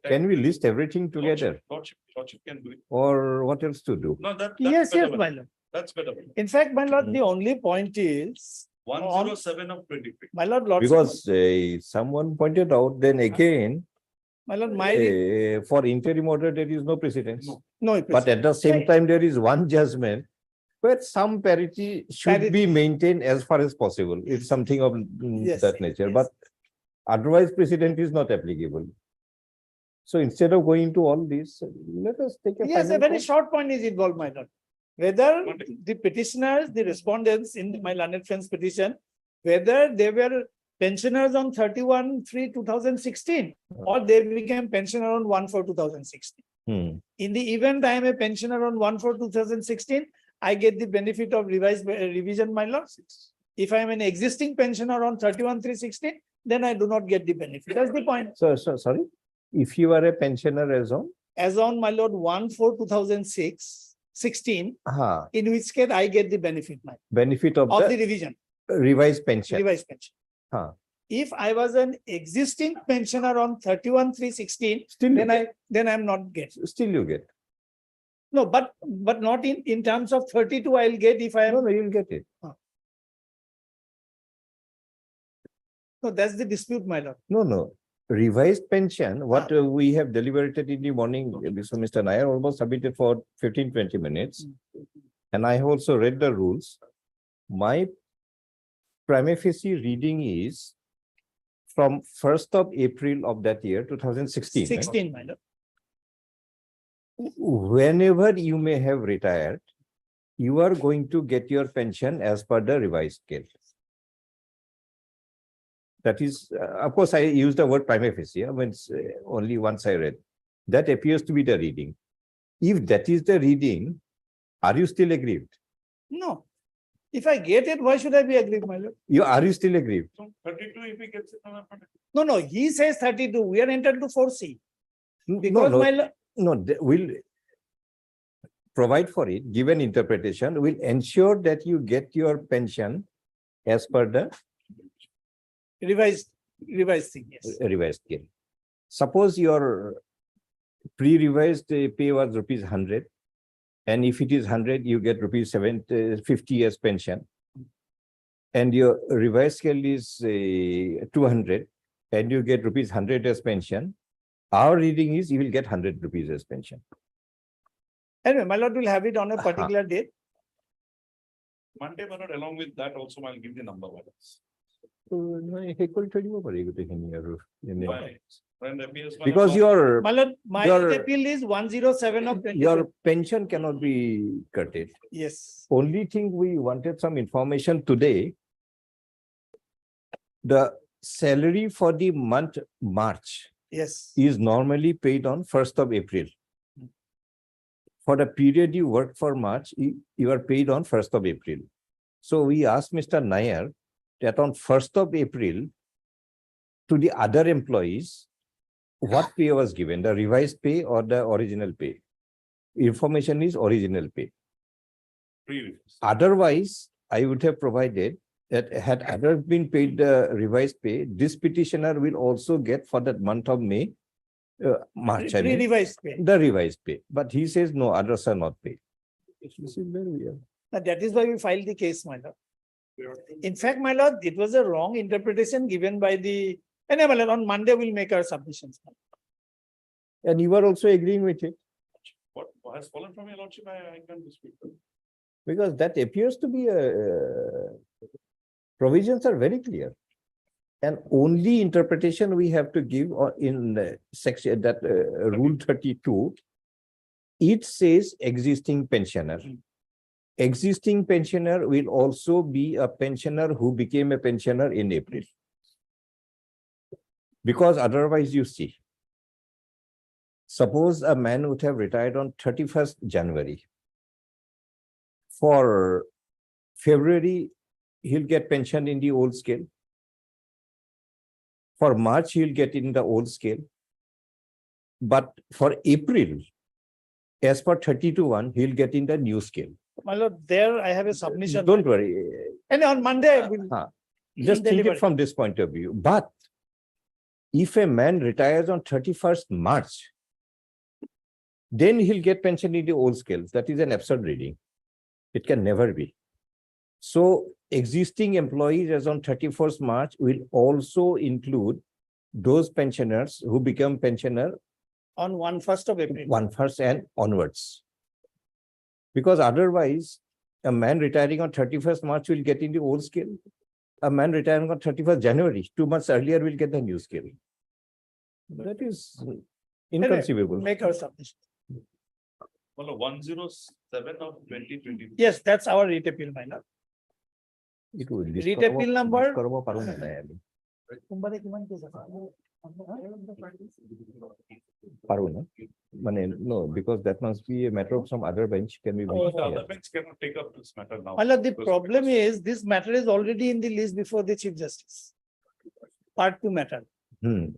Can we list everything together Lordship can do it. or what else to do? No, that's Yes, better, yes, my lord. That's better. In fact, my lord, the only point is, 107 of 23. my lord, lordship, Because someone pointed out, then again, my lord, my, for interim order, there is no precedence. no. But at the same time, there is one judgment where some parity should Parity. be maintained as far as possible. It's something of Yes, that nature, yes. but otherwise precedent is not applicable. So instead of going to all this, let us take a. Yes, a final very call. short point is involved, my lord. Whether Monday. the petitioners, the respondents in my learned friend's petition, whether they were pensioners on 31/3/2016 or they became pensioner on 1/4/2016. In the event I am a pensioner on 1/4/2016, I get the benefit of revision, my lord. If I am an existing pensioner on 31/3/16, then I do not get the benefit. That's the point. So, sorry, if you are a pensioner As on, my lord, 1/4/2016, in which case I get the benefit, my benefit of of the the revision, revised pension. revised pension. If I was an existing pensioner on 31/3/16, Still, you then get- then I'm not getting. still you get. No, but not in terms of 32 I'll get if I No, am, no, you'll get it. no, that's the dispute, my lord. No, no. Revised pension, what we have deliberated in the morning, so Mr. Nair almost submitted for 15-20 minutes. And I have also read the rules. My prima facie reading is from 1st of April of that year, 2016. 16, my lord. Whenever you may have retired, you are going to get your pension as per the revised scale. That is, of course, I use the word prima facie when it's only once I read. That appears to be the reading. If that is the reading, are you still aggrieved? No. If I get it, why should I be aggrieved, my lord? Are you still aggrieved? So 32 if he gets it. No, he says 32. We are entitled to 4C. No, Because no, my lord, no, we'll provide for it, give an interpretation, will ensure that you get your pension as per the revised thing, yes. revised scale. Suppose your pre-revised pay was rupees 100, and if it is 100, you get rupees 50 as pension. And your revised scale is 200, and you get rupees 100 as pension. Our reading is you will get 100 rupees as pension. Anyway, my lord will have it on a particular date. Monday, my lord, along with that also I'll give the number. Because your My lord, my Your- appeal is 107 of 20. your pension cannot be curtailed. Yes. Only thing we wanted some information today. The salary for the month March Yes. is normally paid on 1st of April. For the period you work for March, you are paid on 1st of April. So we asked Mr. Nair that on 1st of April to the other employees, what pay was given, the revised pay or the original pay? Information is original pay. Otherwise, I would have provided that had others been paid the revised pay, this petitioner will also get for that month of May, March, I mean, Revised pay. the revised pay. But he says no, others are not paid. This is very weird. That is why we filed the case, my lord. In fact, my lord, it was a wrong interpretation given by the, anyway, my lord, on Monday we'll make our submissions. And you are also agreeing with it, What has fallen from your lordship, I can dispute. because that appears to be provisions are very clear. And only interpretation we have to give in section that rule 32, it says existing pensioner. Existing pensioner will also be a pensioner who became a pensioner in April. Because otherwise you see, suppose a man would have retired on 31st January. For February, he'll get pension in the old scale. For March, he'll get in the old scale. But for April, as per 32(1), he'll get in the new scale. My lord, there I have a submission. Don't worry. And on Monday, we'll Just think deliver it from this point of view. But if a man retires on 31st March, then he'll get pension in the old scale. That is an absurd reading. It can never be. So existing employees as on 31st March will also include those pensioners who become pensioner on 1st of April. 1st and onwards. Because otherwise, a man retiring on 31st March will get in the old scale. A man retiring on 31st January, 2 months earlier, will get the new scale. That is inconceivable. Make our submission. Well, 107 of 2020. Yes, that's our rate appeal, my lord. It will be. Rate appeal number? No, because that must be a matter of some other bench. Can we? The other bench cannot take up this matter now. My lord, the Because- problem is this matter is already in the list before the Chief Justice. Part 2 matter.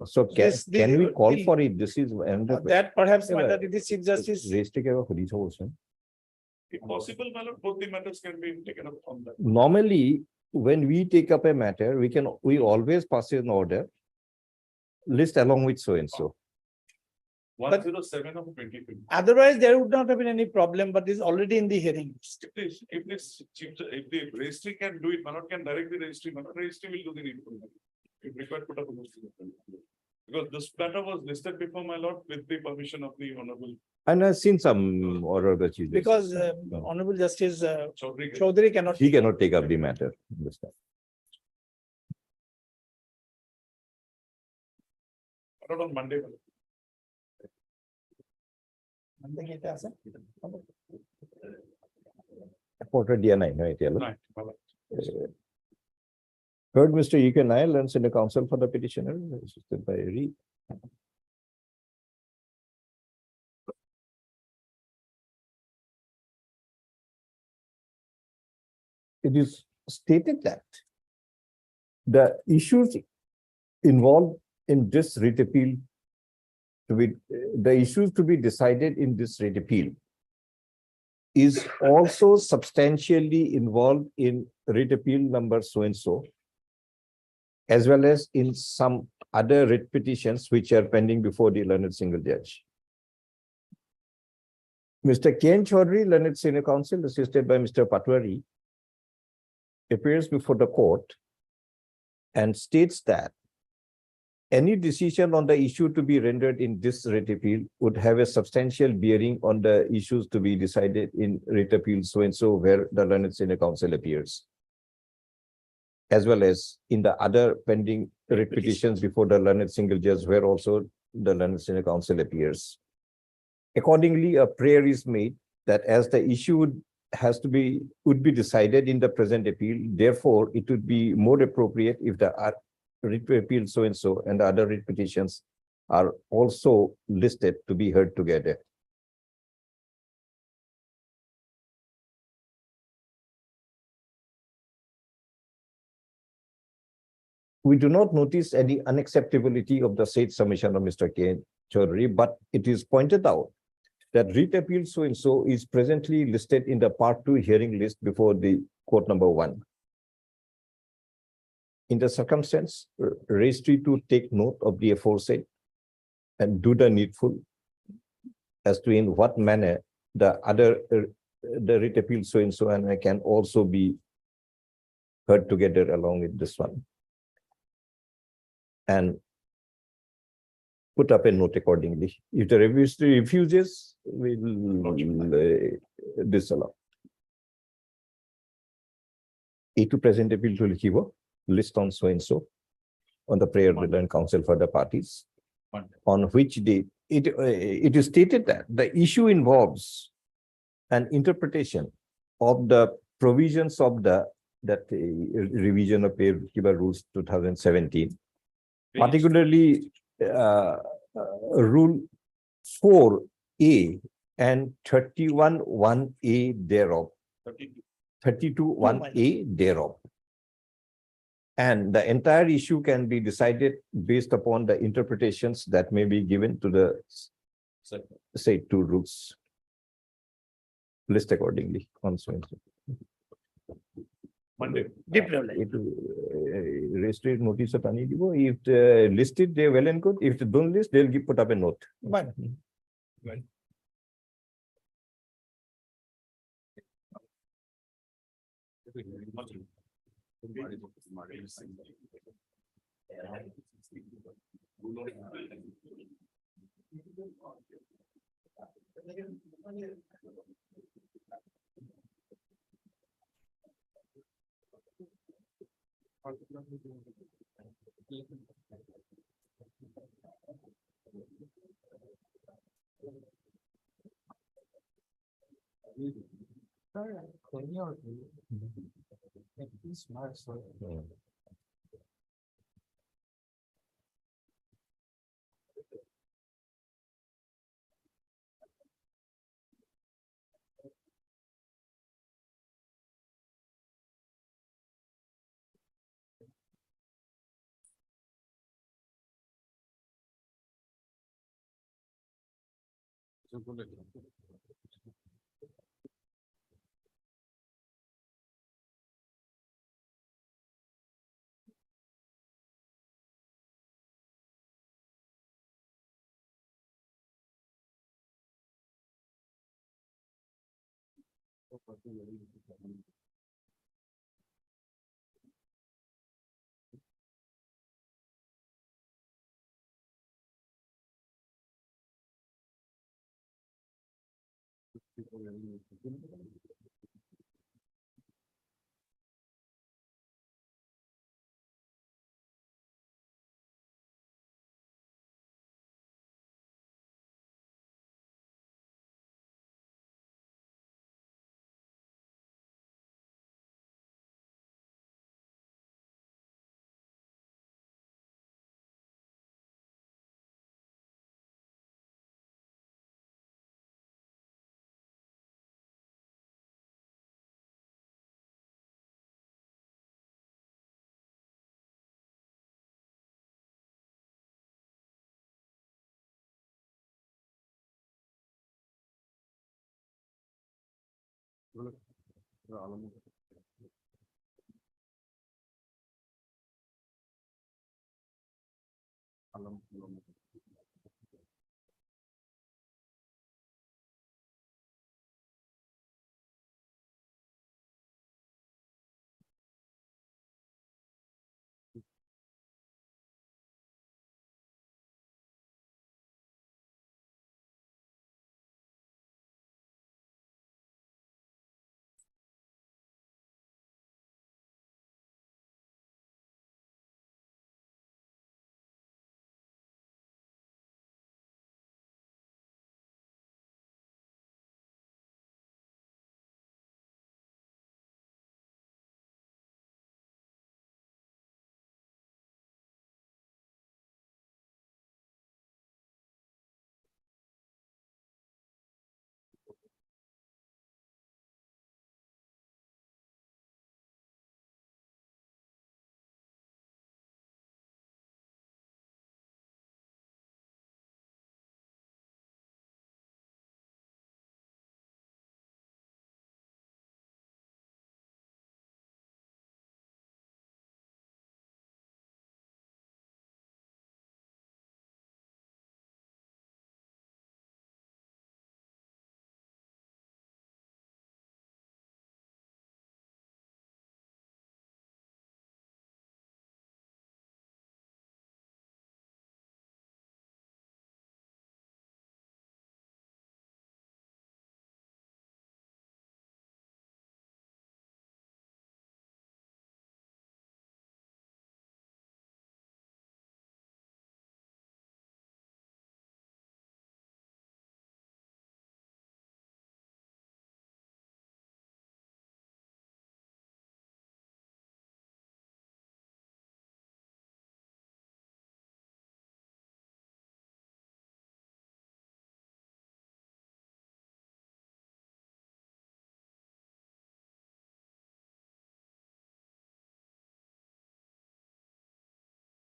So Yes, can we call the- for it? This is. That perhaps, my lord, it is Chief Justice. If possible, my lord, both the matters can be taken up on that. Normally, when we take up a matter, we always pass an order. List along with so and so. 107 of 2020. Otherwise, there would not have been any problem, but it's already in the hearing. If the registry can do it, Malad can direct the registry, registry will do the needful. If required, put up a motion. Because this matter was listed before my lord with the permission of the honorable And I've seen some order that you. Because Honorable Justice Chaudhary. Chaudhary cannot. He cannot take up the matter. Understand? Not on Monday. Portrait dia nine, right? Night, Malad. Heard Mr. E.K. Nair learns in the counsel for the petitioner, assisted by Reed. It is stated that the issues involved in this writ appeal the issues to be decided in this writ appeal is also substantially involved in writ appeal number so and so, as well as in some other writ petitions which are pending before the learned single judge. Mr. K. N. Chaudhary, learned senior counsel, assisted by Mr. Patwari, appears before the court and states that any decision on the issue to be rendered in this writ appeal would have a substantial bearing on the issues to be decided in writ appeal so and so where the learned senior counsel appears, as well as in the other pending writ petitions before the learned single judge where also the learned senior counsel appears. Accordingly, a prayer is made that as the issue would be decided in the present appeal, therefore it would be more appropriate if the writ appeal so and so and the other writ petitions are also listed to be heard together. We do not notice any unacceptability of the said submission of Mr. K. N. Chaudhary, but it is pointed out that writ appeal so and so is presently listed in the part 2 hearing list before the court number 1. In the circumstance, registry to take note of the aforesaid and do the needful as to in what manner the writ appeal so and so and I can also be heard together along with this one. And put up a note accordingly. If the registry refuses, we will disallow. A2 present appeal to Likivo, list on so and so on the prayer and counsel for the parties, on which date it is stated that the issue involves an interpretation of the provisions of that revision of pay rules 2017, particularly rule 4A and 31(1)(a) thereof, 32(1)(a) thereof. And the entire issue can be decided based upon the interpretations that may be given to the say 2 rules. List accordingly on so and so. Monday. Deep privilege. Registry notice of any if listed, they're well and good. If they don't list, they'll put up a note. But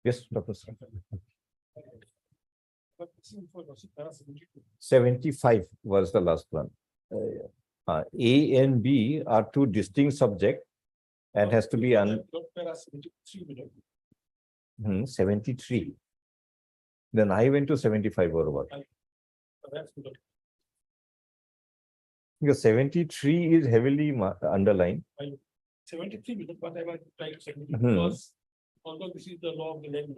Yes, Dr. Sir. But seeing for Rashid para 72. 75 was the last one. A and B are two distinct subjects and has to be Para 73 minute. 73. Then I went to 75 or what? That's good. Because 73 is heavily underlined. 73 minute, but I was trying to say Mhm. because although this is the law of the land,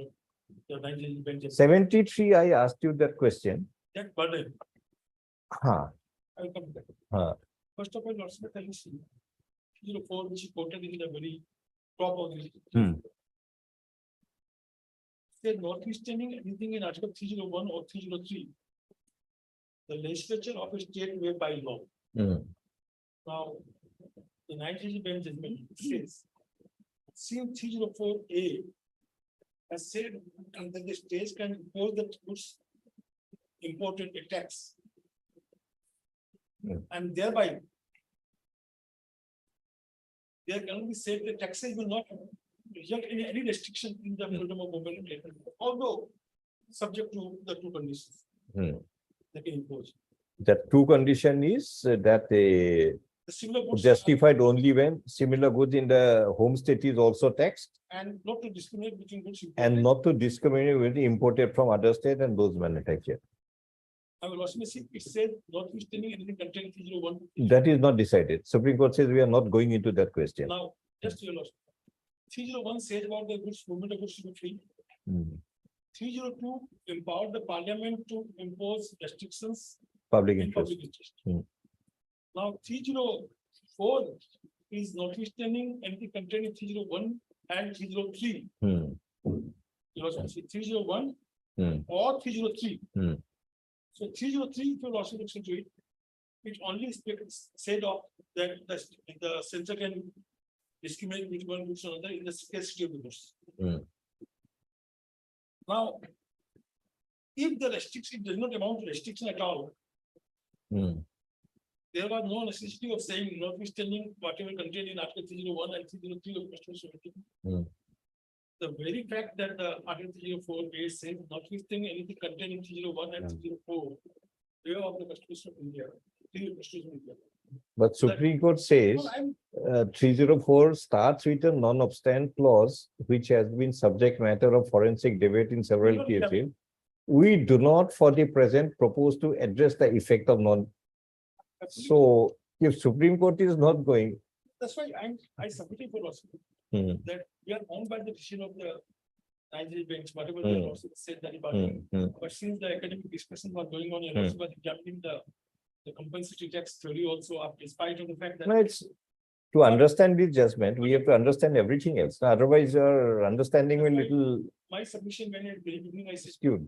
the 19 benches, 73, I asked you that question. that burden, Huh. I will come back. First of all, Lord Smith, I see 04, which is quoted in the very top of the. Say notwithstanding anything in Article 301 or 303, the legislature of a state may by law. Now, the 19 bench judgment says, seeing 304A has said, and then the states can impose the goods imported a tax. And thereby, there can be said the taxes will not result in any restriction in the freedom of movement, although subject to the two conditions. They can impose. That two condition is that they The similar goods justified only when similar goods in the home state is also taxed and not to discriminate between goods. and not to discriminate with the imported from other state and those manufactured. I will also see, it says notwithstanding anything contained 301. That is not decided. Supreme Court says we are not going into that question. Now, just your lordship. 301 says about the goods, movement of goods to be free. Hmm. 302 empowered the parliament to impose restrictions Public in interest. public interest. Hmm. Now, 304 is notwithstanding anything contained in 301 and 303. Hmm. Your lordship, 301 Hmm. or 303. Hmm. So 303, if your lordship looks into it, it only said of that the censor can discriminate between one goods and another in the scarcity of the goods. Hmm. Now, if the restriction does not amount to restriction at all, Hmm. there was no necessity of saying notwithstanding whatever contained in Article 301 and 303 of Constitution. Hmm. The very fact that the Article 304 is saying notwithstanding anything contained in 301 and 304, they are of the Constitution of India. Constitution of India. But Supreme Court says No, I'm 304 starts with a non-obstant clause, which has been subject matter of forensic debate in several No, yeah. cases. We do not for the present propose to address the effect of non. So if Supreme Court is not going, That's why I submitted for also Hmm. that we are bound by the decision of the Nigerian bench, whatever Hmm. they also said that about. Hmm. Hmm. But since the academic discussion was going on, and Hmm. also was examining the compensatory tax theory also, despite of the fact that. no, it's to understand this judgment, we have to understand everything else. Otherwise, your understanding will little My submission when at the beginning I said skewed.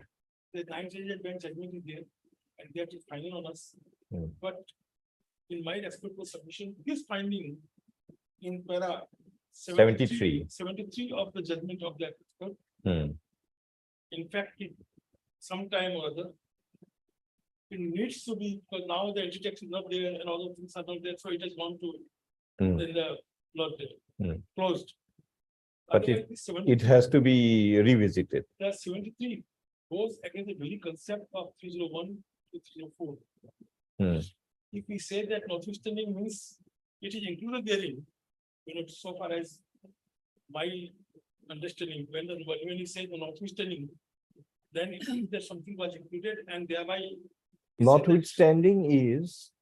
the Nigerian bench judgment is there and they are just final on us. Hmm. But in my respectful submission, this finding in para 73. 73 of the judgment of that court, Hmm. in fact, it sometime or other. It needs to be, because now the entity tax is not there and all the things are not there, so it has gone to Hmm. then the not there, Hmm. closed. But Otherwise, the It 73 has to be revisited. The 73 goes against the very concept of 301 to 304. Hmm. If we say that notwithstanding means it is included therein, so far as my understanding, when you say the notwithstanding, then it means that something was included and thereby. we say that- Notwithstanding is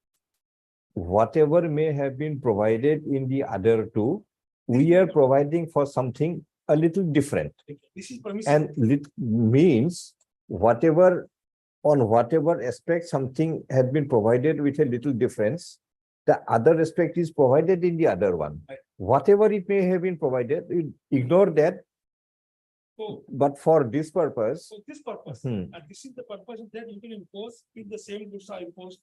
whatever may have been provided in the other two, we are providing for something a little different. This is permissible. And means whatever, on whatever aspect something had been provided with a little difference, the other aspect is provided in the other one. Right. Whatever it may have been provided, we ignore that, So, but for this purpose, so this purpose, Hmm. and this is the purpose that you can impose if the same goods are imposed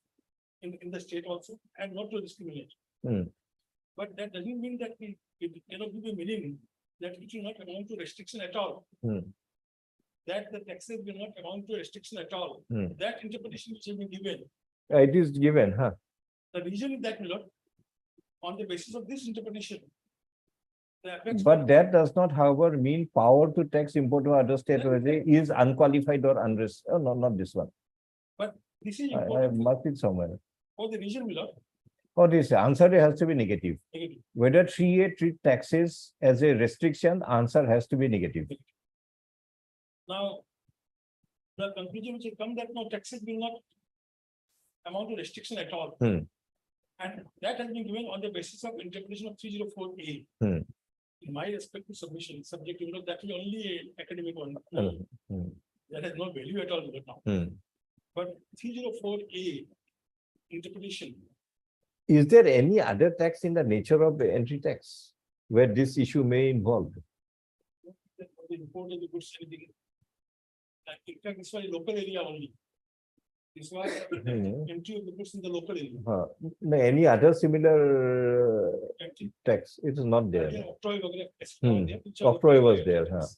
in the state also and not to discriminate. Hmm. But that doesn't mean that it cannot give a meaning that it will not amount to restriction at all. Hmm. That the taxes will not amount to restriction at all. Hmm. That interpretation which has been given, it is given, huh? the reason is that, my lord, on the basis of this interpretation. The apex But that does not, however, mean power to tax import to other state is unqualified or unrest. Oh, no, not this one. this is I important marked it somewhere. for the reason, my lord. Oh, this answer has to be negative. Negative. Whether 3A treat taxes as a restriction, answer has to be negative. Now, the conclusion which will come that no taxes will not amount to restriction at all. Hmm. And that has been given on the basis of interpretation of 304A. Hmm. In my respective submission, subject to, that will only a academic one. Hmm. That has no value at all right now. Hmm. But 304A interpretation, Is there any other tax in the nature of the entry tax where this issue may involve? that for the import of the goods, anything. And in fact, this was a local area only. This was Hmm. entry of the goods in the local area. No, any other similar Entry. tax? It is not there. Yeah, Octroi वगैरह, Hmm. there, which are Octroi local was area there, taxes.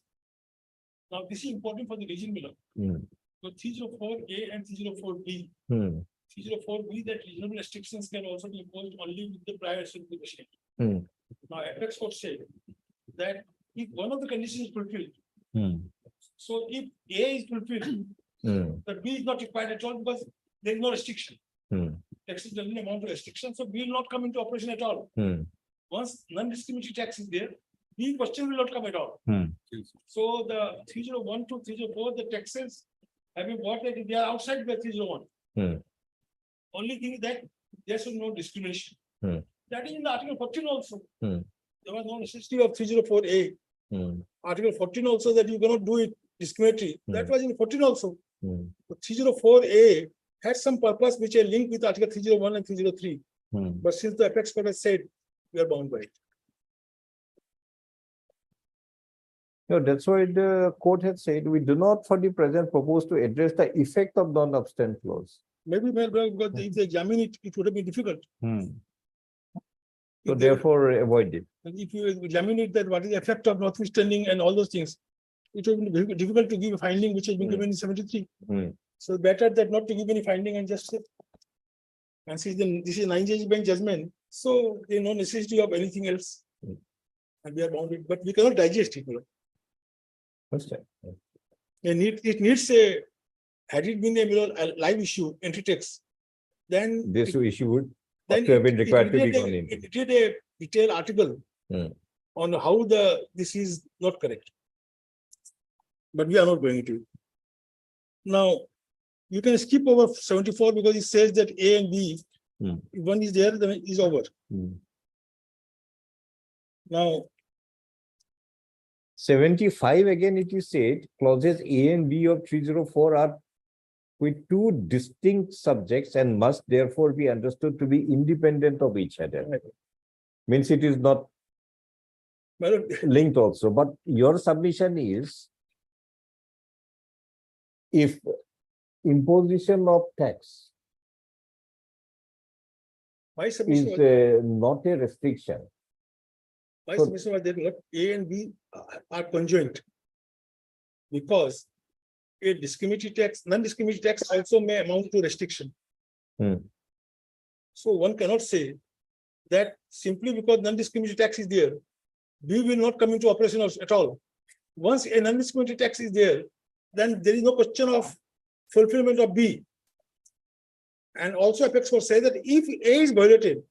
Now, this is important for the region below. Hmm. So 304A and 304B. Hmm. 304B, that regional restrictions can also be imposed only with the prior certification. Hmm. Now, apex court said that if one of the conditions is fulfilled, Hmm. so if A is fulfilled, Hmm. but B is not required at all because there is no restriction. Hmm. Taxes doesn't amount to restriction, so B will not come into operation at all. Hmm. Once non-discriminatory tax is there, B question will not come at all. Hmm. So the 301 to 304, the taxes have been bought, like they are outside the 301. Only thing is that there should no discrimination. Hmm. That is in the Article 14 also. Hmm. There was no necessity of 304A. Article 14 also that you cannot do it discriminatory. That was in 14 also. But 304A had some purpose which are linked with Article 301 and 303. But since the apex court has said, we are bound by it. No, that's why the court had said, we do not for the present propose to address the effect of non-obstant clause. Maybe because if they examine it, it would have been difficult. So If they- therefore avoid it. And if you examine it, that what is the effect of notwithstanding and all those things, it will be difficult to give a finding which has been given in 73. So better that not to give any finding and just say. And since this is 9 bench judgment, so there is no necessity of anything else. And we are bounded, but we cannot digest it. Understand? And it needs a, had it been a live issue, entry text, then. This issue would Then to have been it required to be needed gone a- into. it needed a detailed article on how this is not correct. But we are not going to. Now, you can skip over 74 because it says that A and B, if one is there, then it is over. Now, 75 again, it is said, clauses A and B of 304 are with two distinct subjects and must therefore be understood to be independent of each other. Means it is not well, linked also, but your submission is if imposition of tax my submission is was, not a restriction. my so- submission was that look, A and B are conjoint. Because a discriminatory tax, non-discriminatory tax also may amount to restriction. So one cannot say that simply because non-discriminatory tax is there, B will not come into operation at all. Once a non-discriminatory tax is there, then there is no question of fulfillment of B. And also apex court says that if A is violated,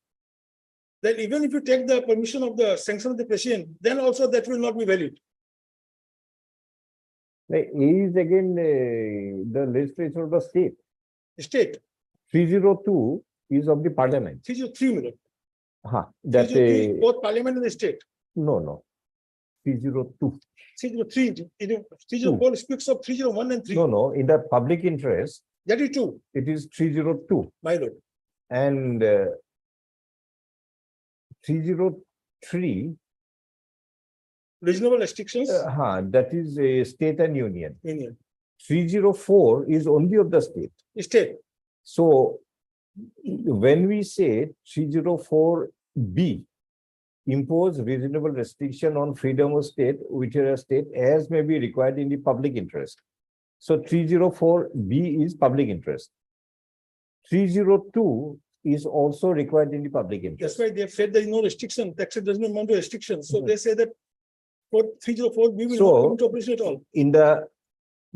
then even if you take the permission of the sanction of the president, then also that will not be valid. A is again the legislature of the state. State, 302 is of the parliament. 303 million. That 303, both parliament and the state. no. 302. 303, 304 speaks of 301 and 3. No. In the public interest, That is two, it is 302. my lord. And 303, Reasonable restrictions, that is a state and union. union, 304 is only of the state. state. So when we say 304B, impose reasonable restriction on freedom of state, which are a state as may be required in the public interest. So 304B is public interest. 302 is also required in the public That's interest. why they have said there is no restriction, tax does not amount to restriction. So they say that for 304, we will So- not come into operation at all.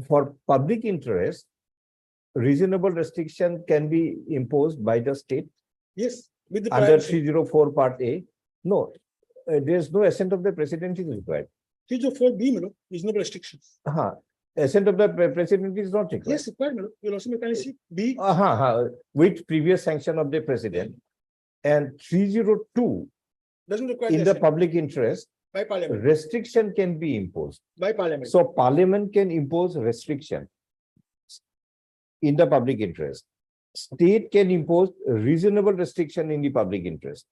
For public interest, reasonable restriction can be imposed by the state Yes, with the under prior 304 part A. No, there is no assent of the president is required. 304B, reasonable restrictions. Assent of the president is not required. Yes, required, you'll also mechanism B, With previous sanction of the president. And 302 doesn't require in the the assent public interest, by parliament, restriction can be imposed. by parliament. So parliament can impose restriction in the public interest. State can impose reasonable restriction in the public interest.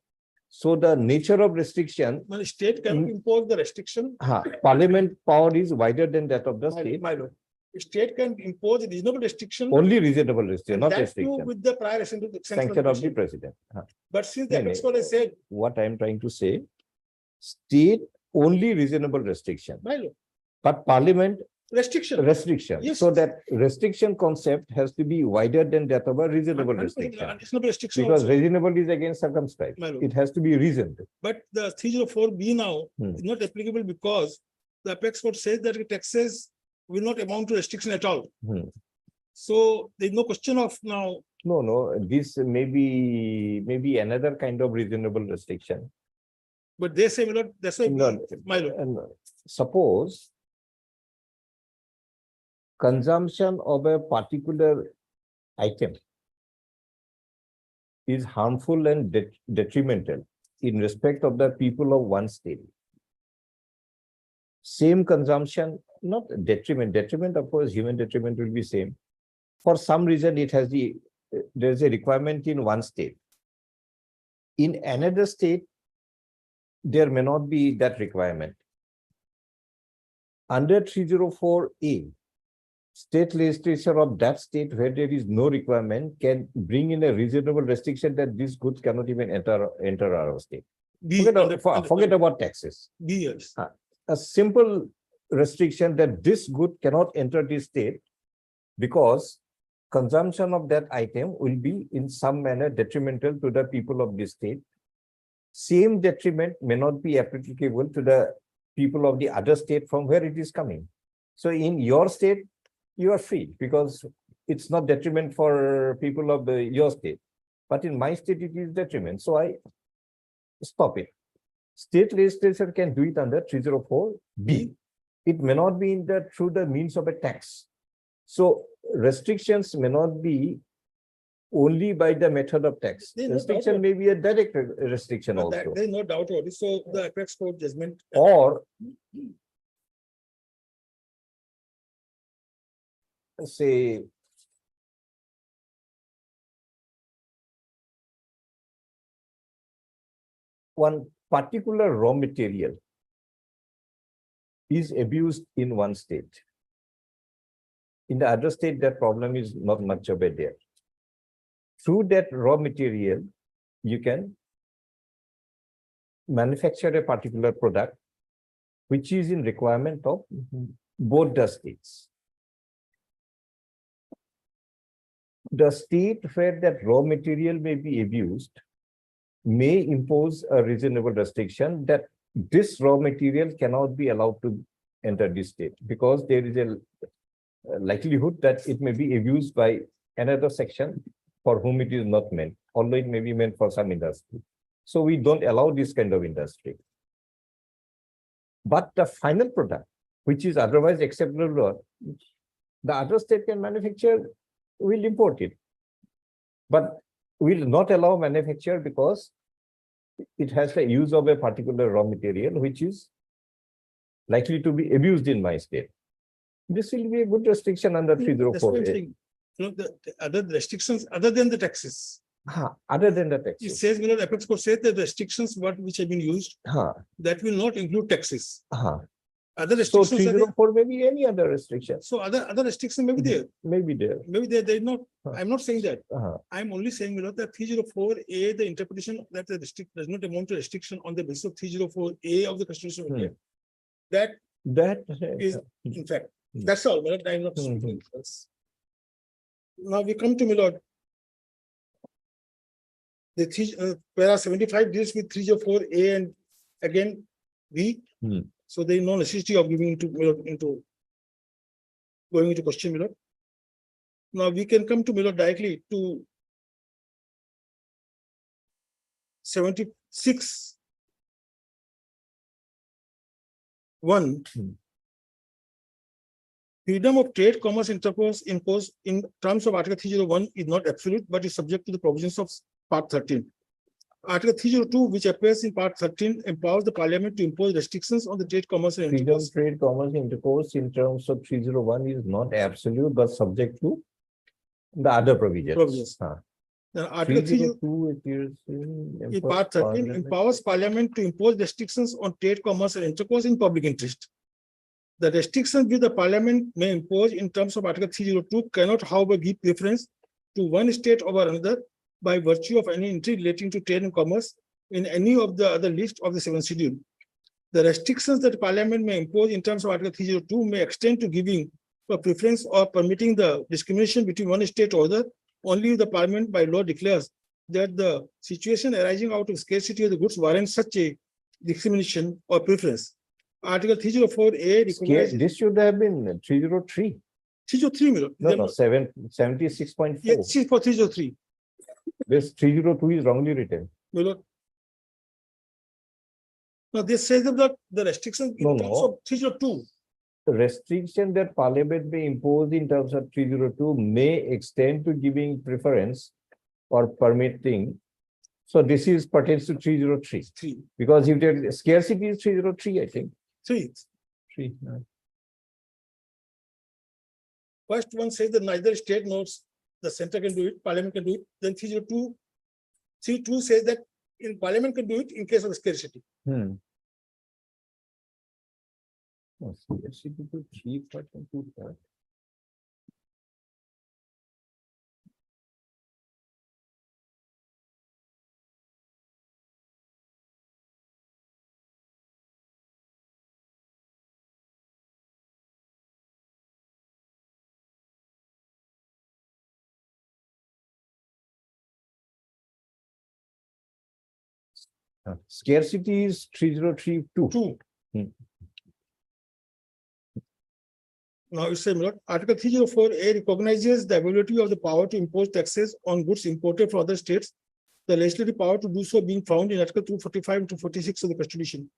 So the nature of restriction, When the state cannot impose the restriction, parliament power is wider than that of the state. my lord, the state can impose a reasonable restriction. Only reasonable restriction, and not that too restriction. with the prior assent of the Sanction of the president. president. But since the No, no. apex court has said, What I am trying to say, state only reasonable restriction, my lord, but parliament restriction. restriction. Yes. So that restriction concept has to be wider than that of a reasonable restriction. Reasonable restriction Because also, reasonable is against circumscribed. my lord. It has to be reasoned. But the 304B now is not applicable because the apex court says that the taxes will not amount to restriction at all. So there's no question of now, No, this may be another kind of reasonable restriction. but they say, my lord, that's why, No, my lord, and suppose consumption of a particular item is harmful and detrimental in respect of the people of one state. Same consumption, not detriment, of course, human detriment will be same. For some reason, it has there's a requirement in one state. In another state, there may not be that requirement. Under 304A, state legislature of that state where there is no requirement can bring in a reasonable restriction that these goods cannot even enter our state. Forget about taxes. Yes. A simple restriction that this good cannot enter this state because consumption of that item will be in some manner detrimental to the people of this state. Same detriment may not be applicable to the people of the other state from where it is coming. So in your state, you are free because it's not detriment for people of your state. But in my state, it is detriment. So I stop it. State legislature can do it under 304B. It may not be through the means of a tax. So restrictions may not be only by the method of tax. There's no Restriction doubt. may be a direct restriction also. There's no doubt about it. So the apex court judgment. Or say one particular raw material is abused in one state. In the other state, that problem is not much of a there. Through that raw material, you can manufacture a particular product which is in requirement of both the states. The state where that raw material may be abused may impose a reasonable restriction that this raw material cannot be allowed to enter this state because there is a likelihood that it may be abused by another section for whom it is not meant, although it may be meant for some industry. So we don't allow this kind of industry. But the final product, which is otherwise acceptable, the other state can manufacture, will import it. But will not allow manufacture because it has the use of a particular raw material, which is likely to be abused in my state. This will be a good restriction under That's what I'm 304A. saying. The other restrictions other than the taxes. Other than the It taxes. says, the apex court says that the restrictions which have been used, that will not include taxes. Other So restrictions are there. 304 may be any other restriction. So other restrictions may be there. Maybe there. Maybe they're not. I'm not saying that. Uh-huh. I'm only saying, that 304A, the interpretation that the restrict does not amount to restriction on the basis of 304A of the Constitution of India. That is, in fact, that's all. I'm not speaking else. Now we come to Milord. The para 75 deals with 304A and again B. So there is no necessity of giving into going into question, Milord. Now we can come to Milord directly to 76(1). Freedom of trade, commerce, intercourse imposed in terms of Article 301 is not absolute, but is subject to the provisions of Part 13. Article 302, which appears in Part 13, empowers the Parliament to impose restrictions on the trade, commerce, and Freedom intercourse. of trade, commerce, intercourse in terms of 301 is not absolute, but subject to the other provisions. Then Article 302 appears in Part 13 empowers Parliament to impose restrictions on trade, commerce, and intercourse in public interest. The restrictions which the Parliament may impose in terms of Article 302 cannot, however, give preference to one state over another by virtue of any entry relating to trade and commerce in any of the other list of the 7th schedule. The restrictions that Parliament may impose in terms of Article 302 may extend to giving a preference or permitting the discrimination between one state or other only if the Parliament by law declares that the situation arising out of scarcity of the goods warrants such a discrimination or preference. Article 304A recognizes. This should have been 303. 303, Milord. No, 76.4. Yes, for 303. This 302 is wrongly written. Milord. Now, this says that the restrictions in terms of 302. The restriction that Parliament may impose in terms of 302 may extend to giving preference or permitting. So this is pertains to 303, Three, because if the scarcity is 303, I think. three. Three. First one says that neither state nor the center can do it, parliament can do it. Then 302, 32 says that in parliament can do it in case of scarcity. No, scarcity to 3, 5, and 2, 5. Scarcity is 3032. Two. Hmm. Now it's same, Article 304A recognizes the ability of the power to impose taxes on goods imported from other states. The legislative power to do so being found in Article 245 and 246 of the Constitution.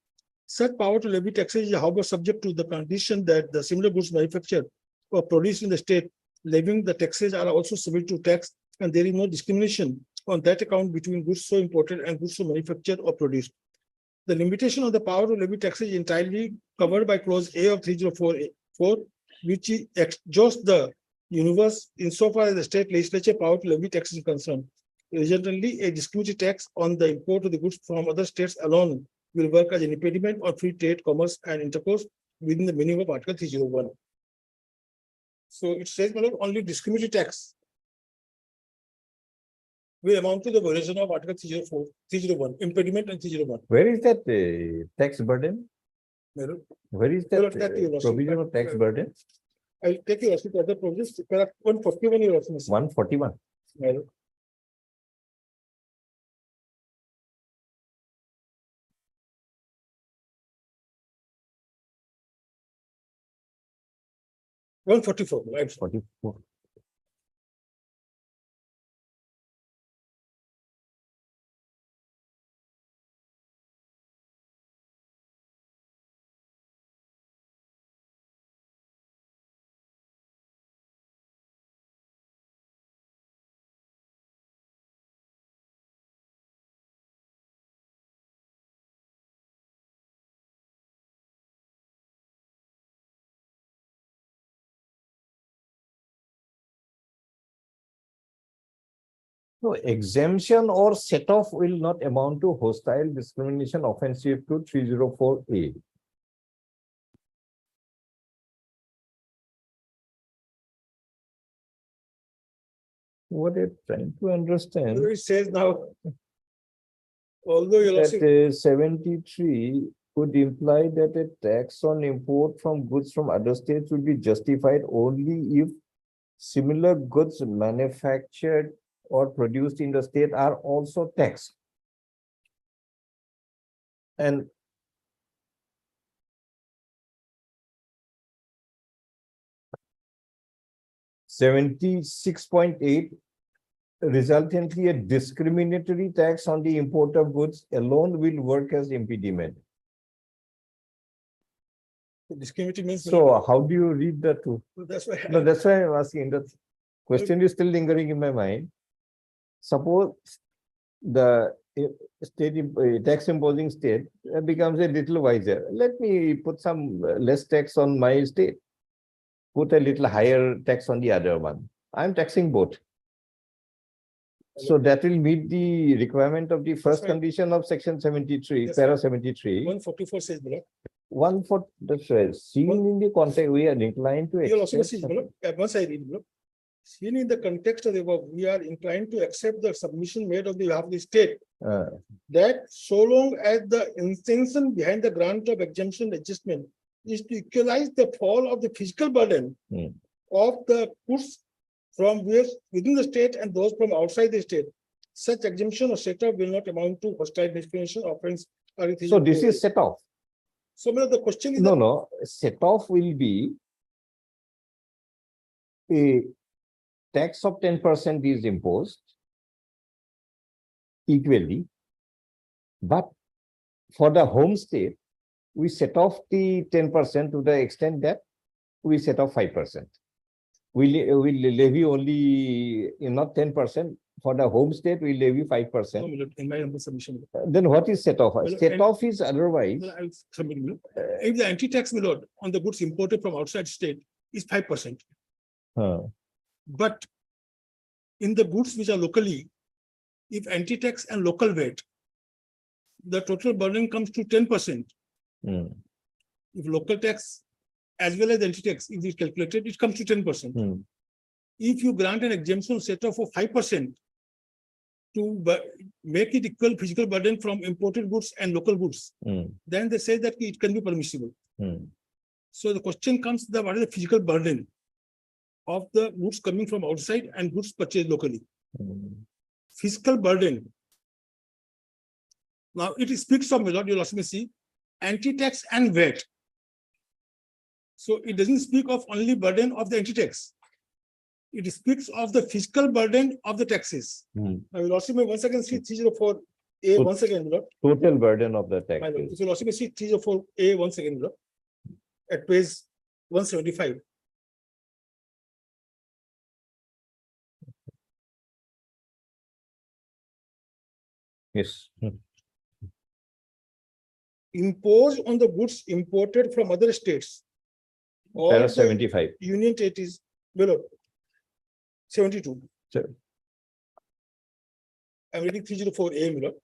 Such power to levy taxes is however subject to the condition that the similar goods manufactured or produced in the state levying the taxes are also subject to tax, and there is no discrimination on that account between goods so imported and goods so manufactured or produced. The limitation of the power to levy taxes is entirely covered by clause A of 304A4, which exhausts the universe insofar as the state legislature power to levy taxes is concerned. Resultantly, a disputed tax on the import of the goods from other states alone will work as an impediment on free trade, commerce, and intercourse within the meaning of Article 301. So it says, my lord, only discriminatory tax will amount to the violation of Article 304, 301, impediment and 301. Where is that tax burden? My lord, Where is Well, that that you lost. provision of tax burden? I'll take your other provisions. 141 you also missing. 141. My lord. One 44. Right. 44. No, exemption or set off will not amount to hostile discrimination offensive to 304A. What I'm trying to understand It says now, although you're that 73 could imply that a tax on import from goods from other states would be justified only if similar goods manufactured or produced in the state are also taxed. And (76.8) resultantly a discriminatory tax on the import of goods alone will work as impediment. discriminatory means. So how do you read the two? That's why. No, that's why I'm asking. The question is still lingering in my mind. Suppose the tax imposing state becomes a little wiser. Let me put some less tax on my state. Put a little higher tax on the other one. I'm taxing both. So that will meet the requirement of the first right. condition of section 73, Yes, para 73. 144 says below. That's right. Seen in the context, we are inclined to You'll also see accept. below. Once I read below. Seen in the context of the above, we are inclined to accept the submission made on behalf of the state that so long as the intention behind the grant of exemption adjustment is to equalize the fall of the physical burden of the goods from within the state and those from outside the state, such exemption or setup will not amount to hostile discrimination offense. So this is set off. So the question is No, set off will be a tax of 10% is imposed equally, but for the home state, we set off the 10% to the extent that we set off 5%. We levy only not 10%, For the home state, we levy 5%. No, my lord, in my humble submission. Then what is set off? Well, Set and- off is otherwise. No, I'll submit, my lord. If the anti-tax, my lord, on the goods imported from outside state is 5%, but in the goods which are locally, if anti-tax and local VAT, the total burden comes to 10%. If local tax as well as anti-tax, if it's calculated, it comes to 10%. If you grant an exemption set off of 5% to make it equal physical burden from imported goods and local goods, then they say that it can be permissible. So the question comes that what is the physical burden of the goods coming from outside and goods purchased locally? Fiscal burden. Now it speaks of, my lord, you'll also see, anti-tax and VAT. So it doesn't speak of only burden of the anti-tax. It speaks of the fiscal burden of the taxes. I will also once again see 304A once again, my lord. Total burden of the tax. My lord, you will also see 304A once again, my lord, at page 175. Yes. Imposed on the goods imported from other states. Or Para the 75. Union territories below 72. Sure. I'm reading 304A, my lord.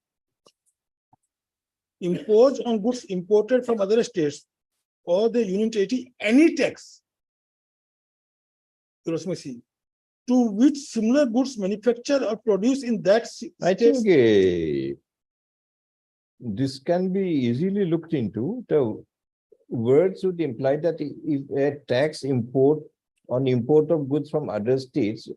Imposed on goods imported from other states or the Union territory any tax. You'll also see, to which similar goods manufactured or produced in that I state. think this can be easily looked into. The words would imply that if a tax import on import of goods from other states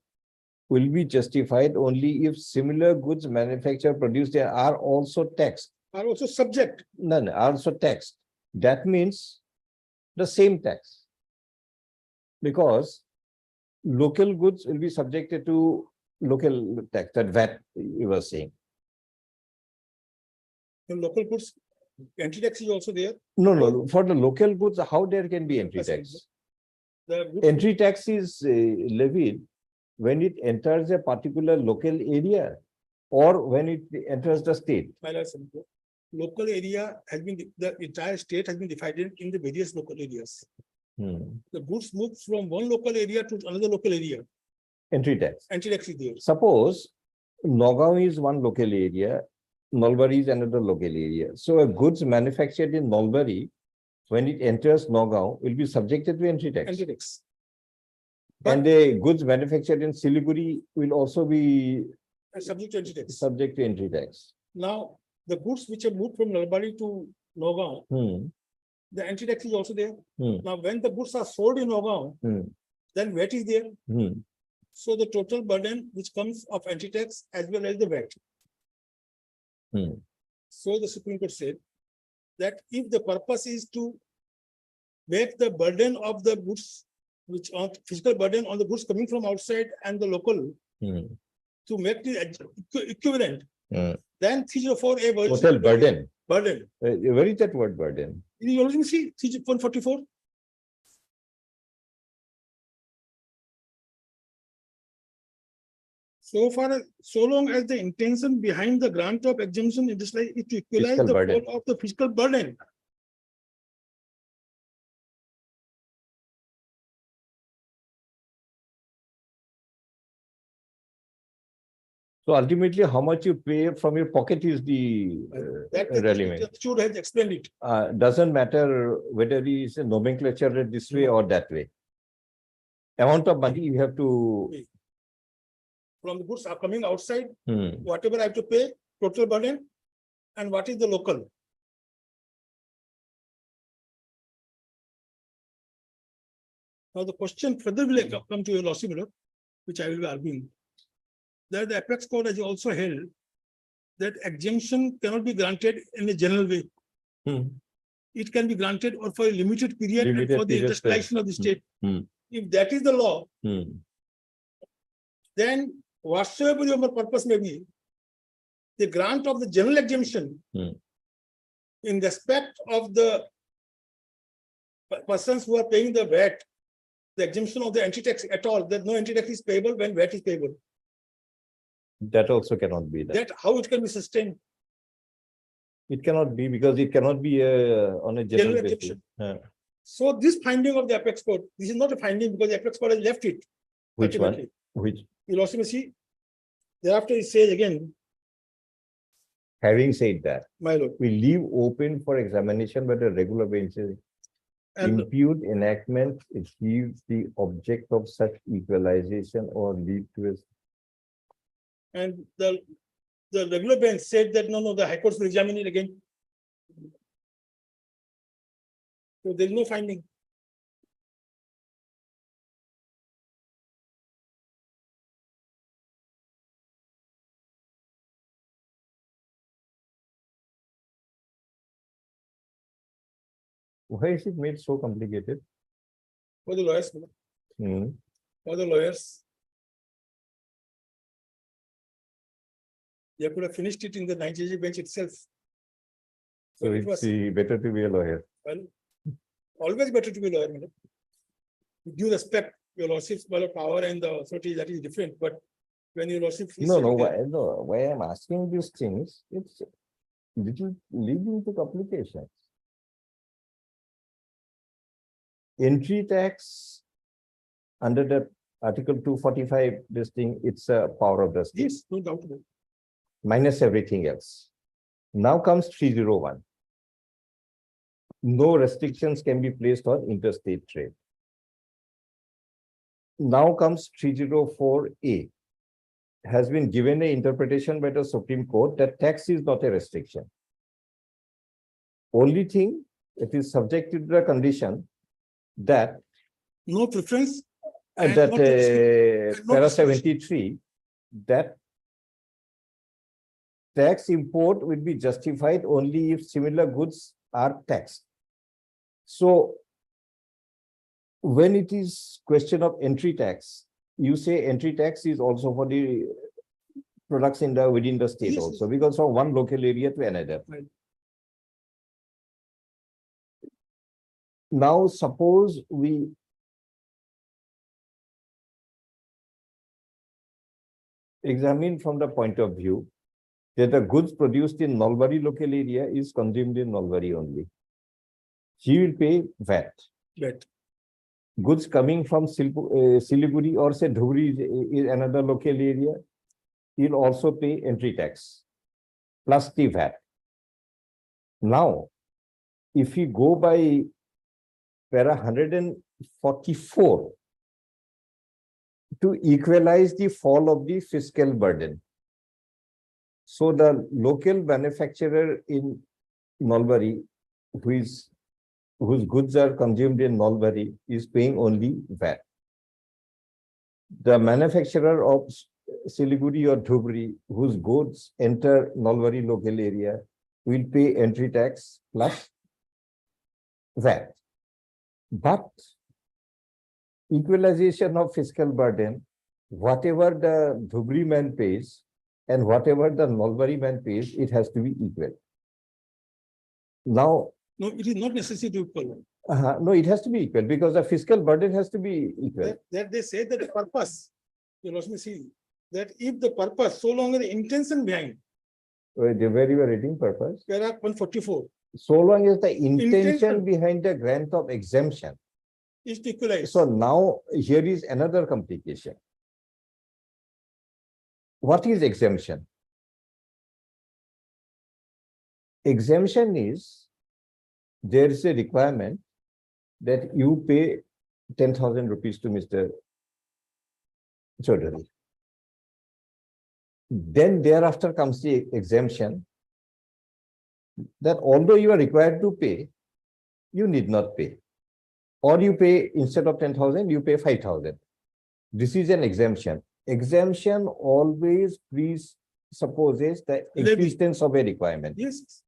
will be justified only if similar goods manufactured produced there are also taxed. Are also subject. No, are also taxed. That means the same tax. Because local goods will be subjected to local tax, that VAT you were saying. The local goods, anti-tax is also there. No, for the local goods, how there can be entry tax? The goods- Entry tax is levied when it enters a particular local area or when it enters the state. My lord, local area has been, the entire state has been divided in the various local areas. The goods move from one local area to another local area. Entry tax. Anti-tax is there. Suppose Nagaon is one local area, Nalbari is another local area. So a goods manufactured in Nalbari, when it enters Nagaon, will be subjected to entry tax. Anti-tax. And the goods manufactured in Siliguri will also be Subject to anti-tax. subject to entry tax. Now, the goods which have moved from Nalbari to Nagaon, the anti-tax is also there. Now, when the goods are sold in Nagaon, then VAT is there. So the total burden which comes of anti-tax as well as the VAT. So the Supreme Court said that if the purpose is to make the burden of the goods, which are physical burden on the goods coming from outside and the local, to make the equivalent, then 304A was Total burden. burden. Where is that word burden? You already see 144. So far, so long as the intention behind the grant of exemption is to equalize Fiscal the burden. fall of the fiscal burden. So ultimately, how much you pay from your pocket is the That relevant. should have explained it. Doesn't matter whether it is a nomenclature this way or that way. Amount of money you have to. From the goods are coming outside, Hmm. whatever I have to pay, total burden, and what is the local. Now the question further will come to your lordship, which I will be arguing. That the apex court has also held that exemption cannot be granted in a general way. It can be granted or for a limited period and Limited for the period, industrialization of the state. Hmm. If that is the law, then whatsoever your purpose may be, the grant of the general exemption in respect of the persons who are paying the VAT, the exemption of the anti-tax at all, that no anti-tax is payable when VAT is payable. That also cannot be done. That how it can be sustained? It cannot be because it cannot be on a general General basis. exception. So this finding of the apex court, this is not a finding because the apex court has left it. Which one? ultimately. Which, You'll also see. Thereafter it says again, having said that, my lord, we leave open for examination by the regular benches. and Impute enactment achieves the object of such equalization or lead to a and the regular bench said that no, the high court will examine it again. So there is no finding. Why is it made so complicated? For the lawyers, Hmm. for the lawyers. They could have finished it in the 9 bench itself. So it was- it's better to be a lawyer. Well, always better to be a lawyer, madam. With due respect, your lordship's power and the authority, that is different, but when your lordship. is No, sitting there- no, why I'm asking these things, it's little leading to complications. Entry tax under the Article 245, this thing, it's a power of the state, Yes, no doubt about it. minus everything else. Now comes 301. No restrictions can be placed on interstate trade. Now comes 304A. Has been given an interpretation by the Supreme Court that tax is not a restriction. Only thing, it is subject to the condition that No preference. And that not restrict- and not para restriction. 73, that tax import will be justified only if similar goods are taxed. So when it is question of entry tax, you say entry tax is also for the products in the within the state Yes, also, because from one local area to another. Right. Now suppose we examine from the point of view that the goods produced in Nalbari local area is consumed in Nalbari only. She will pay VAT. But Goods coming from Siliguri or say Dhuri is another local area, he'll also pay entry tax plus the VAT. Now, if we go by para 144 to equalize the fall of the fiscal burden. So the local manufacturer in Nalbari, whose goods are consumed in Nalbari, is paying only VAT. The manufacturer of Siliguri or Dhubri, whose goods enter Nalbari local area, will pay entry tax plus VAT. But equalization of fiscal burden, whatever the Dhubri man pays and whatever the Nalbari man pays, it has to be equal. Now, no, it is not necessary to equal. no, it has to be equal because the fiscal burden has to be equal. That they say that the purpose, you lost me see, that if the purpose, so long as the intention behind, Where you are reading purpose, paragraph 144, so long as the intention Intention. behind the grant of exemption. is to equalize. So now here is another complication. What is exemption? Exemption is there is a requirement that you pay 10,000 rupees to Mr. Chaudhary. Then thereafter comes the exemption that although you are required to pay, you need not pay. Or you pay instead of 10,000, you pay 5,000. This is an exemption. Exemption always presupposes the Levy. existence of a requirement. Yes,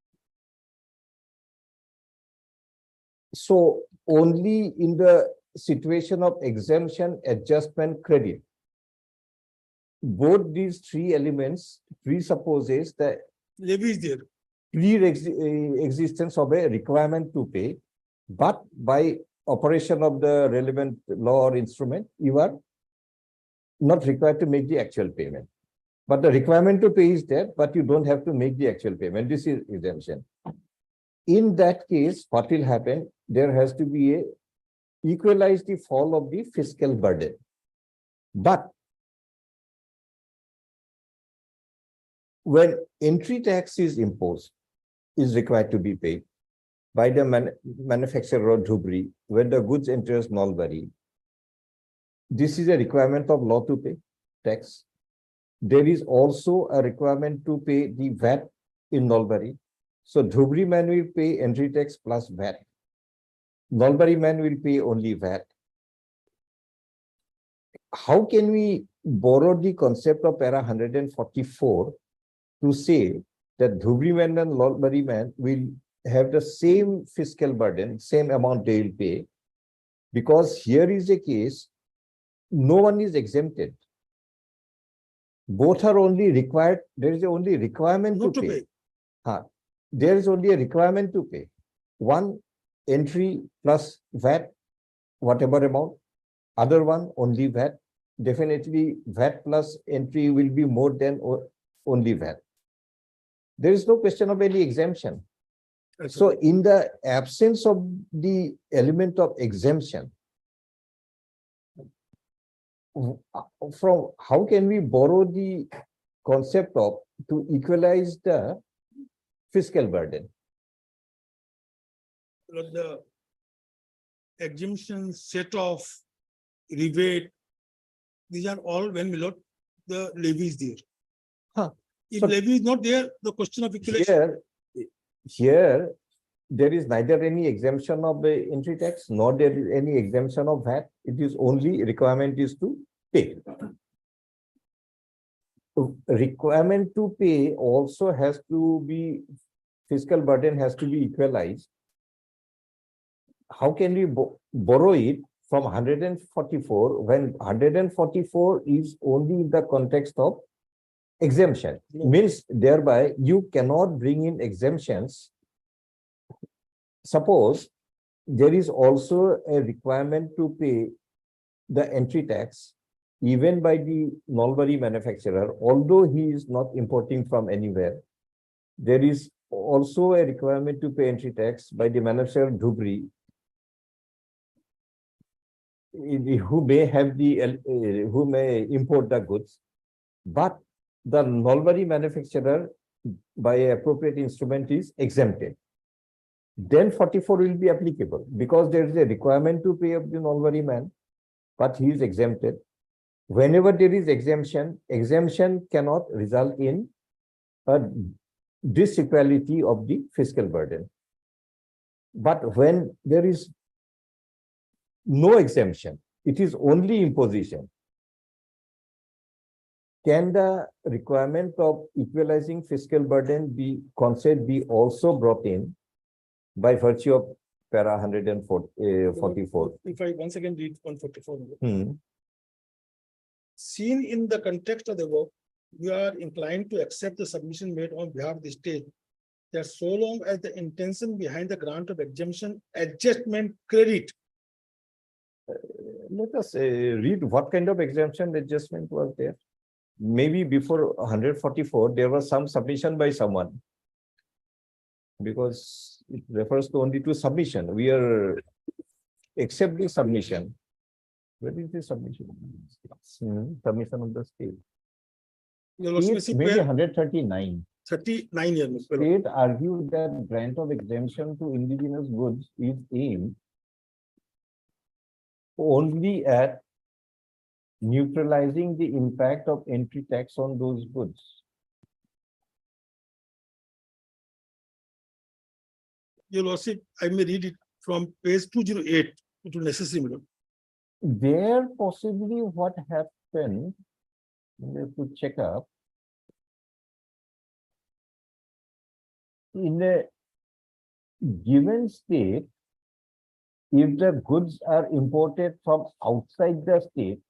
So only in the situation of exemption, adjustment, credit, both these three elements presupposes the levy is there. pre-existence of a requirement to pay, but by operation of the relevant law or instrument, you are not required to make the actual payment. But the requirement to pay is there, but you don't have to make the actual payment. This is exemption. In that case, what will happen? There has to be a equalize the fall of the fiscal burden. But when entry tax is imposed, is required to be paid by the manufacturer of Dhubri, when the goods enters Nalbari, this is a requirement of law to pay tax. There is also a requirement to pay the VAT in Nalbari. So Dhubri man will pay entry tax plus VAT. Nalbari man will pay only VAT. How can we borrow the concept of para 144 to say that Dhubri man and Nalbari man will have the same fiscal burden, same amount they will pay? Because here is a case, no one is exempted. Both are only required, there is only requirement Not to to pay. pay. There is only a requirement to pay. One, entry plus VAT, whatever amount. Other one, only VAT. Definitely VAT plus entry will be more than only VAT. There is no question of any exemption. So in the absence of the element of exemption, from how can we borrow the concept of to equalize the fiscal burden? The exemption, set off, rebate, these are all when below the levy is there. Huh. If So- levy is not there, the question of equalization. Here, there is neither any exemption of the entry tax, nor there is any exemption of VAT. It is only requirement is to pay. Requirement to pay also has to be, fiscal burden has to be equalized. How can we borrow it from 144 when 144 is only in the context of exemption? Means thereby you cannot bring in exemptions. Suppose there is also a requirement to pay the entry tax even by the Nalbari manufacturer, although he is not importing from anywhere. There is also a requirement to pay entry tax by the manufacturer Dhubri, who may have the who may import the goods, but the Nalbari manufacturer by appropriate instrument is exempted. Then 44 will be applicable because there is a requirement to pay of the Nalbari man, but he is exempted. Whenever there is exemption, exemption cannot result in a disequality of the fiscal burden. But when there is no exemption, it is only imposition. Can the requirement of equalizing fiscal burden be concept be also brought in by virtue of para 144? If I once again read 144. Hmm. Seen in the context of the work, we are inclined to accept the submission made on behalf of the state that so long as the intention behind the grant of exemption adjustment credit. Let us read what kind of exemption adjustment was there. Maybe before 144, there was some submission by someone. Because it refers to only to submission. We are accept the submission. Where is the submission? Submission of the state. Your Lordship, State maybe 139. 39 years. State argued that grant of exemption to indigenous goods is aimed only at neutralizing the impact of entry tax on those goods. Your Lordship, I may read it from page 208. It will necessary. Madam. There possibly what happened, we have to check up. In a given state, if the goods are imported from outside the state,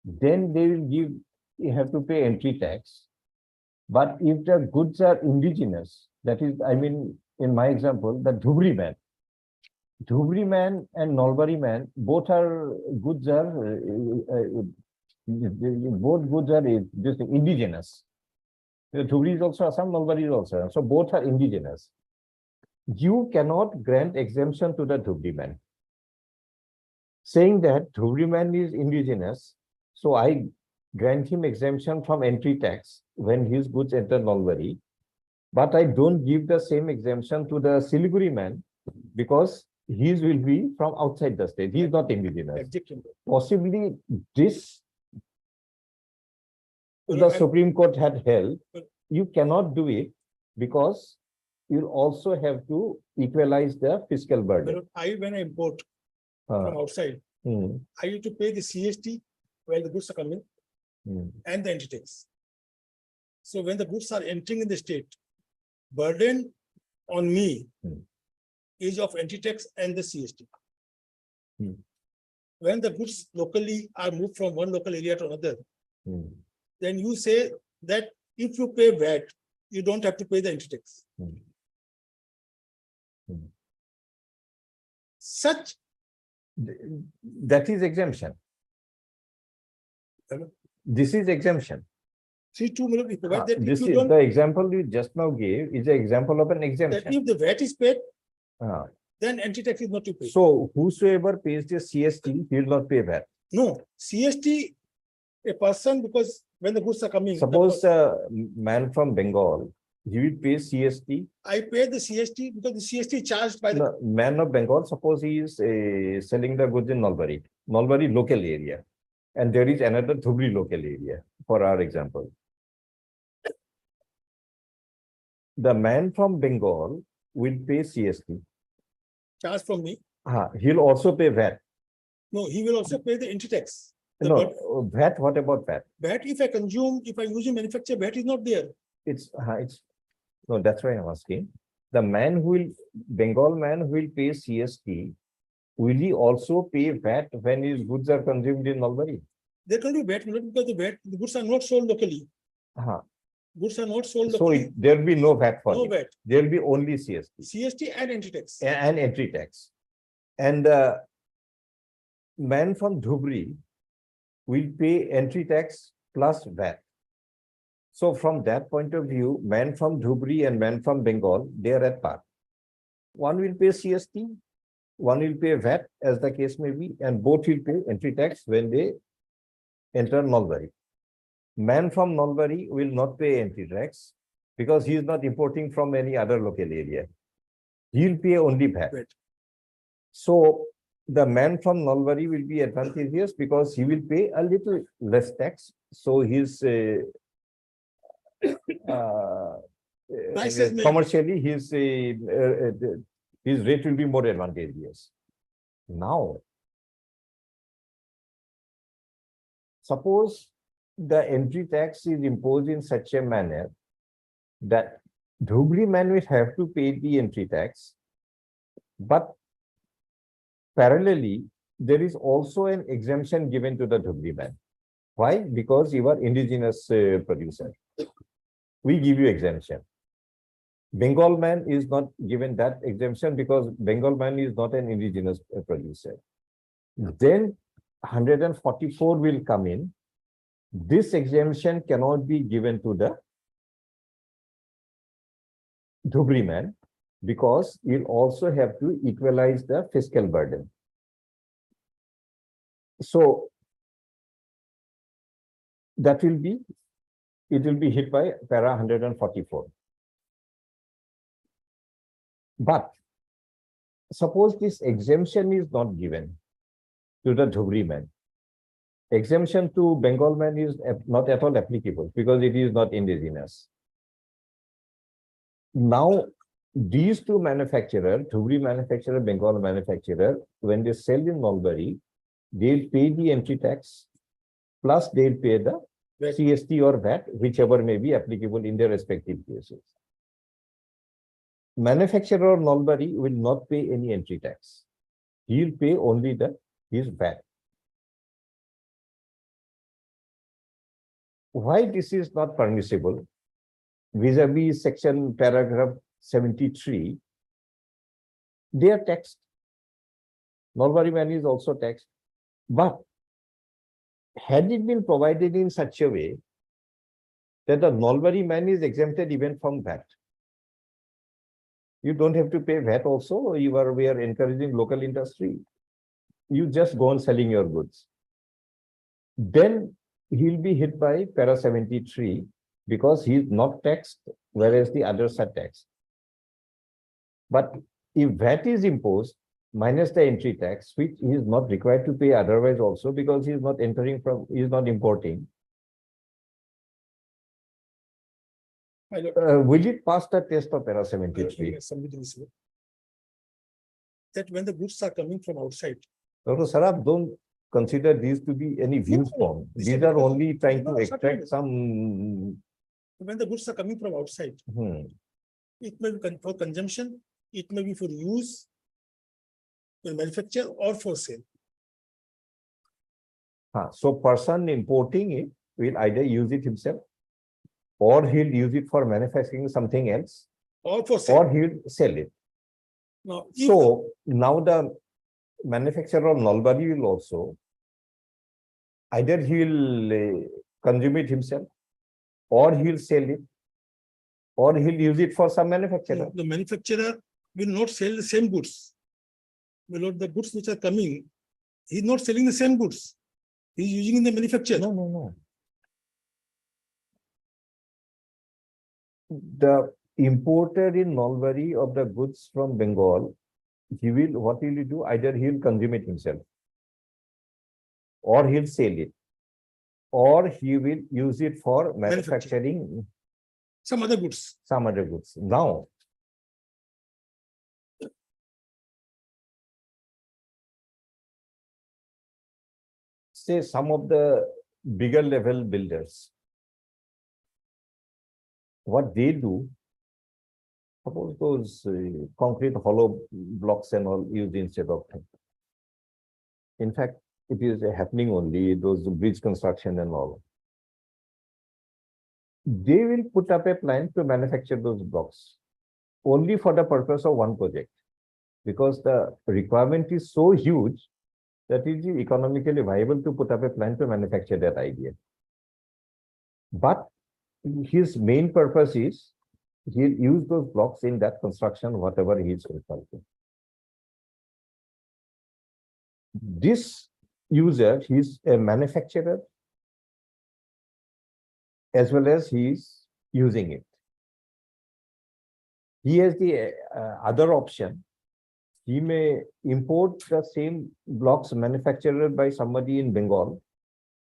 then they will give, you have to pay entry tax. But if the goods are indigenous, that is, I mean, in my example, the Dhubri man and Nalbari man, both are goods are Both goods are just indigenous. The Dhubri is also Assam, Nalbari is also Assam. So both are indigenous. You cannot grant exemption to the Dhubri man. Saying that Dhubri man is indigenous, so I grant him exemption from entry tax when his goods enter Nalbari, but I don't give the same exemption to the Siliguri man because his will be from outside the state. He is not indigenous. Objection. Possibly this Well, the I- Supreme Court had held, Well- you cannot do it because you'll also have to equalize the fiscal burden. When I import Uh, from outside, hmm, I need to pay the CST where the goods are coming hmm. and the entry tax. So when the goods are entering in the state, burden on me Hmm. is of entry tax and the CST. Hmm. When the goods locally are moved from one local area to another, Hmm. then you say that if you pay VAT, you don't have to pay the entry tax. Hmm. Hmm. Such, That is exemption. Hello? This is exemption. see, 2 million, if Ah, that if This you is don't, the example you just now gave is an example of an that exemption. if the VAT is paid, Ah, then entry tax is not to pay. So whosoever pays the CST, he will not pay VAT. No, CST, a person, because when the goods are coming. Suppose a man from Bengal, he will pay CST. I pay the CST because the CST charged by the, No, man of Bengal, suppose he is selling the goods in Nalbari local area. And there is another Dhubri local area, for our example. The man from Bengal will pay CST. charged from me. He'll also pay VAT. No, he will also pay the entry tax. The No, VAT, what about VAT? VAT, if I consume, if I use in manufacture, VAT is not there. It's, no, that's why I'm asking. The man who will, Bengal man who will pay CST, will he also pay VAT when his goods are consumed in Nalbari? There can be VAT, not because the goods are not sold locally. Goods are not sold So locally. there will be no VAT for No him. VAT, There will be only CST CST and entry tax. and entry tax. And man from Dhubri will pay entry tax plus VAT. So from that point of view, man from Dhubri and man from Bengal, they are at par. One will pay CST, one will pay VAT as the case may be, and both will pay entry tax when they enter Nalbari. Man from Nalbari will not pay entry tax because he is not importing from any other local area. He will pay only VAT. VAT. So the man from Nalbari will be advantageous because he will pay a little less tax. So his Prices may- commercially his rate will be more advantageous. Now, suppose the entry tax is imposed in such a manner that Dhubri man will have to pay the entry tax, but parallelly, there is also an exemption given to the Dhubri man. Why? Because you are indigenous producer. We give you exemption. Bengal man is not given that exemption because Bengal man is not an indigenous producer. Then 144 will come in. This exemption cannot be given to the Dhubri man because you'll also have to equalize the fiscal burden. So that will be, it will be hit by para 144. But suppose this exemption is not given to the Dhubri man. Exemption to Bengal man is not at all applicable because it is not indigenous. Now, these two manufacturers, Dhubri manufacturer, Bengal manufacturer, when they sell in Nalbari, they'll pay the entry tax, plus they'll pay the VAT. CST or VAT, whichever may be applicable in their respective cases. Manufacturer of Nalbari will not pay any entry tax. He'll pay only his VAT. Why this is not permissible? Vis-a-vis section paragraph 73, they are taxed. Nalbari man is also taxed. But had it been provided in such a way that the Nalbari man is exempted even from VAT. You don't have to pay VAT also, we are encouraging local industry. You just go on selling your goods. Then he'll be hit by para 73 because he's not taxed, whereas the others are taxed. But if VAT is imposed, minus the entry tax, which he is not required to pay otherwise also because he is not importing. Will it pass the test of para 73? That when the goods are coming from outside, Dr. Sarab, don't consider these to be any views form. These are only trying to extract some. when the goods are coming from outside, it may be for consumption, it may be for use, for manufacture or for sale. So person importing it will either use it himself, or he'll use it for manufacturing something else, Or for sale. or he'll sell it. Now, if- So now the manufacturer of Nalbari will also either he'll consume it himself, or he'll sell it, or he'll use it for some manufacturer. the manufacturer will not sell the same goods. Will not the goods which are coming, he's not selling the same goods. He's using in the manufacture. No. The importer in Nalbari of the goods from Bengal, what will he do? Either he'll consume it himself, or he'll sell it, or he will use it for manufacturing Some other goods. some other goods. Now, say some of the bigger level builders, what they do, suppose those concrete hollow blocks and all used instead of things. In fact, it is happening only those bridge construction and all. They will put up a plant to manufacture those blocks only for the purpose of one project, because the requirement is so huge that it is economically viable to put up a plant to manufacture that idea. But his main purpose is he'll use those blocks in that construction, whatever he is referring to. This user, he's a manufacturer as well as he is using it. He has the other option. He may import the same blocks manufactured by somebody in Bengal,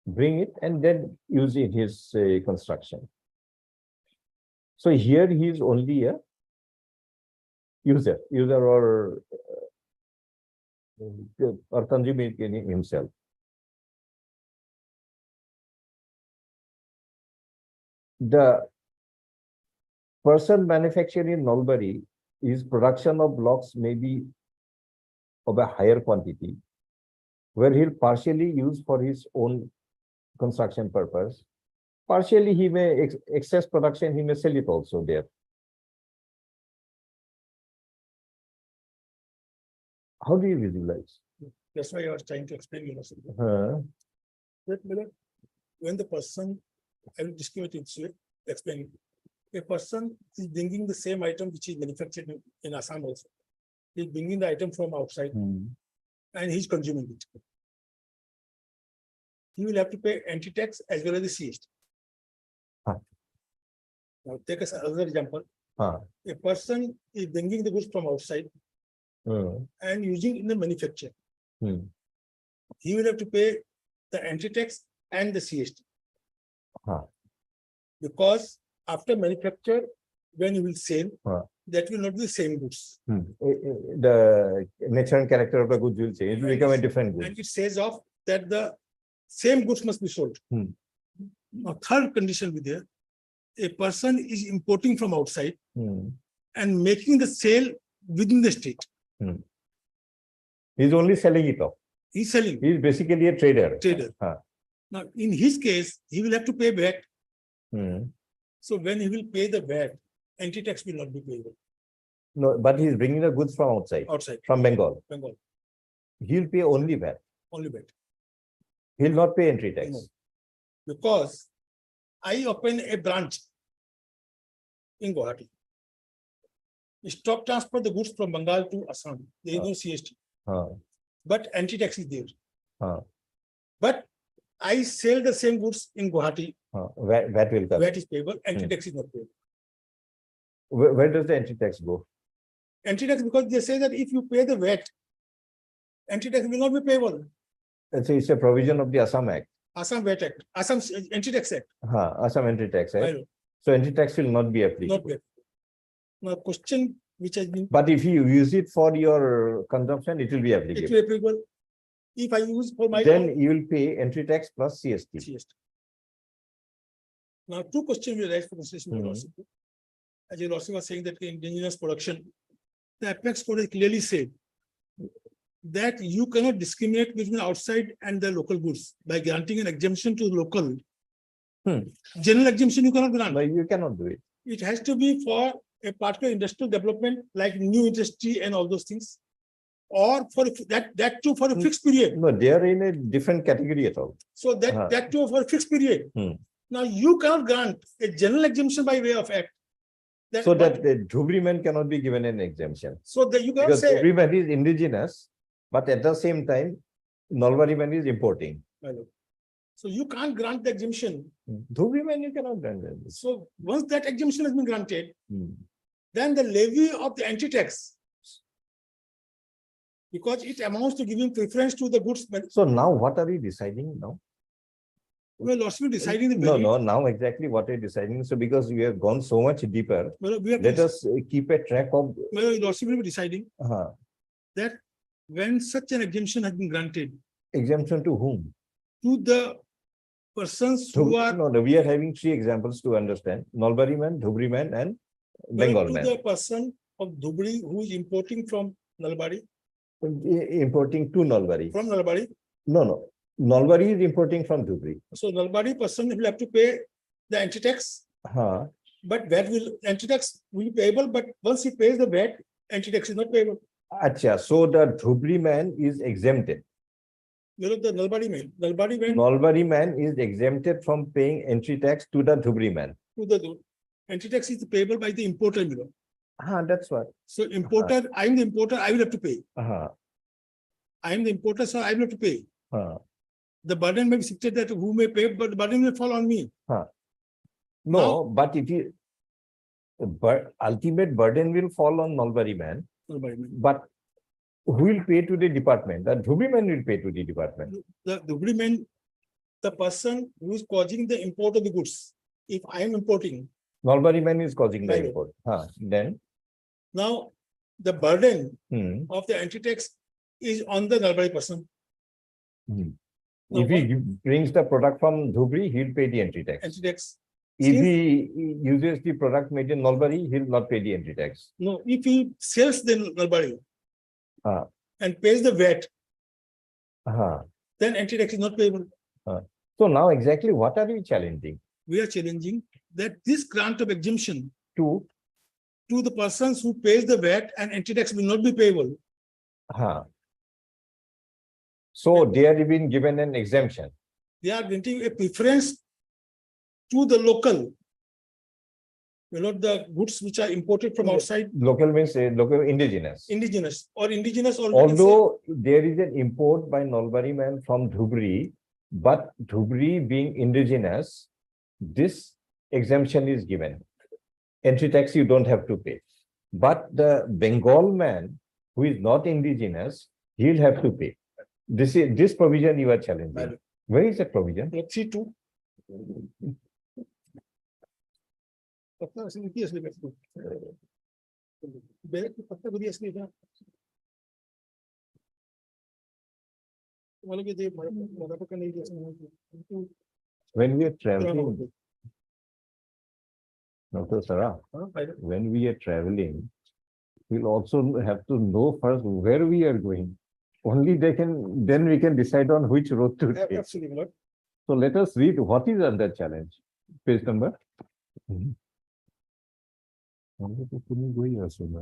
bring it and then use it in his construction. So here he is only a user or consuming it himself. The person manufacturing in Nalbari, his production of blocks may be of a higher quantity, where he'll partially use for his own construction purpose. Partially, he may excess production, he may sell it also there. How do you visualize? That's why I was trying to explain, you know, Huh? that when the person, I will discriminate it, explain. A person is bringing the same item which is manufactured in Assam also. He's bringing the item from outside and he's consuming it. He will have to pay anti-tax as well as the CST. Now take us another example. A person is bringing the goods from outside and using in the manufacture. He will have to pay the anti-tax and the CST. Because after manufacture, when you will sell, that will not be the same goods. The nature and character of the goods will change. It will become a different good. And it says off that the same goods must be sold. Now, third condition with there, a person is importing from outside and making the sale within the state. He's only selling it off. He's selling. He's basically a trader. Now, in his case, he will have to pay VAT. So when he will pay the VAT, anti-tax will not be payable. No, but he's bringing the goods from outside, Outside, from Bengal. Bengal, He'll pay only VAT. only VAT. He'll not pay entry tax. No. Because I open a branch in Guwahati. Stock transfer the goods from Bengal to Assam. There is no CST, Huh, but anti-tax is there. huh, But I sell the same goods in Guwahati, huh. VAT will come. VAT is payable, anti-tax is not payable. Where does the entry tax go? Anti-tax because they say that if you pay the VAT, anti-tax will not be payable. It's a provision of the Assam Act. Assam VAT Act, Assam Anti-tax Act, Assam entry tax I act. know, So entry tax will not be applicable. not payable. Now, question which has been, But if you use it for your consumption, it will be it applicable. will be applicable. If I use for my Then own you will pay entry tax plus CST. CST. Now, two questions will arise for consideration. Mhm. Also. As you also was saying that in indigenous production, the Apex Code has clearly said that you cannot discriminate between outside and the local goods by granting an exemption to local. General exemption you cannot grant. No, you cannot do it. It has to be for a particular industrial development like new industry and all those things. Or for that too for a fixed period. No, they are in a different category at all. So that too for a fixed period. Now you cannot grant a general exemption by way of act. So that the Dhubri man cannot be given an exemption. So that you cannot Because say. Dhubri man is indigenous, but at the same time, Nalbari man is importing. So you can't grant the exemption. Dhubri man you cannot grant that. So once that exemption has been granted, Hmm. then the levy of the anti-tax, because it amounts to giving preference to the goods. So now what are we deciding now? Well, also deciding the. No, now exactly what we're deciding. So because we have gone so much deeper, Well, we have let us keep a track of. Well, also will be deciding uh, that when such an exemption has been granted exemption to whom? to the persons who are. No, we are having three examples to understand. Nalbari man, Dhubri man and Bengal To man. the person of Dhubri who is importing from Nalbari, Importing to Nalbari. from Nalbari. No. Nalbari is importing from Dhubri. So Nalbari person will have to pay the anti-tax, Huh. but anti-tax will be payable, but once he pays the VAT, anti-tax is not payable. Acha, so the Dhubri man is exempted. You know, the Nalbari man, Nalbari man is exempted from paying entry tax to the Dhubri man. to the anti-tax is payable by the importer, you know. That's what. So importer, I am the importer, I will have to pay. Uh-huh. I am the importer, so I will have to pay. Uh-huh. The burden may be shifted that who may pay, but the burden will fall on me. No, but it is, ultimate burden will fall on Nalbari man, Nalbari man. but who will pay to the department? The Dhubri man will pay to the department. The Dhubri man, the person who is causing the import of the goods. If I am importing, Nalbari man is causing the Right. import. Then. now the burden Hmm. of the anti-tax is on the Nalbari person. Now, If he brings the product from Dhubri, he'll pay the entry tax. Anti-tax. If he uses the product made in Nalbari, he'll not pay the entry tax. No, if he sells the Nalbari Ah. and pays the VAT, Uh-huh. then anti-tax is not payable. So now exactly what are we challenging? We are challenging that this grant of exemption To, to the persons who pays the VAT and anti-tax will not be payable. so they are being given an exemption. They are granting a preference to the local. You know, the goods which are imported from outside, Local means local indigenous. indigenous or we can say Although there is an import by Nalbari man from Dhubri, but Dhubri being indigenous, this exemption is given. Entry tax you don't have to pay. But the Bengal man who is not indigenous, he'll have to pay. This provision you are challenging. Where is that provision? let's see two. पत्ता असली की असली में bag की पत्ता गुरी असली था वालों के दे मरा पका नहीं दिया When we are traveling, Dr. Sarah, when we are traveling, we'll also have to know first where we are going. Only then we can decide on which road to take. absolutely not. So let us read what is under challenge. Page number. আমি তো তুমি গৈ আছো না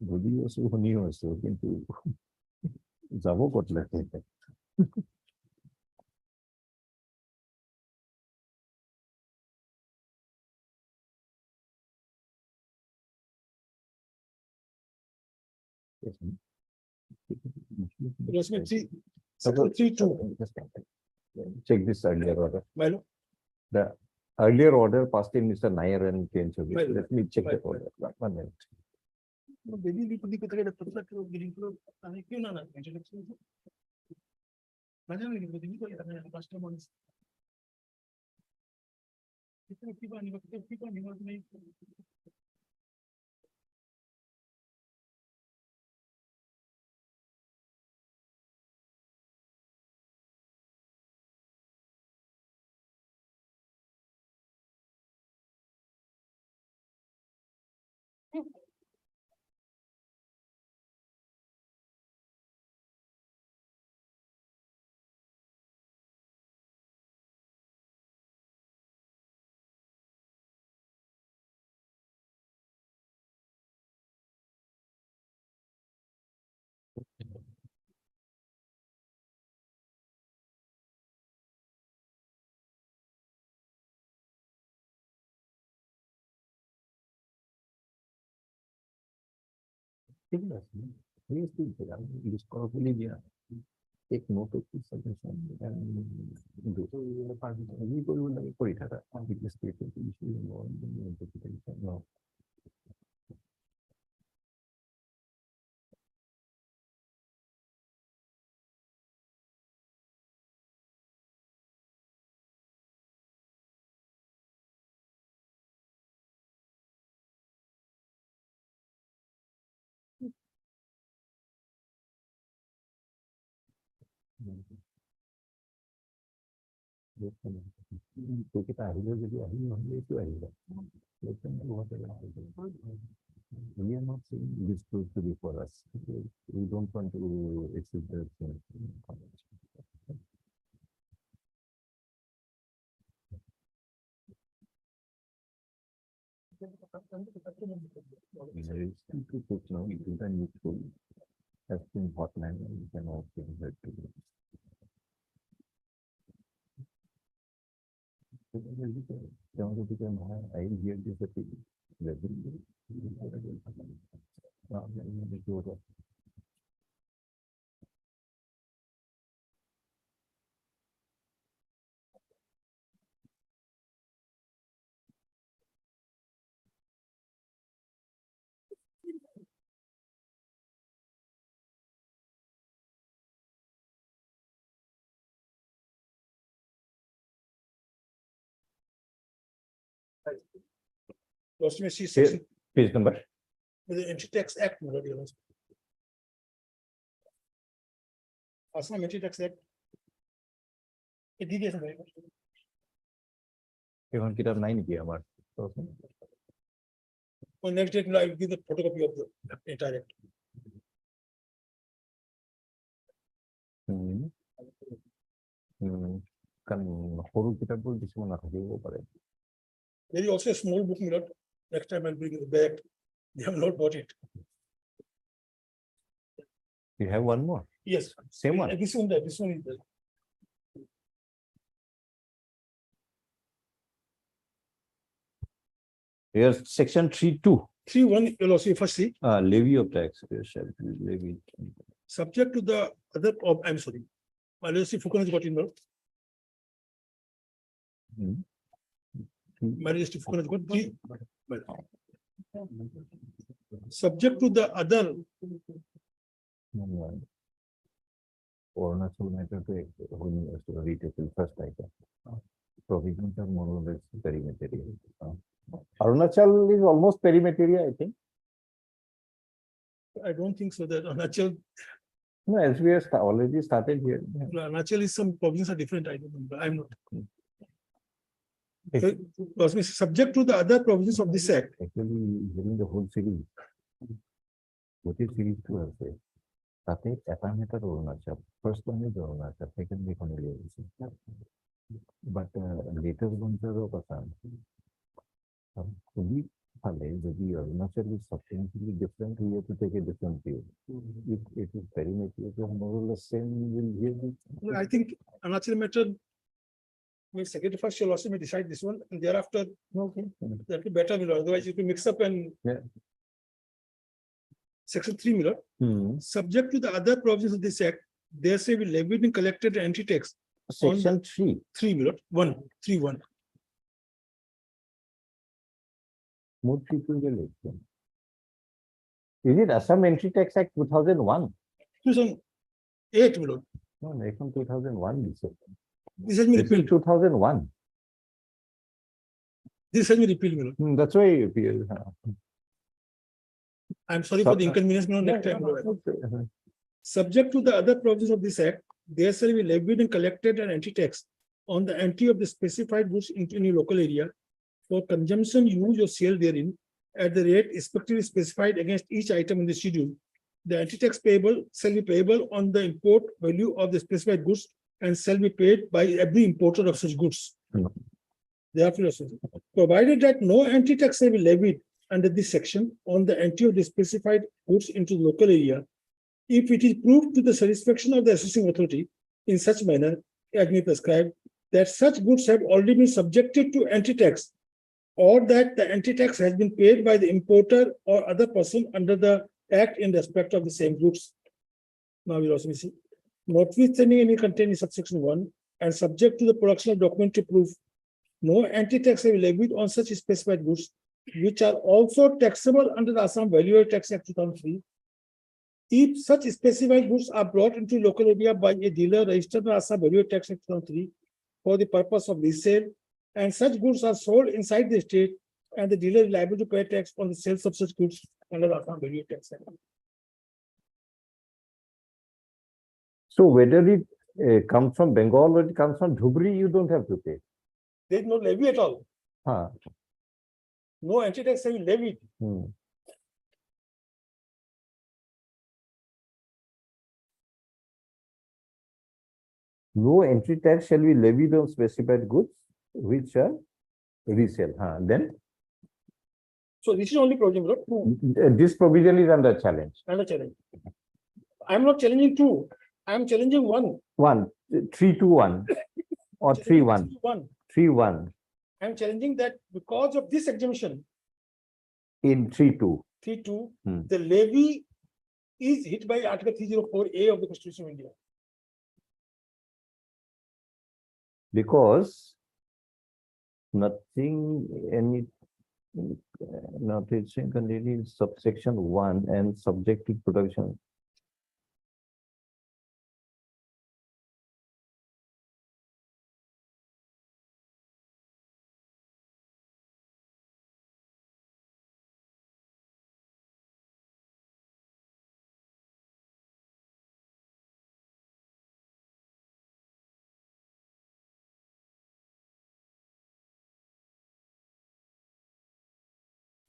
যদি আছো শুনিও আছো কিন্তু যাব ক'ত লাগে Rosmi, three, Suppose- section 3(2), Check this earlier order. my lord. The earlier order passed in Mr. Nair and Ken Choudhury. Right. Let me check the Right. order. 1 minute. No, daily liquid liquid থাকে, তত তক গিরিং flow আমি কেউ না introduction মানে আমি কিন্তু দিন করে আমি কাস্টমার মানুষ কি পানি কি পানি নেই ठीक है ये ठीक है इसको बोली दिया एक नोट ऑफ सजेशन एंड दो ये कोई नहीं कोई था बिजनेस के इशू नो तो kita ahli jadi ahli itu ahli लेकिन बहुत we are not saying this to be for us we don't want to exceed the there is to put now into the neutral has been hotline and you can also head to I hear this Rosmi, see section page number with the Entry Tax Act, my lord, you know. Assam Entry Tax Act. It did yes, এখন কিতাব নাই নেকি আমার on next date, I will give the photocopy of the entire act. কারণ সৰু কিতাপবোৰ কিছুমান নাথাকিব পাৰে There is also a small book, my lord. Next time I'll bring it back. They have not bought it. you have one more Yes. same one This one there, this one is there. here's section 3(2) 3(1), you'll also first see, levy of tax shall be levied subject to the other, I'm sorry. I'll see Fukan has got in, my lord. Majesty Fukan has got three. Subject to the other, Arunachal matter to retail first item. Provisions are more or less perimeterial. Arunachal is almost perimeterial, I think. I don't think so that Arunachal, No, as we have already started here. Arunachal is some provisions are different, I don't remember, I'm not. Okay, Rosmi, subject to the other provisions of this act. Actually, during the whole series, what is series 2 আছে তাতে এটা matter Arunachal first one is Arunachal second এখানে লিখেছি but letter ওয়ানটারও কথা খুবই ভালো যদি Arunachal is substantially different we have to take a different view if it is perimeter more or less same will here be I think Arunachal matter, my secretary first shall also may decide this one, and thereafter, okay. that will be better, my lord. Otherwise it will mix up and. Yeah. section 3, my lord. Subject to the other provisions of this act, there shall be levied and collected entry tax. Section 3. 3, my lord, 1, 3, 1. More people will explain. Is it Assam Entry Tax Act 2001? 2008, my lord. No, no, from 2001. This has been This is repealed. 2001. This has been repealed, my lord. That's why it appears. I'm sorry for the inconvenience, my lord. Next time, my lord. Subject to the other provisions of this act, there shall be levied and collected an entry tax on the entry of the specified goods into any local area for consumption, use, or sale therein at the rate respectively specified against each item in the schedule. The entry tax payable shall be payable on the import value of the specified goods and shall be paid by every importer of such goods. Therefore, provided that no entry tax shall be levied under this section on the entry of the specified goods into the local area, if it is proved to the satisfaction of the assessing authority in such manner as may prescribe that such goods have already been subjected to entry tax, or that the entry tax has been paid by the importer or other person under the act in respect of the same goods. Now we'll also see, notwithstanding any contained in subsection 1 and subject to the production of documentary proof, no entry tax will be levied on such specified goods which are also taxable under the Assam Value Tax Act 2003. If such specified goods are brought into local area by a dealer registered under Assam Value Tax Act 2003 for the purpose of resale, and such goods are sold inside the state, and the dealer is liable to pay tax on the sales of such goods under the Assam Value Tax Act. So whether it comes from Bengal or it comes from Dhubri, you don't have to pay. There is no levy at all. Huh. No entry tax will be levied. No entry tax shall be levied on specified goods which are resale. Then So this is only provision, Lord. Two, this provision is under challenge. under challenge. I'm not challenging two. I'm challenging one. 321 or 31. One. 31 I'm challenging that because of this exemption, in 32. 3.2, Hmm. the levy is hit by Article 304A of the Constitution of India. Because nothing containing subsection 1 and subject to production.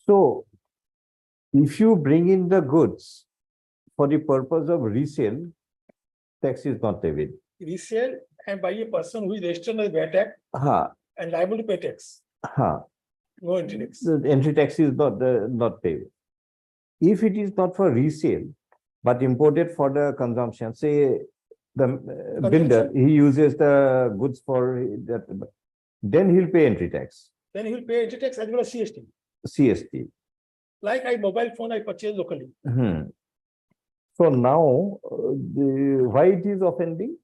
So if you bring in the goods for the purpose of resale, tax is not levied. Resale and by a person who is registered under the VAT Act and liable to pay tax. No entry tax. The entry tax is not paid. If it is not for resale, but imported for the consumption, say the builder, he uses the goods for that, then he'll pay entry tax, Then he will pay entry tax as well as CST. CST. Like I mobile phone I purchase locally. So now, why it is offending?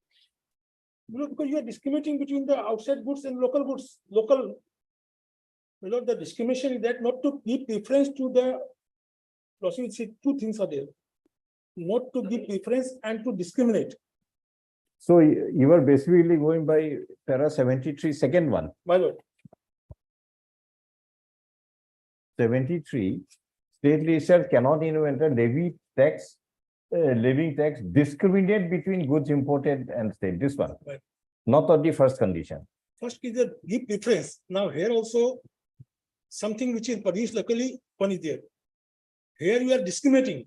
Because you are discriminating between the outside goods and local goods. Local, the discrimination is that not to give preference to the. Two things are there. Not to give preference and to discriminate. So you are basically going by para 73, second one. My lord. 73, state legislature cannot enter levying tax discriminate between goods imported and state. This one, Right. Not on the first condition. First is the give preference. Now here also something which is produced locally, one is there. Here you are discriminating.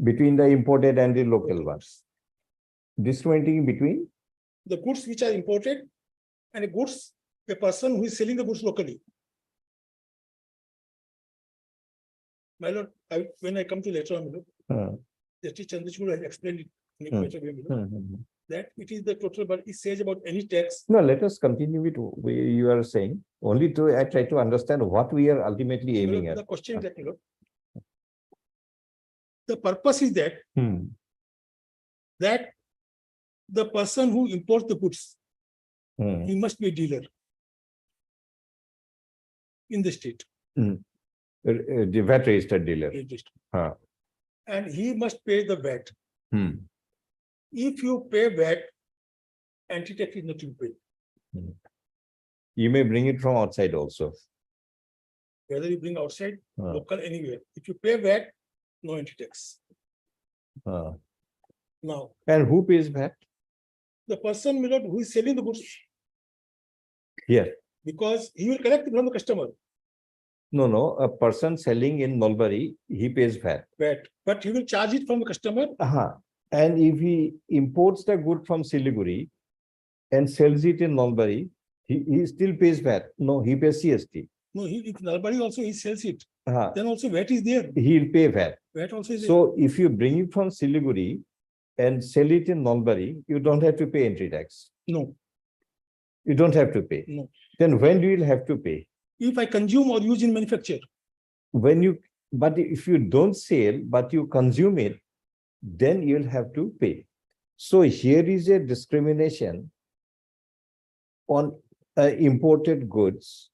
Between the imported and the local ones. Discriminating between? The goods which are imported and the goods, a person who is selling the goods locally. My lord, when I come to later on, Justice Chandrachud has explained it in a better way, that it is the total, but it says about any tax. No, let us continue with what you are saying. Only to I try to understand what we are ultimately aiming at. The question is that, the purpose is that, that the person who imports the goods, he must be a dealer in the state. The VAT registered dealer. registered. Ah. And he must pay the VAT. Hmm. If you pay VAT, anti-tax is not to be paid. You may bring it from outside also. Whether you bring outside, Ah. local, anywhere. If you pay VAT, no anti-tax. Ah. Now, And who pays VAT? the person may not, who is selling the goods, Here. because he will collect it from the customer, No, a person selling in Mulberry, he pays VAT. VAT, but he will charge it from the customer. And if he imports the good from Siliguri and sells it in Mulberry, he still pays VAT. No, he pays CST. No, if Nalbari also he sells it, Ah, then also VAT is there. he'll pay VAT. VAT also is there. So if you bring it from Siliguri and sell it in Mulberry, you don't have to pay entry tax. No, You don't have to pay. no. Then when do you have to pay? If I consume or use in manufacture, But if you don't sell, but you consume it, then you'll have to pay. So here is a discrimination on imported goods,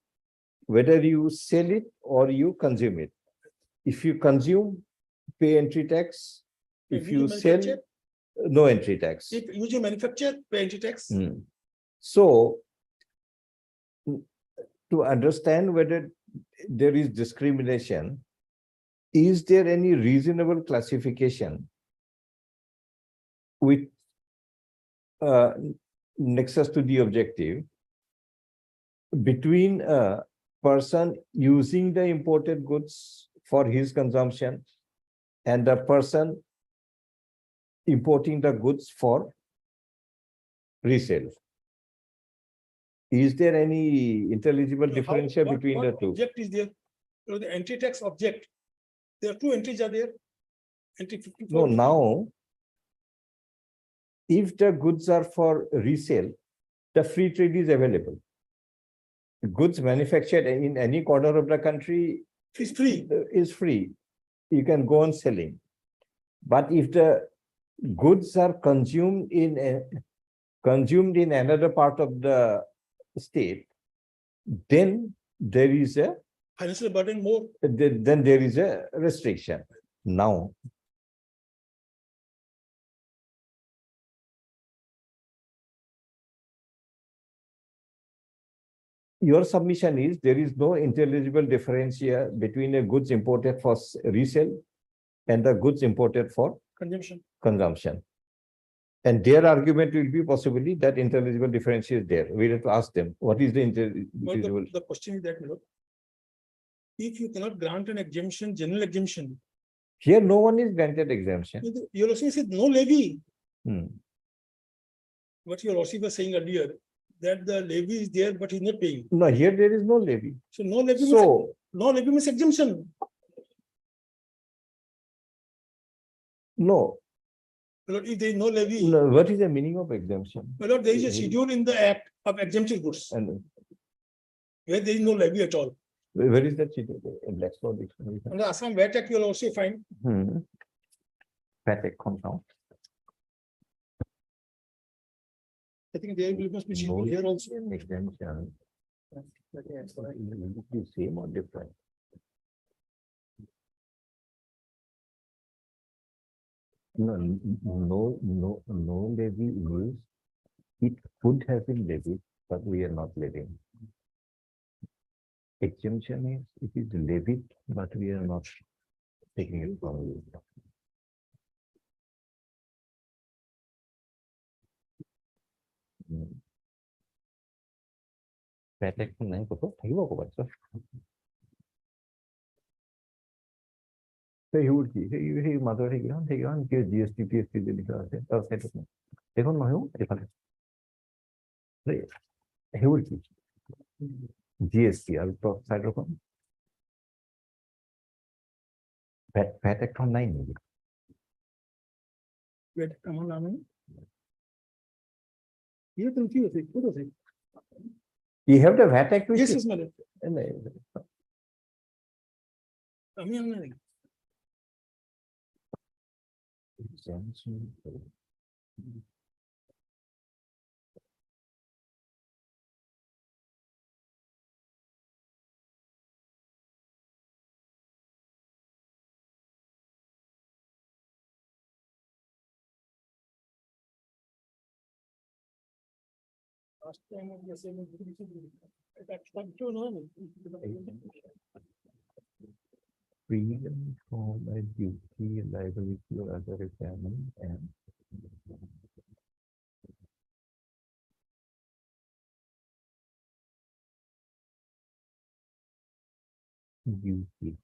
whether you sell it or you consume it. If you consume, pay entry tax. If you sell, manufacture, no entry tax. if using manufacture, pay anti-tax. So to understand whether there is discrimination, is there any reasonable classification with nexus to the objective between a person using the imported goods for his consumption and a person importing the goods for resale? Is there any intelligible differential between the two? Object is there, the anti-tax object. There are two entries are there. Entry 54. No, now, if the goods are for resale, the free trade is available. Goods manufactured in any corner of the country It's free. is free. You can go on selling. But if the goods are consumed in another part of the state, then there is a Financial burden more. then there is a restriction. Now, your submission is there is no intelligible differential between a goods imported for resale and the goods imported for Consumption. consumption. And their argument will be possibly that intelligible difference is there. We have to ask them, what is the Well, intelligible? the question is that, if you cannot grant an exemption, general exemption, Here, no one is granted exemption. your Lordship said no levy. Hmm. What your Lordship was saying earlier, that the levy is there, but he's not paying. No, here there is no levy. So no levy means, So, no levy means exemption. no, My lord, if there is no levy, no, what is the meaning of exemption? my lord, there is a schedule in the Act of exempted goods, And where there is no levy at all. where is that? In Blackstone dictionary. And the Assam VAT Act, you will also find. Patek compound. I think there must be No schedule here also. exemption. Will it be same or different? No levy is, it could have been levied, but we are not levying. Exemption is, it is levied, but we are not taking it from you. Patek नहीं पता থাকিব ক'ৰবাত sir? সেই মাজৰ সেইকেইখন কি GST TST যে লিখা আছে তাৰ চাইডত নাই দেখোন নহয় এইফালে সেইবোৰ কি GST আৰু চাইডৰ খন VAT এখন নাই নেকি? VAT আমার নামে। ये तो কি আছে? কোন আছে? You have the VAT Act? Yes, yes, madam. নাই। আমি আনি নাই। Exemption. Last time of the same. That's not true, no? Freedom from a duty, liability or other requirement and duty.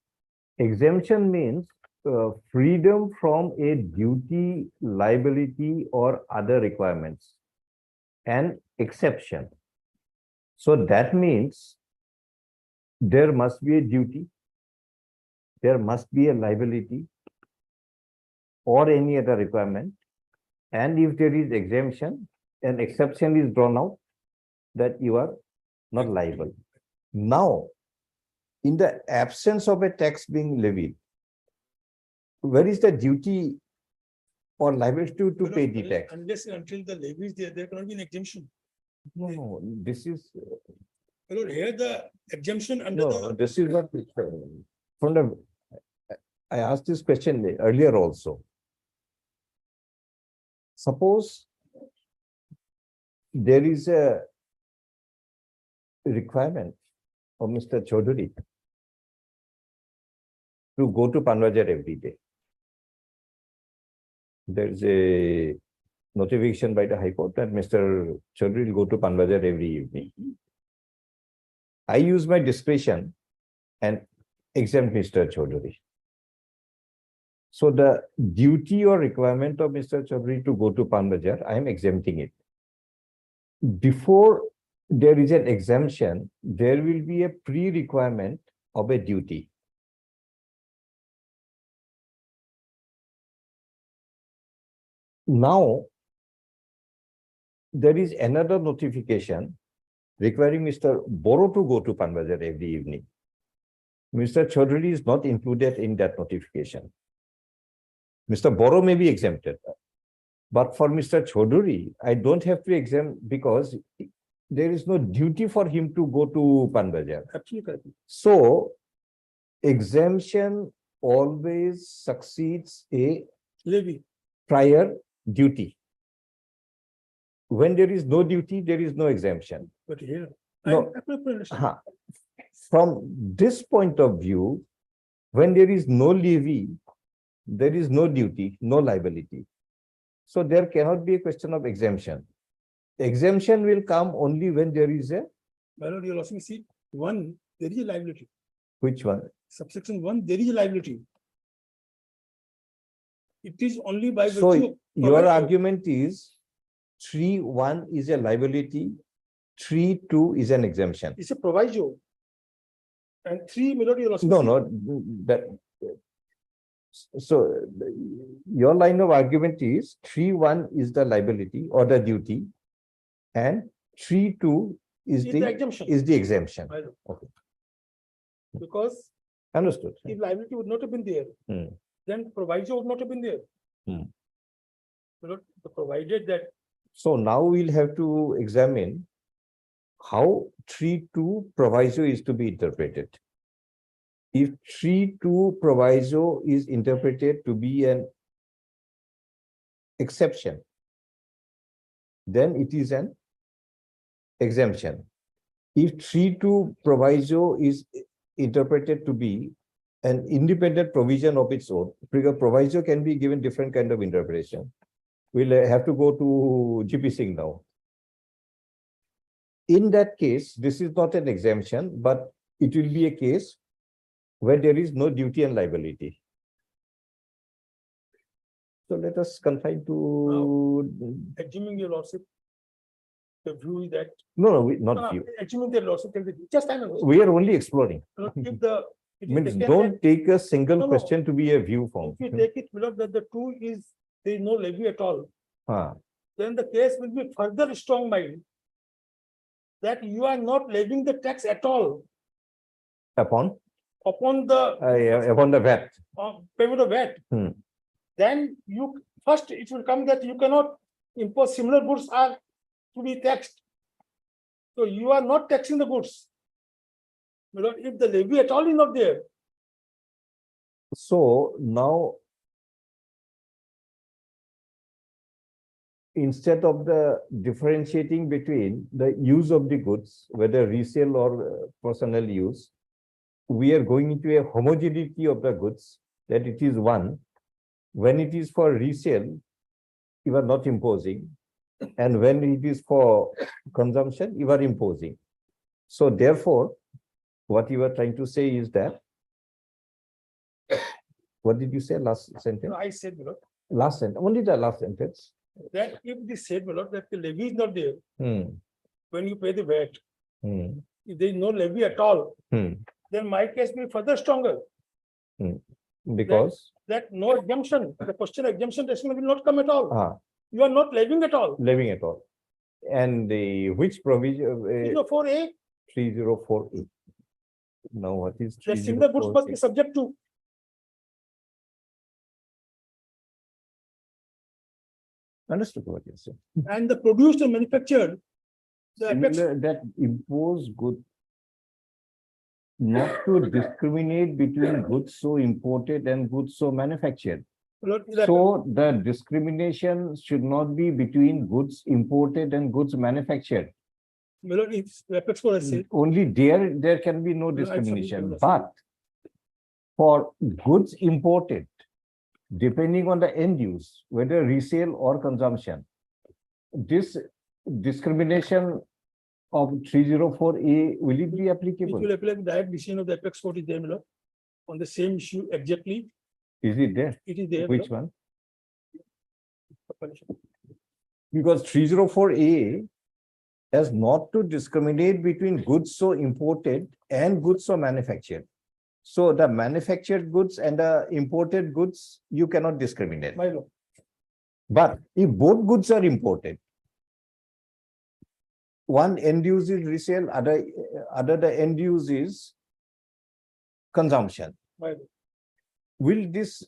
Exemption means freedom from a duty, liability or other requirements and exception. So that means there must be a duty, there must be a liability or any other requirement. And if there is exemption, an exception is drawn out that you are not liable. Now, in the absence of a tax being levied, where is the duty or liability to pay the tax? Unless and until the levy is there, there cannot be an exemption. No, this is, My lord, here the exemption under no, the, this is what, from the, I asked this question earlier also. Suppose there is a requirement of Mr. Chaudhary to go to Panvajar every day. There is a notification by the High Court that Mr. Chaudhary will go to Panvajar every evening. I use my discretion and exempt Mr. Chaudhary. So the duty or requirement of Mr. Chaudhary to go to Panvajar, I am exempting it. Before there is an exemption, there will be a pre-requirement of a duty. Now, there is another notification requiring Mr. Boro to go to Panvajar every evening. Mr. Chaudhary is not included in that notification. Mr. Boro may be exempted. But for Mr. Chaudhary, I don't have to exempt because there is no duty for him to go to Panvajar. absolutely. So, exemption always succeeds a Levy. prior duty. When there is no duty, there is no exemption. But here. No. I absolutely understand. Huh. From this point of view, when there is no levy, there is no duty, no liability. So there cannot be a question of exemption. Exemption will come only when there is a, My lord, you're asking, see, one, there is a liability. which one? Subsection one, there is a liability. It is only by So virtue. your of- argument is 3(1) is a liability, 3(2) is an exemption. It's a proviso. And three, my lord, you're asking. No, no, that. So your line of argument is 3(1) is the liability or the duty and 3(2) is It's the the exemption. exemption. My lord. Okay, Because understood. if liability would not have been there, Hmm. then proviso would not have been there. Hmm. My lord, provided that So now we'll have to examine how 3(2) proviso is to be interpreted. If 3(2) proviso is interpreted to be an exception, then it is an exemption. If 3(2) proviso is interpreted to be an independent provision of its own, because proviso can be given different kind of interpretation. We'll have to go to GP Singh now. In that case, this is not an exemption, but it will be a case where there is no duty and liability. So let us confine to, assuming your lordship, the view is that, no, not you. assuming their lordship, just I know. We are only exploring. If the. it is Means taken don't take a single No, no. question to be a view form. If you take it, my lord, that the two is, there is no levy at all, Ah, then the case will be further strong mind that you are not levying the tax at all upon upon the upon the VAT. payment of VAT. Hmm. then you, first it will come that you cannot impose similar goods are to be taxed. So you are not taxing the goods. Because if the levy at all is not there, So now, instead of the differentiating between the use of the goods, whether resale or personal use, we are going into a homogeneity of the goods, that it is one. When it is for resale, you are not imposing. And when it is for consumption, you are imposing. So therefore, what you are trying to say is that, what did you say last sentence? I said, my lord, Last sentence, only the last sentence. that if the said, my lord, that the levy is not there, Hmm, when you pay the VAT, hmm, if there is no levy at all, hmm. then my case will be further stronger. Because, That no exemption, the question of exemption testing will not come at all. ah, You are not levying at all. living at all. And the which provision, 304A, 304A. Now what is the similar goods must be 304A? subject to. Understood what you're saying. And the produced and manufactured, the apex, Similar that impose good, not to discriminate between goods so imported and goods so manufactured. Lord, the So the discrimination should not be between goods imported and goods manufactured. Lord, if the apex code has said, Only there can be no I submit discrimination, to the- but for goods imported, depending on the end use, whether resale or consumption, this discrimination of 304A, will it be it applicable? will apply the direct decision of the apex court is there, my lord, on the same issue exactly, Is it there? it is there. my Which lord. one? Because 304A has not to discriminate between goods so imported and goods so manufactured. So the manufactured goods and the imported goods, you cannot discriminate. My lord, But if both goods are imported, one end use is resale, other the end use is consumption. my lord. Will this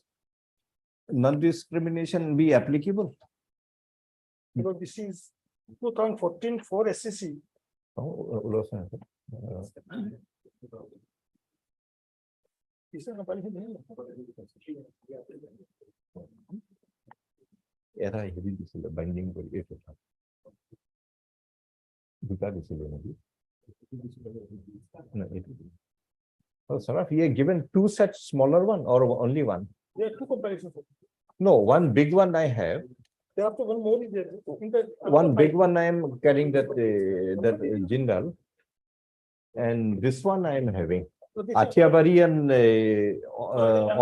non-discrimination be applicable? Because this is 2014 for SCC. This is a punishment, এরা heavy দিছিল binding করে এটা দুটা দিছিল নাকি না এটা Oh, Saraf, he had given two such smaller one or only one? There are two comparisons. No, one big one I have, Thereafter, one more is there. In the- one big one I am carrying that Jindal. And this one I am having, So this is- Athiabari and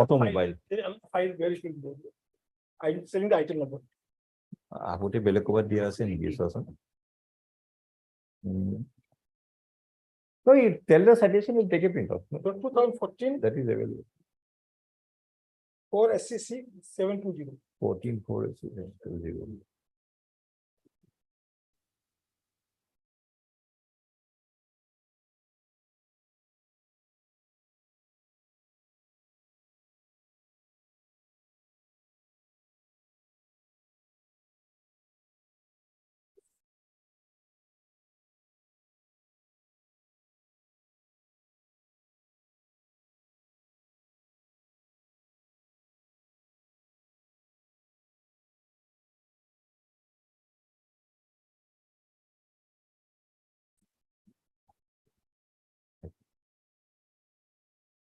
automobile. There are file where it will be there. I'm selling the item number. Ahote Belakoba dia ase niki sasan. So you tell the citation, you take a print off. So 2014 That is available. for SCC 720. 14.4 is available.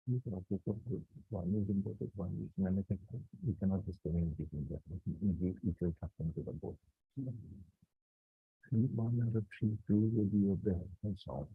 You cannot take up good. One is imported, one is manufactured. You cannot discriminate between them. It will happen to the both. 103 will be of the and so on.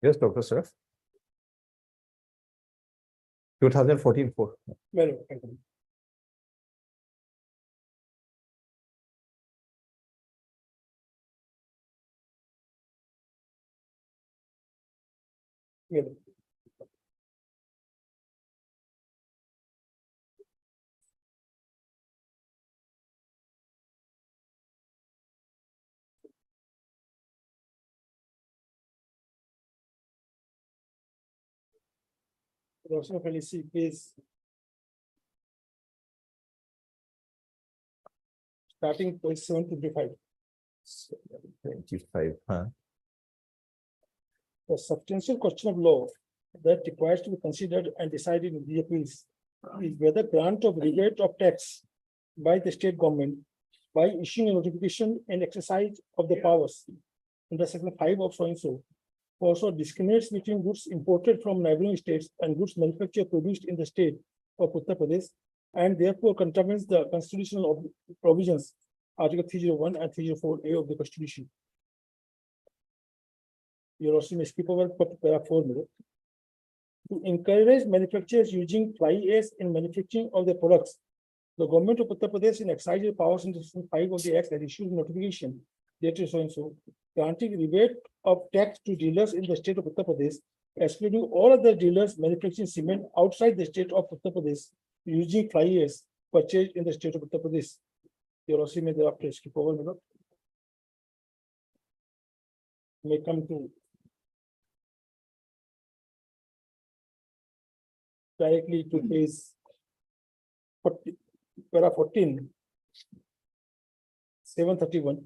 Yes, Dr. Sir. 2014-4. Well, thank you. Well, also policy is starting point 725. 25, huh? The substantial question of law that requires to be considered and decided in the appeals is whether grant of rebate of tax by the state government by issuing a notification and exercise of the powers under section 5 of so and so also discriminates between goods imported from neighboring states and goods manufactured produced in the state of Uttar Pradesh, and therefore contravenes the constitutional provisions, Article 301 and 304A of the Constitution. You also may skip over para 4 minutes. To encourage manufacturers using fly ash in manufacturing of their products, the government of Uttar Pradesh in exercise powers in section 5 of the Act has issued notification dated so and so, granting rebate of tax to dealers in the state of Uttar Pradesh, excluding all other dealers manufacturing cement outside the state of Uttar Pradesh using fly ash purchased in the state of Uttar Pradesh. You also may thereafter skip over a minute. May come to directly to page 40, para 14, 731.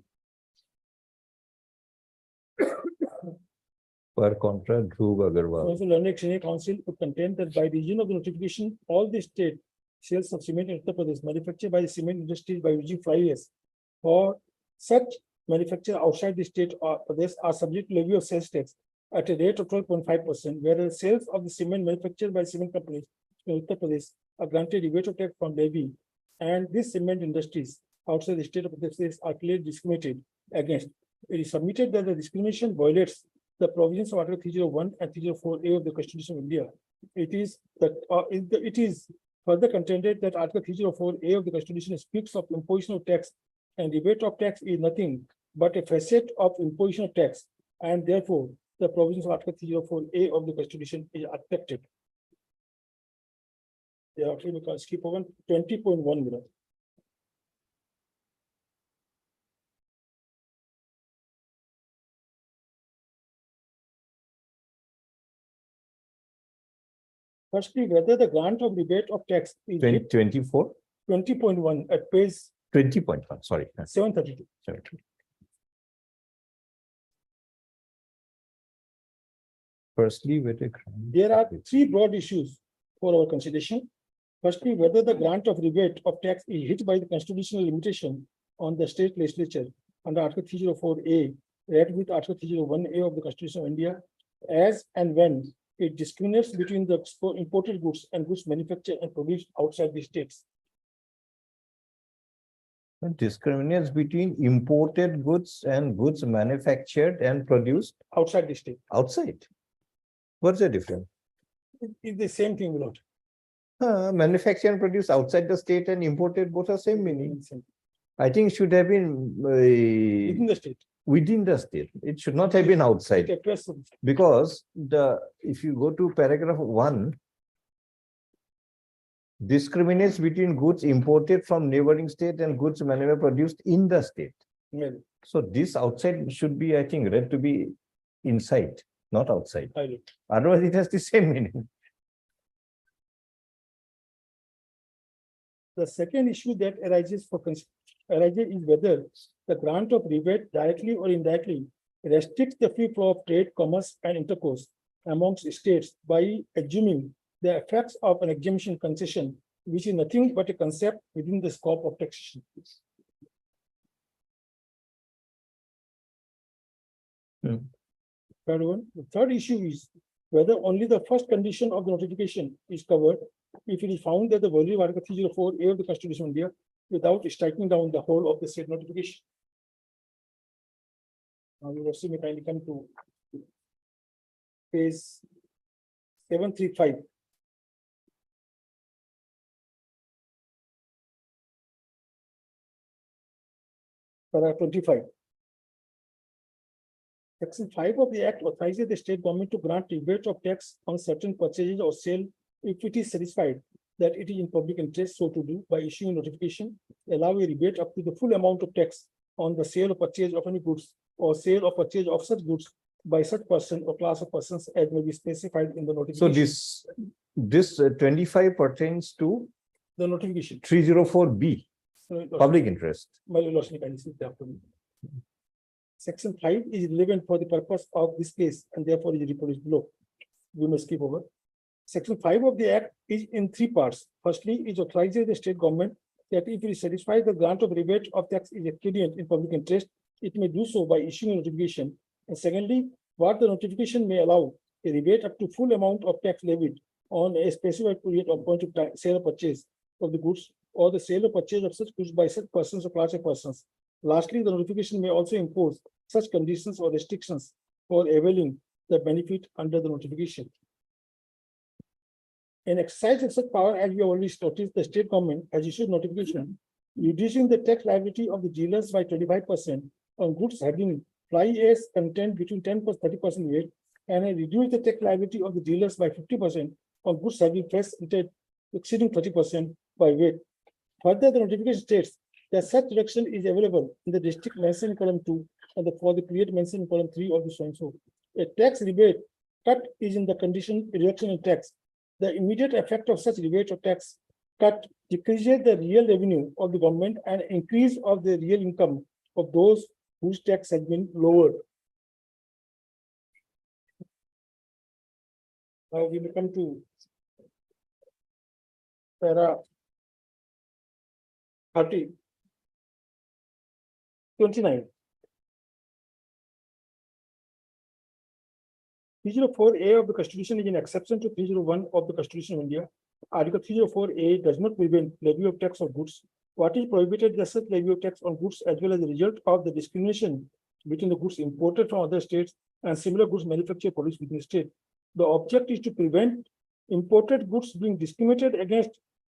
Per contra, Dhruv Agarwal. Also, Learned Senior Council to contend that by reason of the notification, all the state sales of cement in Uttar Pradesh manufactured by the cement industry by using fly ash or such manufacture outside the state of Pradesh are subject to levy of sales tax at a rate of 12.5%, whereas sales of the cement manufactured by cement companies in Uttar Pradesh are granted rebate of tax from levy, and these cement industries outside the state of Pradesh are clearly discriminated against. It is submitted that the discrimination violates the provisions of Article 301 and 304A of the Constitution of India. It is further contended that Article 304A of the Constitution speaks of imposition of tax, and rebate of tax is nothing but a facet of imposition of tax, and therefore the provisions of Article 304A of the Constitution is affected. Thereafter, we can skip over 20.1 minutes. Firstly, whether the grant of rebate of tax is 24, 20.1 at page 20.1, sorry. 732. 732. Firstly, whether There are three broad issues for our consideration. Firstly, whether the grant of rebate of tax is hit by the constitutional limitation on the state legislature under Article 304A, read with Article 301A of the Constitution of India, as and when it discriminates between the imported goods and goods manufactured and produced outside the states. discriminates between imported goods and goods manufactured and produced Outside the state. outside. What's the difference? It's the same thing, Lord. Manufactured and produced outside the state and imported both are same meaning. I think it should have been Within the state. within the state. It should not have been outside. Because if you go to paragraph 1, discriminates between goods imported from neighboring state and goods manufactured produced in the state. Well, So this outside should be, I think, read to be inside, not outside. I look. Otherwise, it has the same meaning. The second issue that arises is whether the grant of rebate directly or indirectly restricts the free flow of trade, commerce, and intercourse amongst states by assuming the effects of an exemption concession, which is nothing but a concept within the scope of taxation. Third one, the third issue is whether only the first condition of the notification is covered if it is found that the value of Article 304A of the Constitution of India without striking down the whole of the state notification. Now, you will see me kindly come to page 735. Para 25. Section 5 of the Act authorizes the state government to grant rebate of tax on certain purchases or sale if it is satisfied that it is in public interest so to do by issuing notification, allow a rebate up to the full amount of tax on the sale or purchase of any goods or sale or purchase of such goods by such person or class of persons as may be specified in the So notification. this 25 pertains to The notification. 304B, public interest. My lordship, I see that. Section 5 is relevant for the purpose of this case and therefore is reproduced below. We may skip over. Section 5 of the Act is in 3 parts. Firstly, it authorizes the state government that if it is satisfied the grant of rebate of tax is expedient in public interest, it may do so by issuing a notification. And secondly, what the notification may allow a rebate up to full amount of tax levied on a specified period of point of time, sale or purchase of the goods or the sale or purchase of such goods by such persons or class of persons. Lastly, the notification may also impose such conditions or restrictions for availing the benefit under the notification. In exercise of such power, as we have already noticed, the state government has issued notification reducing the tax liability of the dealers by 25% on goods having fly ash content between 10% to 30% weight, and has reduced the tax liability of the dealers by 50% on goods having fresh content exceeding 30% by weight. Further, the notification states that such reduction is available in the district mentioned in column 2 and for the period mentioned in column 3 of the so and so. A tax rebate cut is in the condition reduction in tax. The immediate effect of such rebate or tax cut decreases the real revenue of the government and increase of the real income of those whose tax has been lowered. Now we will come to para 29. 304A of the Constitution is an exception to 301 of the Constitution of India. Article 304A does not prevent levy of tax on goods. What is prohibited is such levy of tax on goods as well as the result of the discrimination between the goods imported from other states and similar goods manufactured produced within the state. The object is to prevent imported goods being discriminated against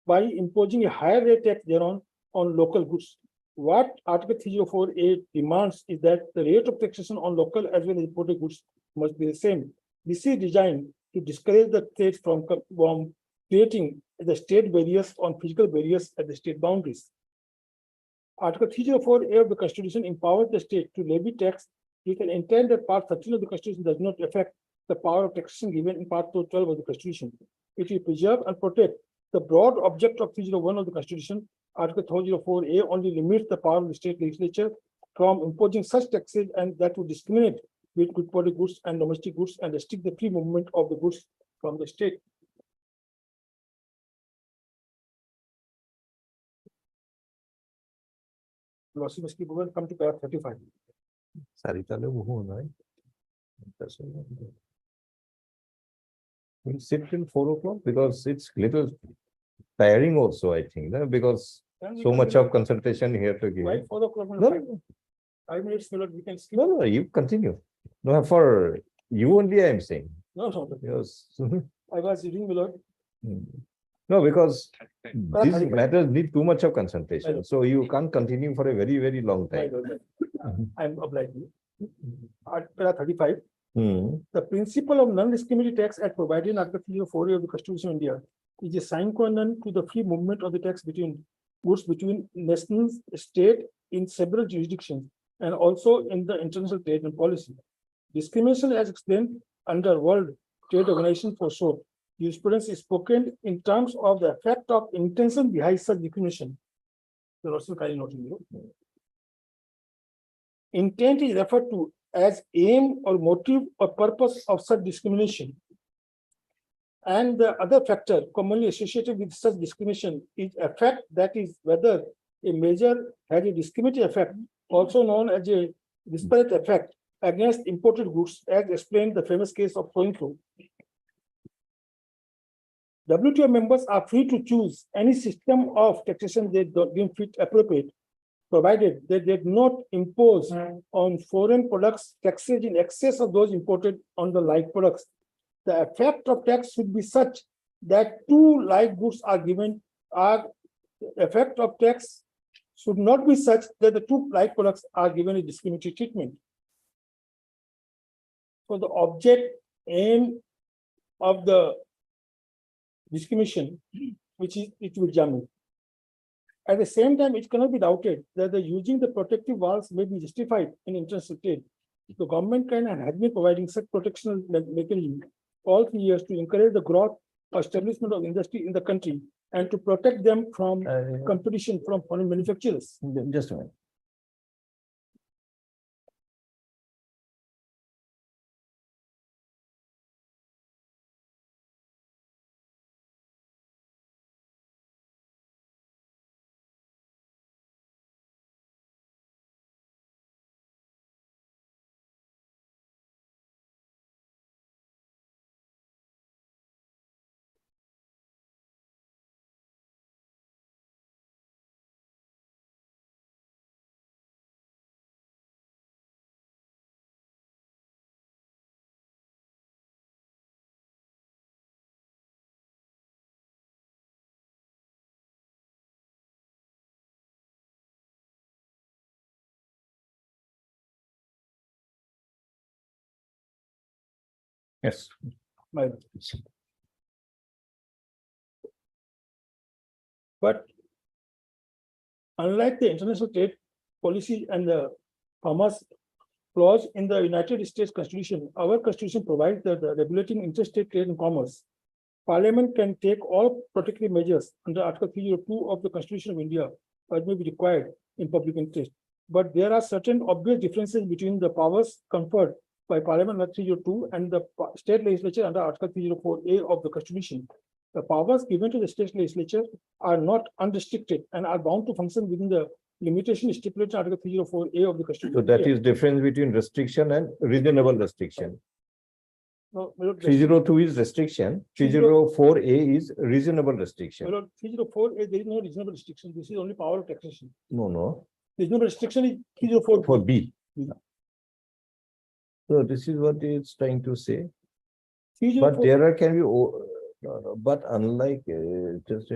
by imposing a higher rate tax thereon on local goods. What Article 304A demands is that the rate of taxation on local as well as imported goods must be the same. This is designed to discourage the states from creating the state barriers on physical barriers at the state boundaries. Article 304A of the Constitution empowers the state to levy tax with an intent that Part 13 of the Constitution does not affect the power of taxation given in Part 12 of the Constitution. It will preserve and protect the broad object of 301 of the Constitution. Article 304A only limits the power of the state legislature from imposing such taxes and that would discriminate with imported goods and domestic goods and restrict the free movement of the goods from the state. Lordship, must keep over, come to paragraph 35. We'll sit till 4 o'clock because it's little tiring also, I think, because Then we so can much do of consultation here to give. Why 4 o'clock? No, 5 minutes, my lord, we can skip. no, you continue. No, for you only I am saying. No. Yes. I was reading, my lord. No, because But these 35. matters need too much of I concentration, know. so you can't continue for a very, very long My time. lord, I'm obliged. Paragraph 35. Hmm. The principle of non-discriminatory tax as provided in Article 304A of the Constitution of India is a sine qua non to the free movement of the tax between goods between nations, state in several jurisdictions, and also in the international trade and policy. Discrimination as explained under World Trade Organization for sure. Jurisprudence is spoken in terms of the effect of intention behind such discrimination. The Lordship kindly noting below. Intent is referred to as aim or motive or purpose of such discrimination. And the other factor commonly associated with such discrimination is effect, that is whether a measure has a discriminatory effect, also known as a disparate effect against imported goods, as explained the famous case of so-and-so. WTO members are free to choose any system of taxation they deem fit appropriate, provided that they do not impose on foreign products taxes in excess of those imported on the like products the effect of tax should be such that two like goods are given, the effect of tax should not be such that the two like products are given a discriminatory treatment. So the object, aim of the discrimination, which is it will jamming. At the same time, it cannot be doubted that the using the protective walls may be justified in international trade. The government can and has been providing such protection mechanism all 3 years to encourage the growth or establishment of industry in the country and to protect them from competition from foreign manufacturers. Just a minute. Yes. But unlike the international trade policy and the commerce clause in the United States Constitution, our Constitution provides that the regulating interstate trade and commerce, Parliament can take all protective measures under Article 302 of the Constitution of India as may be required in public interest. But there are certain obvious differences between the powers conferred by Parliament under 302 and the state legislature under Article 304A of the Constitution. The powers given to the state legislature are not unrestricted and are bound to function within the limitation stipulated in Article 304A of the Constitution. So that is difference between restriction and reasonable restriction. No, my lord, 302 is restriction, 304A is reasonable my restriction. lord, 304A, there is no reasonable restriction. This is only power of taxation. No, There is no restriction in 304. for B. B. So this is what it's trying to say. 304 But there are can be, but unlike just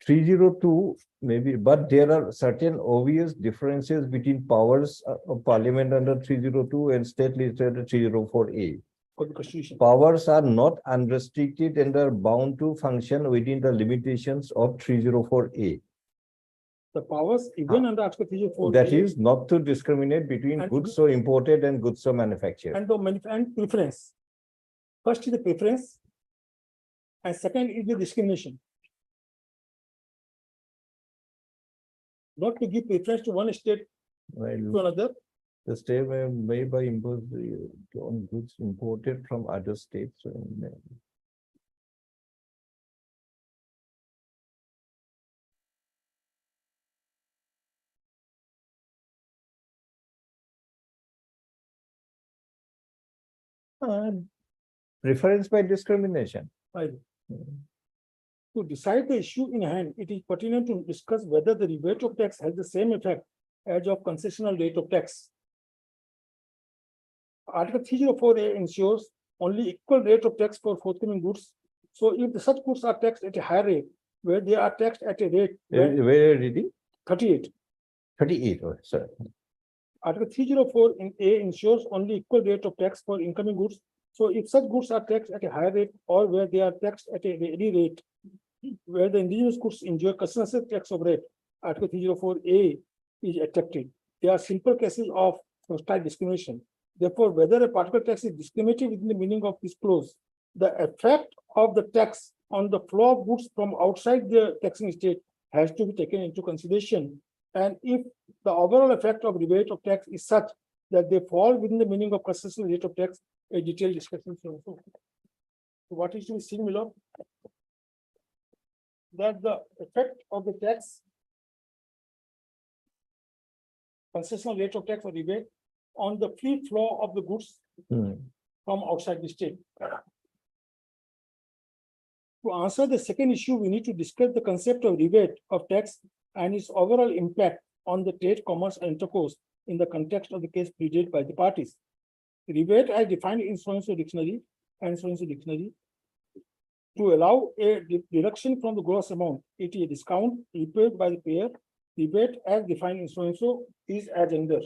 302 maybe, but there are certain obvious differences between powers of Parliament under 302 and state legislature 304A. of the Constitution. Powers are not unrestricted and are bound to function within the limitations of 304A. The powers even under Article 304. That is not to discriminate between And goods so imported and goods so manufactured. And the and preference. First is the preference. And second is the discrimination. Not to give preference to one state to While another. the state may by impose on goods imported from other states. Preference by discrimination. To decide the issue in hand, it is pertinent to discuss whether the rebate of tax has the same effect as of concessional rate of tax. Article 304A ensures only equal rate of tax for forthcoming goods. So if such goods are taxed at a higher rate, where they are taxed at a rate Where did he? 38. 38, oh, sorry. Article 304 in A ensures only equal rate of tax for incoming goods. So if such goods are taxed at a higher rate or where they are taxed at a ready rate, where the indigenous goods enjoy concessional tax of rate, Article 304A is accepted. There are simple cases of hostile discrimination. Therefore, whether a particular tax is discriminated within the meaning of this clause, the effect of the tax on the flow of goods from outside the taxing state has to be taken into consideration. And if the overall effect of rebate of tax is such that they fall within the meaning of concessional rate of tax, a detailed discussion is also. What is to be seen below? That the effect of the tax, concessional rate of tax or rebate on the free flow of the goods from outside the state. To answer the second issue, we need to discuss the concept of rebate of tax and its overall impact on the trade, commerce, and intercourse in the context of the case pleaded by the parties. Rebate, as defined in Swansea Dictionary, and so the dictionary. To allow a deduction from the gross amount, it is a discount repaid by the payer. Rebate as defined in so is as under.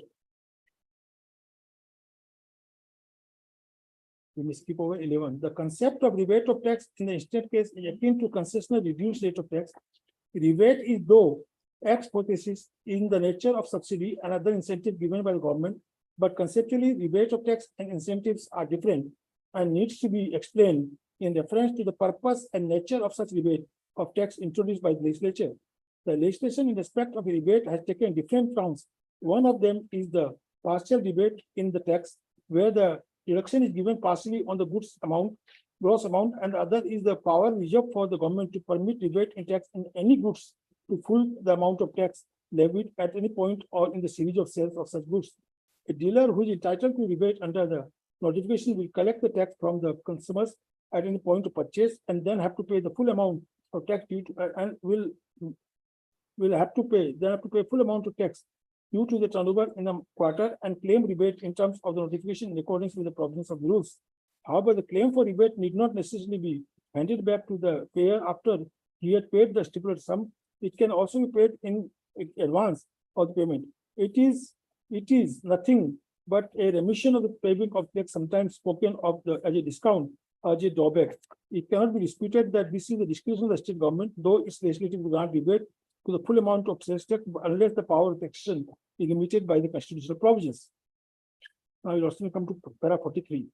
We may skip over 11. The concept of rebate of tax in the instant case is akin to concessional reduced rate of tax. Rebate is though X hypothesis in the nature of subsidy and other incentive given by the government, but conceptually rebate of tax and incentives are different and needs to be explained in reference to the purpose and nature of such rebate of tax introduced by the legislature. The legislation in respect of a rebate has taken different forms. One of them is the partial rebate in the tax, where the deduction is given partially on the goods amount, gross amount, and the other is the power reserved for the government to permit rebate in tax in any goods to full the amount of tax levied at any point or in the series of sales of such goods. A dealer who is entitled to rebate under the notification will collect the tax from the consumers at any point of purchase and then have to pay the full amount of tax due to, and will have to pay full amount of tax due to the turnover in a quarter and claim rebate in terms of the notification in accordance with the provisions of the rules. However, the claim for rebate need not necessarily be handed back to the payer after he had paid the stipulated sum. It can also be paid in advance of the payment. It is nothing but a remission of the payment of tax, sometimes spoken of as a discount, as a drawback. It cannot be disputed that this is the discretion of the state government, though it's legislative to grant rebate to the full amount of sales tax unless the power of taxation is limited by the constitutional provisions. Now we'll also come to para 43.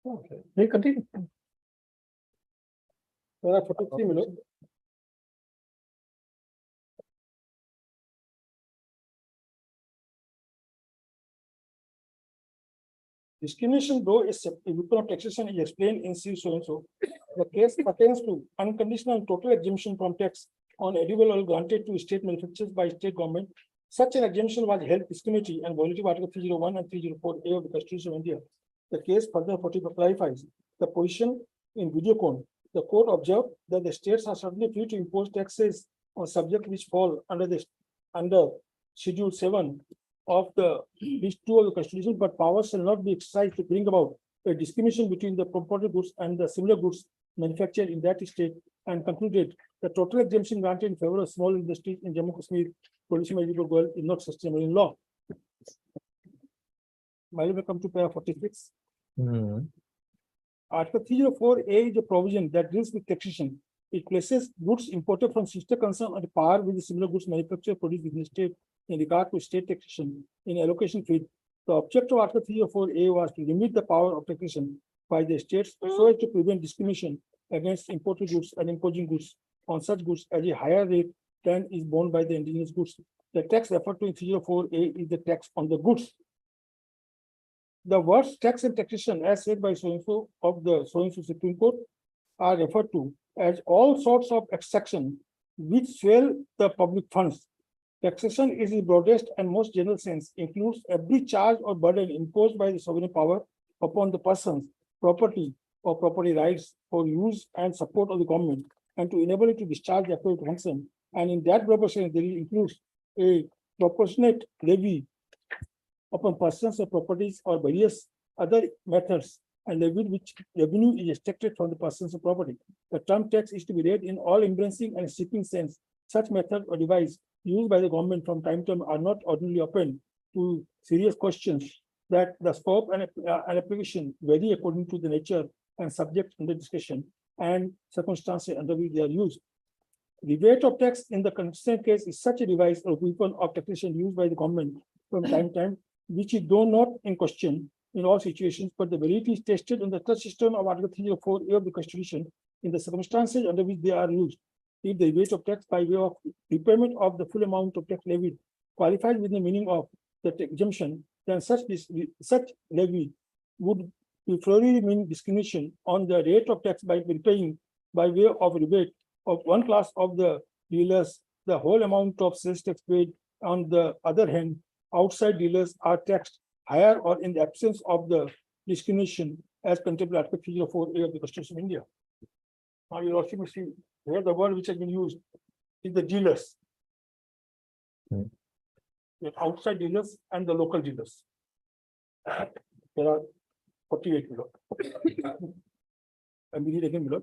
Okay, we continue. Para 43 minutes. Discrimination, though is a weapon of taxation, is explained in C so and so. The case pertains to unconditional and total exemption from tax on edible oil granted to state manufacturers by state government. Such an exemption was held discriminatory and violative Article 301 and 304A of the Constitution of India. The case further clarifies the position in Videocon. The court observed that the states are certainly free to impose taxes on subjects which fall under Schedule 7 of the list 2 of the Constitution, but powers shall not be exercised to bring about a discrimination between the purported goods and the similar goods manufactured in that state, and concluded the total exemption granted in favor of small industries in Jammu Kashmir producing edible oil is not sustainable in law. Now we come to para 46. Article 304A is a provision that deals with taxation. It places goods imported from sister concern on par with the similar goods manufactured produced within the state in regard to state taxation in allocation field. The object of Article 304A was to limit the power of taxation by the states so as to prevent discrimination against imported goods and imposing goods on such goods at a higher rate than is borne by the indigenous goods. The tax referred to in 304A is the tax on the goods. The words tax and taxation, as said by so-and-so of the so-and-so Supreme Court, are referred to as all sorts of extraction which swell the public funds. Taxation is the broadest and most general sense, includes every charge or burden imposed by the sovereign power upon the persons, property, or property rights for use and support of the government, and to enable it to discharge the appropriate function. And in that proportion, there includes a proportionate levy upon persons or properties or various other methods, and levy which revenue is extracted from the persons or property. The term tax is to be read in all embracing and sweeping sense. Such method or device used by the government from time to time are not ordinarily open to serious questions that the scope and application vary according to the nature and subject under discussion and circumstances under which they are used. Rebate of tax in the consent case is such a device or weapon of taxation used by the government from time to time, which is though not in question in all situations, but the validity is tested on the trust system of Article 304A of the Constitution in the circumstances under which they are used. If the rebate of tax by way of repayment of the full amount of tax levied qualifies with the meaning of the exemption, then such levy would purely mean discrimination on the rate of tax by repaying by way of rebate of one class of the dealers the whole amount of sales tax paid. On the other hand, outside dealers are taxed higher or in the absence of the discrimination as contemplated Article 304A of the Constitution of India. Now you also see here the word which has been used is the dealers. Hmm. The outside dealers and the local dealers. There are 48 below. And we read again below.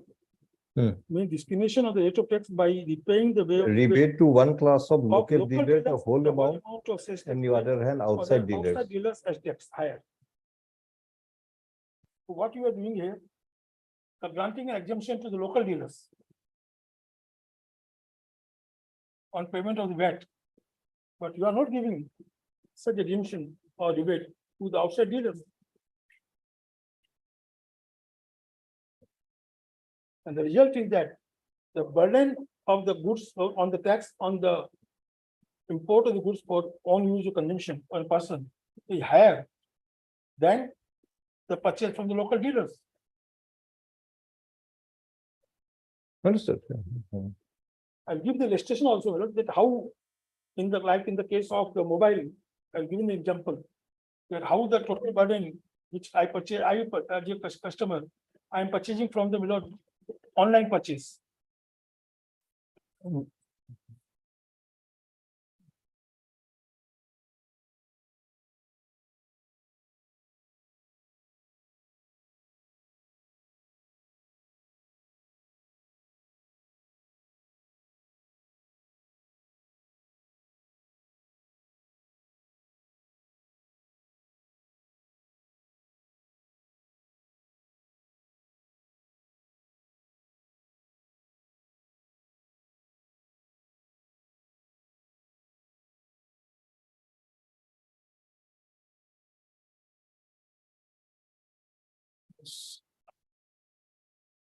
Hmm. Mean discrimination of the rate of tax by repaying the way. Rebate to one class of local local dealers, the dealers, whole the amount, of sales and tax the other hand, for the outside dealers. Outside dealers as tax higher. So what you are doing here, granting an exemption to the local dealers on payment of the VAT, but you are not giving such exemption or rebate to the outside dealers. And the result is that the burden of the goods on the tax on the import of the goods for own use or consumption on person is higher than the purchase from the local dealers. Understood. I'll give the illustration also, that how in the, like in the case of the mobile, I'll give an example. That how the total burden which I purchase, as a customer, I am purchasing from the online purchase.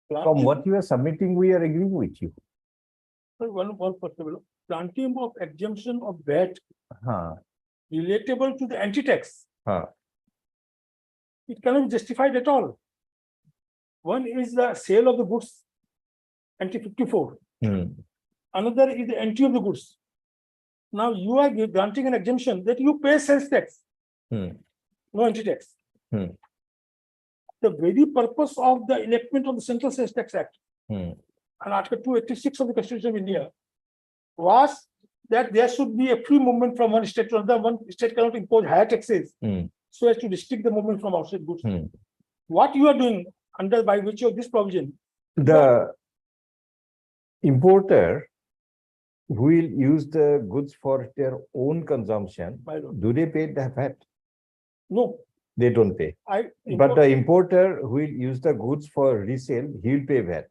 From what you are submitting, we are agreeing with you. One possible, granting of exemption of VAT Huh. relatable to the anti-tax. Huh. It cannot be justified at all. One is the sale of the goods, anti-54. Hmm. Another is the entry of the goods. Now you are granting an exemption that you pay sales tax. Hmm. No entry tax. Hmm. The very purpose of the enactment of the Central Sales Tax Act Hmm. and Article 286 of the Constitution of India was that there should be a free movement from one state to another. One state cannot impose higher taxes Hmm. so as to restrict the movement from outside goods. Hmm. What you are doing under by virtue of this provision, The importer will use the goods for their own consumption. my lord, Do they pay the VAT? no, They don't pay. But the importer who will use the goods for resale, he'll pay VAT.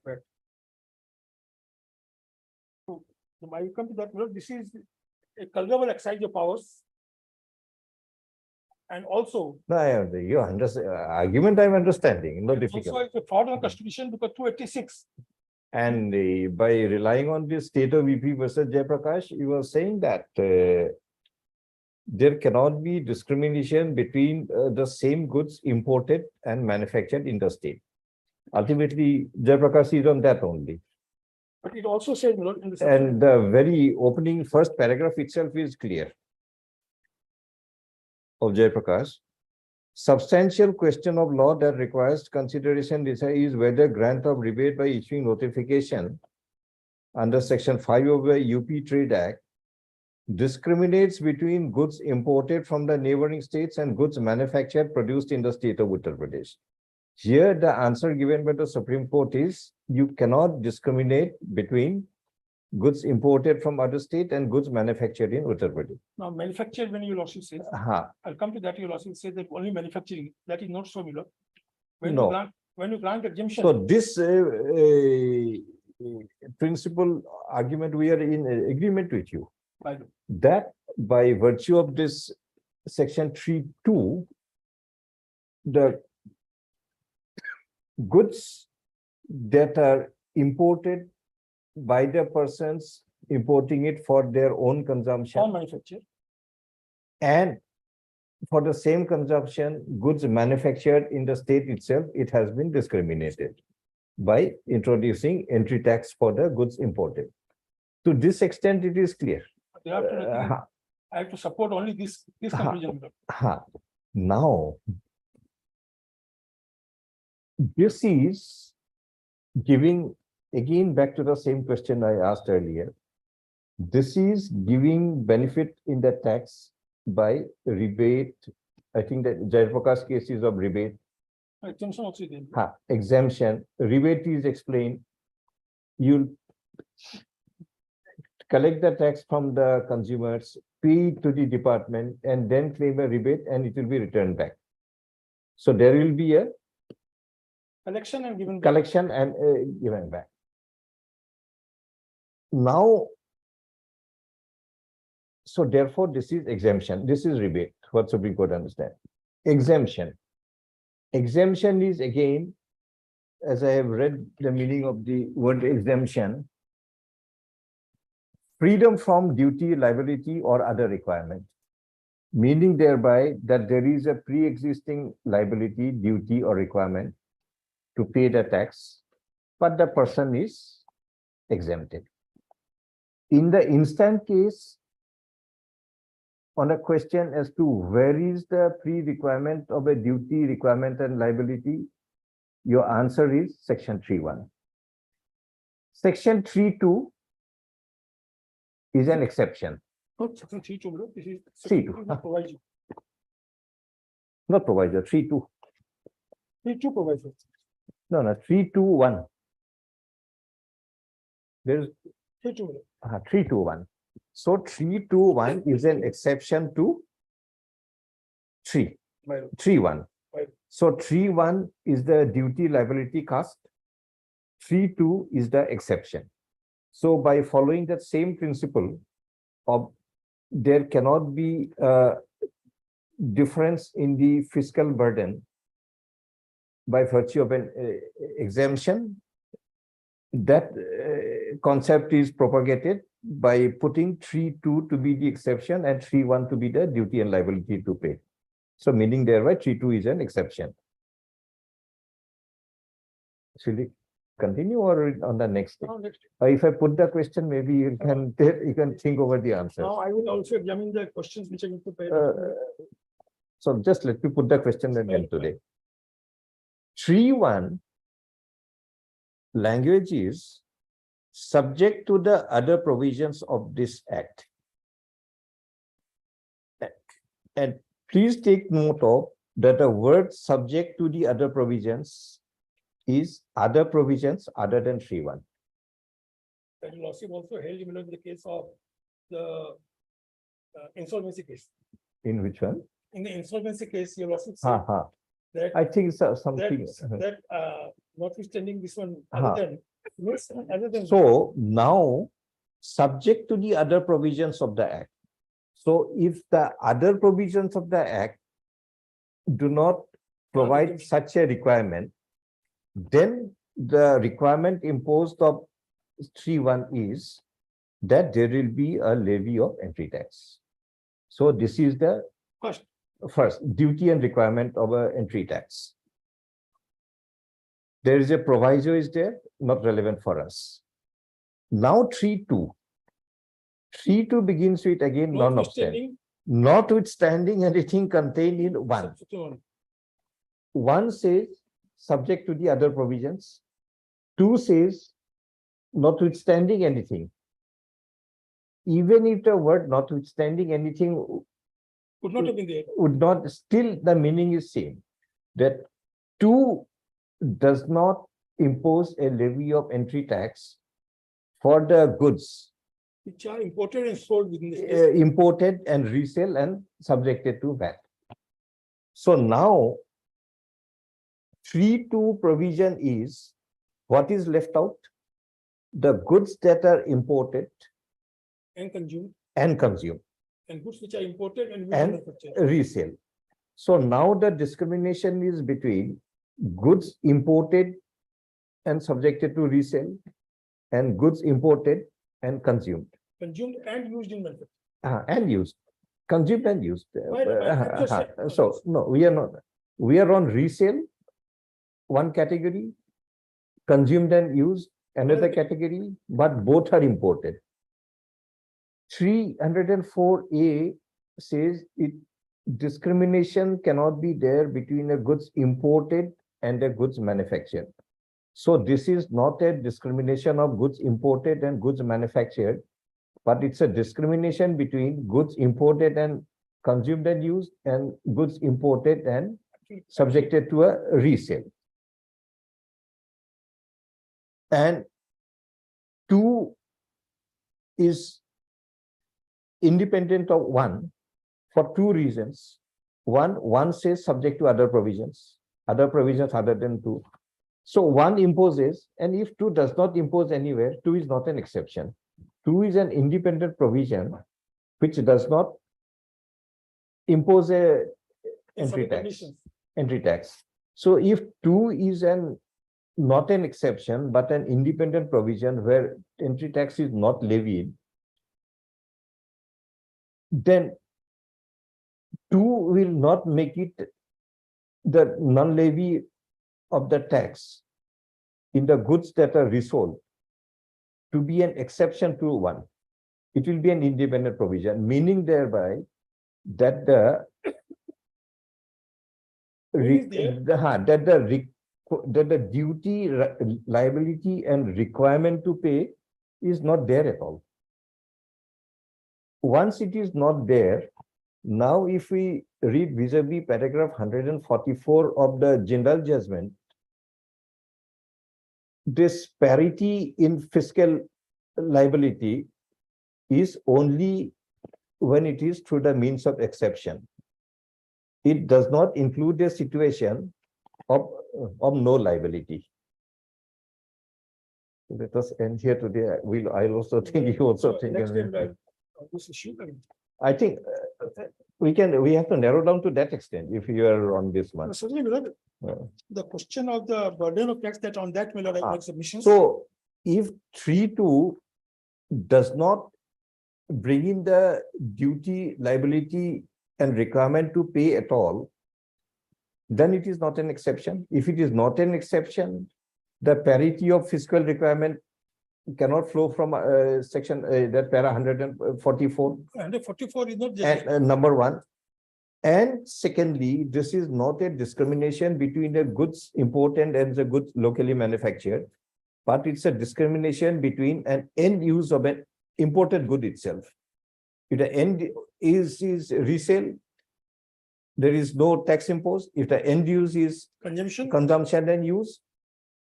I will come to that. This is a culpable exercise of powers. And also, No, you understand, argument I'm understanding, no also difficult. it's a fraud on the Constitution because 286. And by relying on this state of VP versus Jayaprakash, you were saying that there cannot be discrimination between the same goods imported and manufactured in the state. Ultimately, Jayaprakash is on that only. But it also says, in the section, And the very opening first paragraph itself is clear. Of Jayaprakash. Substantial question of law that requires consideration is whether grant of rebate by issuing notification under Section 5 of the UP Trade Act discriminates between goods imported from the neighboring states and goods manufactured produced in the state of Uttar Pradesh. Here, the answer given by the Supreme Court is you cannot discriminate between goods imported from other state and goods manufactured in Uttar Pradesh. now manufactured, when you lawsuit says, I'll come to that, your lawsuit says that only manufacturing, that is not so, Milord. No. When you grant exemption. So this principal argument, we are in agreement with you. my lord, That by virtue of this section 3(2), the goods that are imported by the persons importing it for their own consumption all manufacture, and for the same consumption, goods manufactured in the state itself, it has been discriminated by introducing entry tax for the goods imported. To this extent, it is clear. thereafter, nothing, I have to support only this conclusion. Milord. Now, this is giving again, back to the same question I asked earlier. This is giving benefit in the tax by rebate. I think that Jayaprakash case is of rebate. Exemption also there. Exemption, rebate is explained. You'll collect the tax from the consumers, pay it to the department, and then claim a rebate, and it will be returned back. So there will be a Collection and given. collection and given back. Now, so therefore, this is exemption, this is rebate, what Supreme Court understand. Exemption. Exemption is again, as I have read the meaning of the word exemption, freedom from duty, liability, or other requirement, meaning thereby that there is a pre-existing liability, duty, or requirement to pay the tax, but the person is exempted. In the instant case, on a question as to where is the pre-requirement of a duty, requirement, and liability, your answer is section 3.1. Section 3.2 is an exception. Not section 3.2, this is. 3.2. Provision. Not provider, 3.2. 3.2 provision. No, 3.2.1. There is 3.2. 3.2.1. So 3.2.1 is an exception to 3.1. Right. So 3.1 is the duty liability cost. 3.2 is the exception. So by following that same principle of there cannot be a difference in the fiscal burden by virtue of an exemption, that concept is propagated by putting 3.2 to be the exception and 3.1 to be the duty and liability to pay. So meaning thereby 3.2 is an exception. Should we continue or on the next day? Now next. If I put the question, maybe you can think over the answer. Now I will also examine the questions which I need to pay. So just let me put the question again today. 3.1 language is subject to the other provisions of this act. And please take note of that the word subject to the other provisions is other provisions other than 3.1. And Lordship also held in the case of the insolvency case. In which one? In the insolvency case, your Lordship said that. I think so, something. That notwithstanding this one, other than. So now, subject to the other provisions of the Act. So if the other provisions of the Act do not provide such a requirement, then the requirement imposed of 3.1 is that there will be a levy of entry tax. So this is the first duty and requirement of an entry tax. There is a proviso is there, not relevant for us. Now 3.2. 3.2 begins with again notwithstanding anything contained in 1. 1 says subject to the other provisions. 2 says notwithstanding anything. Even if the word notwithstanding anything Would not have been there. would not, still the meaning is same. That 2 does not impose a levy of entry tax for the goods Which are imported and sold within the state. imported and resale and subjected to VAT. So now 3.2 provision is what is left out? The goods that are imported And consumed, and consumed and goods which are imported and and manufactured. resale. So now the discrimination is between goods imported and subjected to resale and goods imported and consumed. Consumed and used in manufacture. And used, consumed and used. Right. So no, we are not. We are on resale, one category, consumed and used, another category, but both are imported. 304A says it discrimination cannot be there between a goods imported and a goods manufactured. So this is not a discrimination of goods imported and goods manufactured, but it's a discrimination between goods imported and consumed and used and goods imported and subjected to a resale. And 2 is independent of 1 for 2 reasons. One says subject to other provisions other than 2. So 1 imposes, and if 2 does not impose anywhere, 2 is not an exception. 2 is an independent provision which does not impose a entry tax. So if 2 is not an exception, but an independent provision where entry tax is not levied, then 2 will not make it the non-levy of the tax in the goods that are resold to be an exception to 1. It will be an independent provision, meaning thereby that the duty, liability and requirement to pay is not there at all. Once it is not there, now if we read vis-a-vis paragraph 144 of the general judgment, this parity in fiscal liability is only when it is through the means of exception. It does not include a situation of no liability. Let us end here today. I also think you also think. This issue, I think we have to narrow down to that extent if you are on this one. certainly, my lord, the question of the burden of tax, that on that, my lord, I make submissions. So if 3(2) does not bring in the duty, liability and requirement to pay at all, then it is not an exception. If it is not an exception, the parity of fiscal requirement cannot flow from section that para 144. 144 is not just. And number 1. And secondly, this is not a discrimination between the goods imported and the goods locally manufactured, but it's a discrimination between an end use of an imported good itself. If the end is resale, there is no tax imposed. If the end use is consumption and use,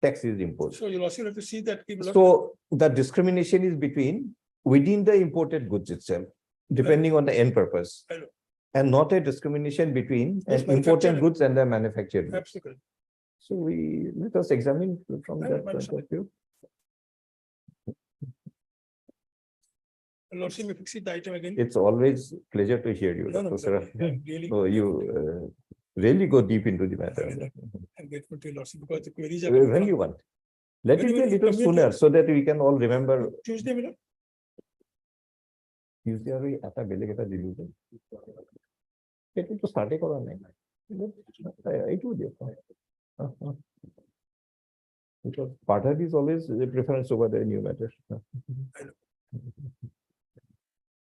tax is imposed. So you'll also have to see that. So the discrimination is within the imported goods itself, depending on the end purpose, and not a discrimination between imported goods and the manufactured goods. Absolutely. So let us examine from that point of view. Lordship, if you see the item again. It's always pleasure to hear you. No, no, Dr. Saraf. really. So you really go deep into the matter. I'm grateful to your lordship because the queries are. When you want. Let it be a little sooner so that we can all remember. Tuesday, my lord. Tuesday or आता बेले केटा दिलू तो. It will start एक और नहीं. It would be. Because partner is always the preference over the new matter.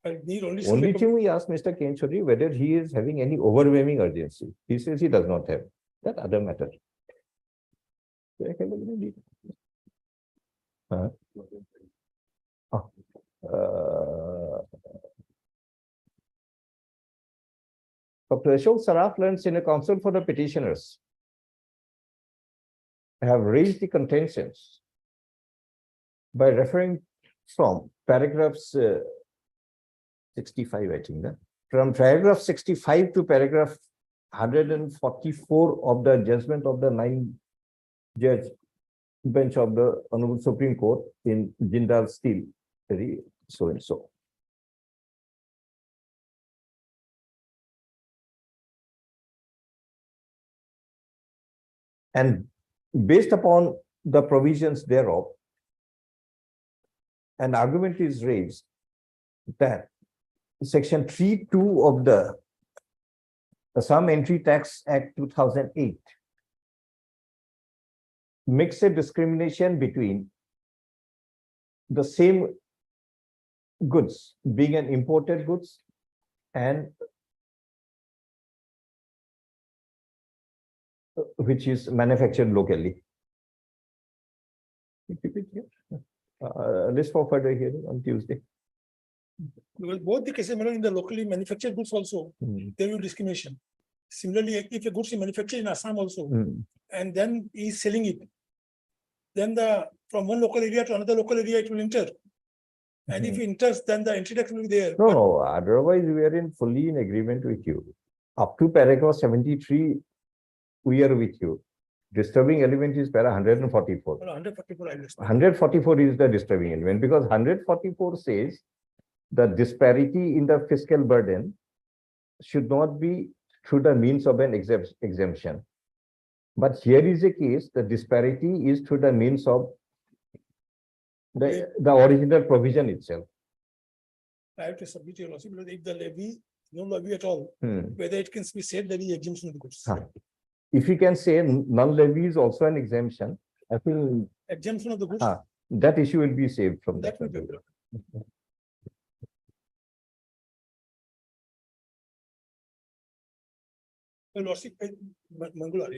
I need only. Only thing we ask Mr. Kenchori whether he is having any overwhelming urgency. He says he does not have. That other matter. Dr. Ashok Saraf learns in a counsel for the petitioners have raised the contentions by referring from paragraphs 65, I think, from paragraph 65 to paragraph 144 of the judgment of the 9-judge bench of the Honorable Supreme Court in Jindal Steel, so and so. And based upon the provisions thereof, an argument is raised that Section 3(2) of the Assam Entry Tax Act 2008 makes a discrimination between the same goods being an imported goods and which is manufactured locally. Keep it here. List for further hearing on Tuesday. Because both the cases, in the locally manufactured goods also, there will be discrimination. Similarly, if a goods is manufactured in Assam also, and then he is selling it, then from one local area to another local area, it will enter. And if it enters, then the entry tax will be there. No, no, otherwise we are fully in agreement with you. Up to paragraph 73, we are with you. Disturbing element is para 144. 144, I understand. 144 is the disturbing element because 144 says the disparity in the fiscal burden should not be through the means of an exemption. But here is a case, the disparity is through the means of the original provision itself. I have to submit your lawsuit because if the levy, no levy at all, whether it can be said that he exemption of the goods. If you can say non-levy is also an exemption, I feel Exemption of the goods, that issue will be saved from that that. will be. Your lordship, Mangalore,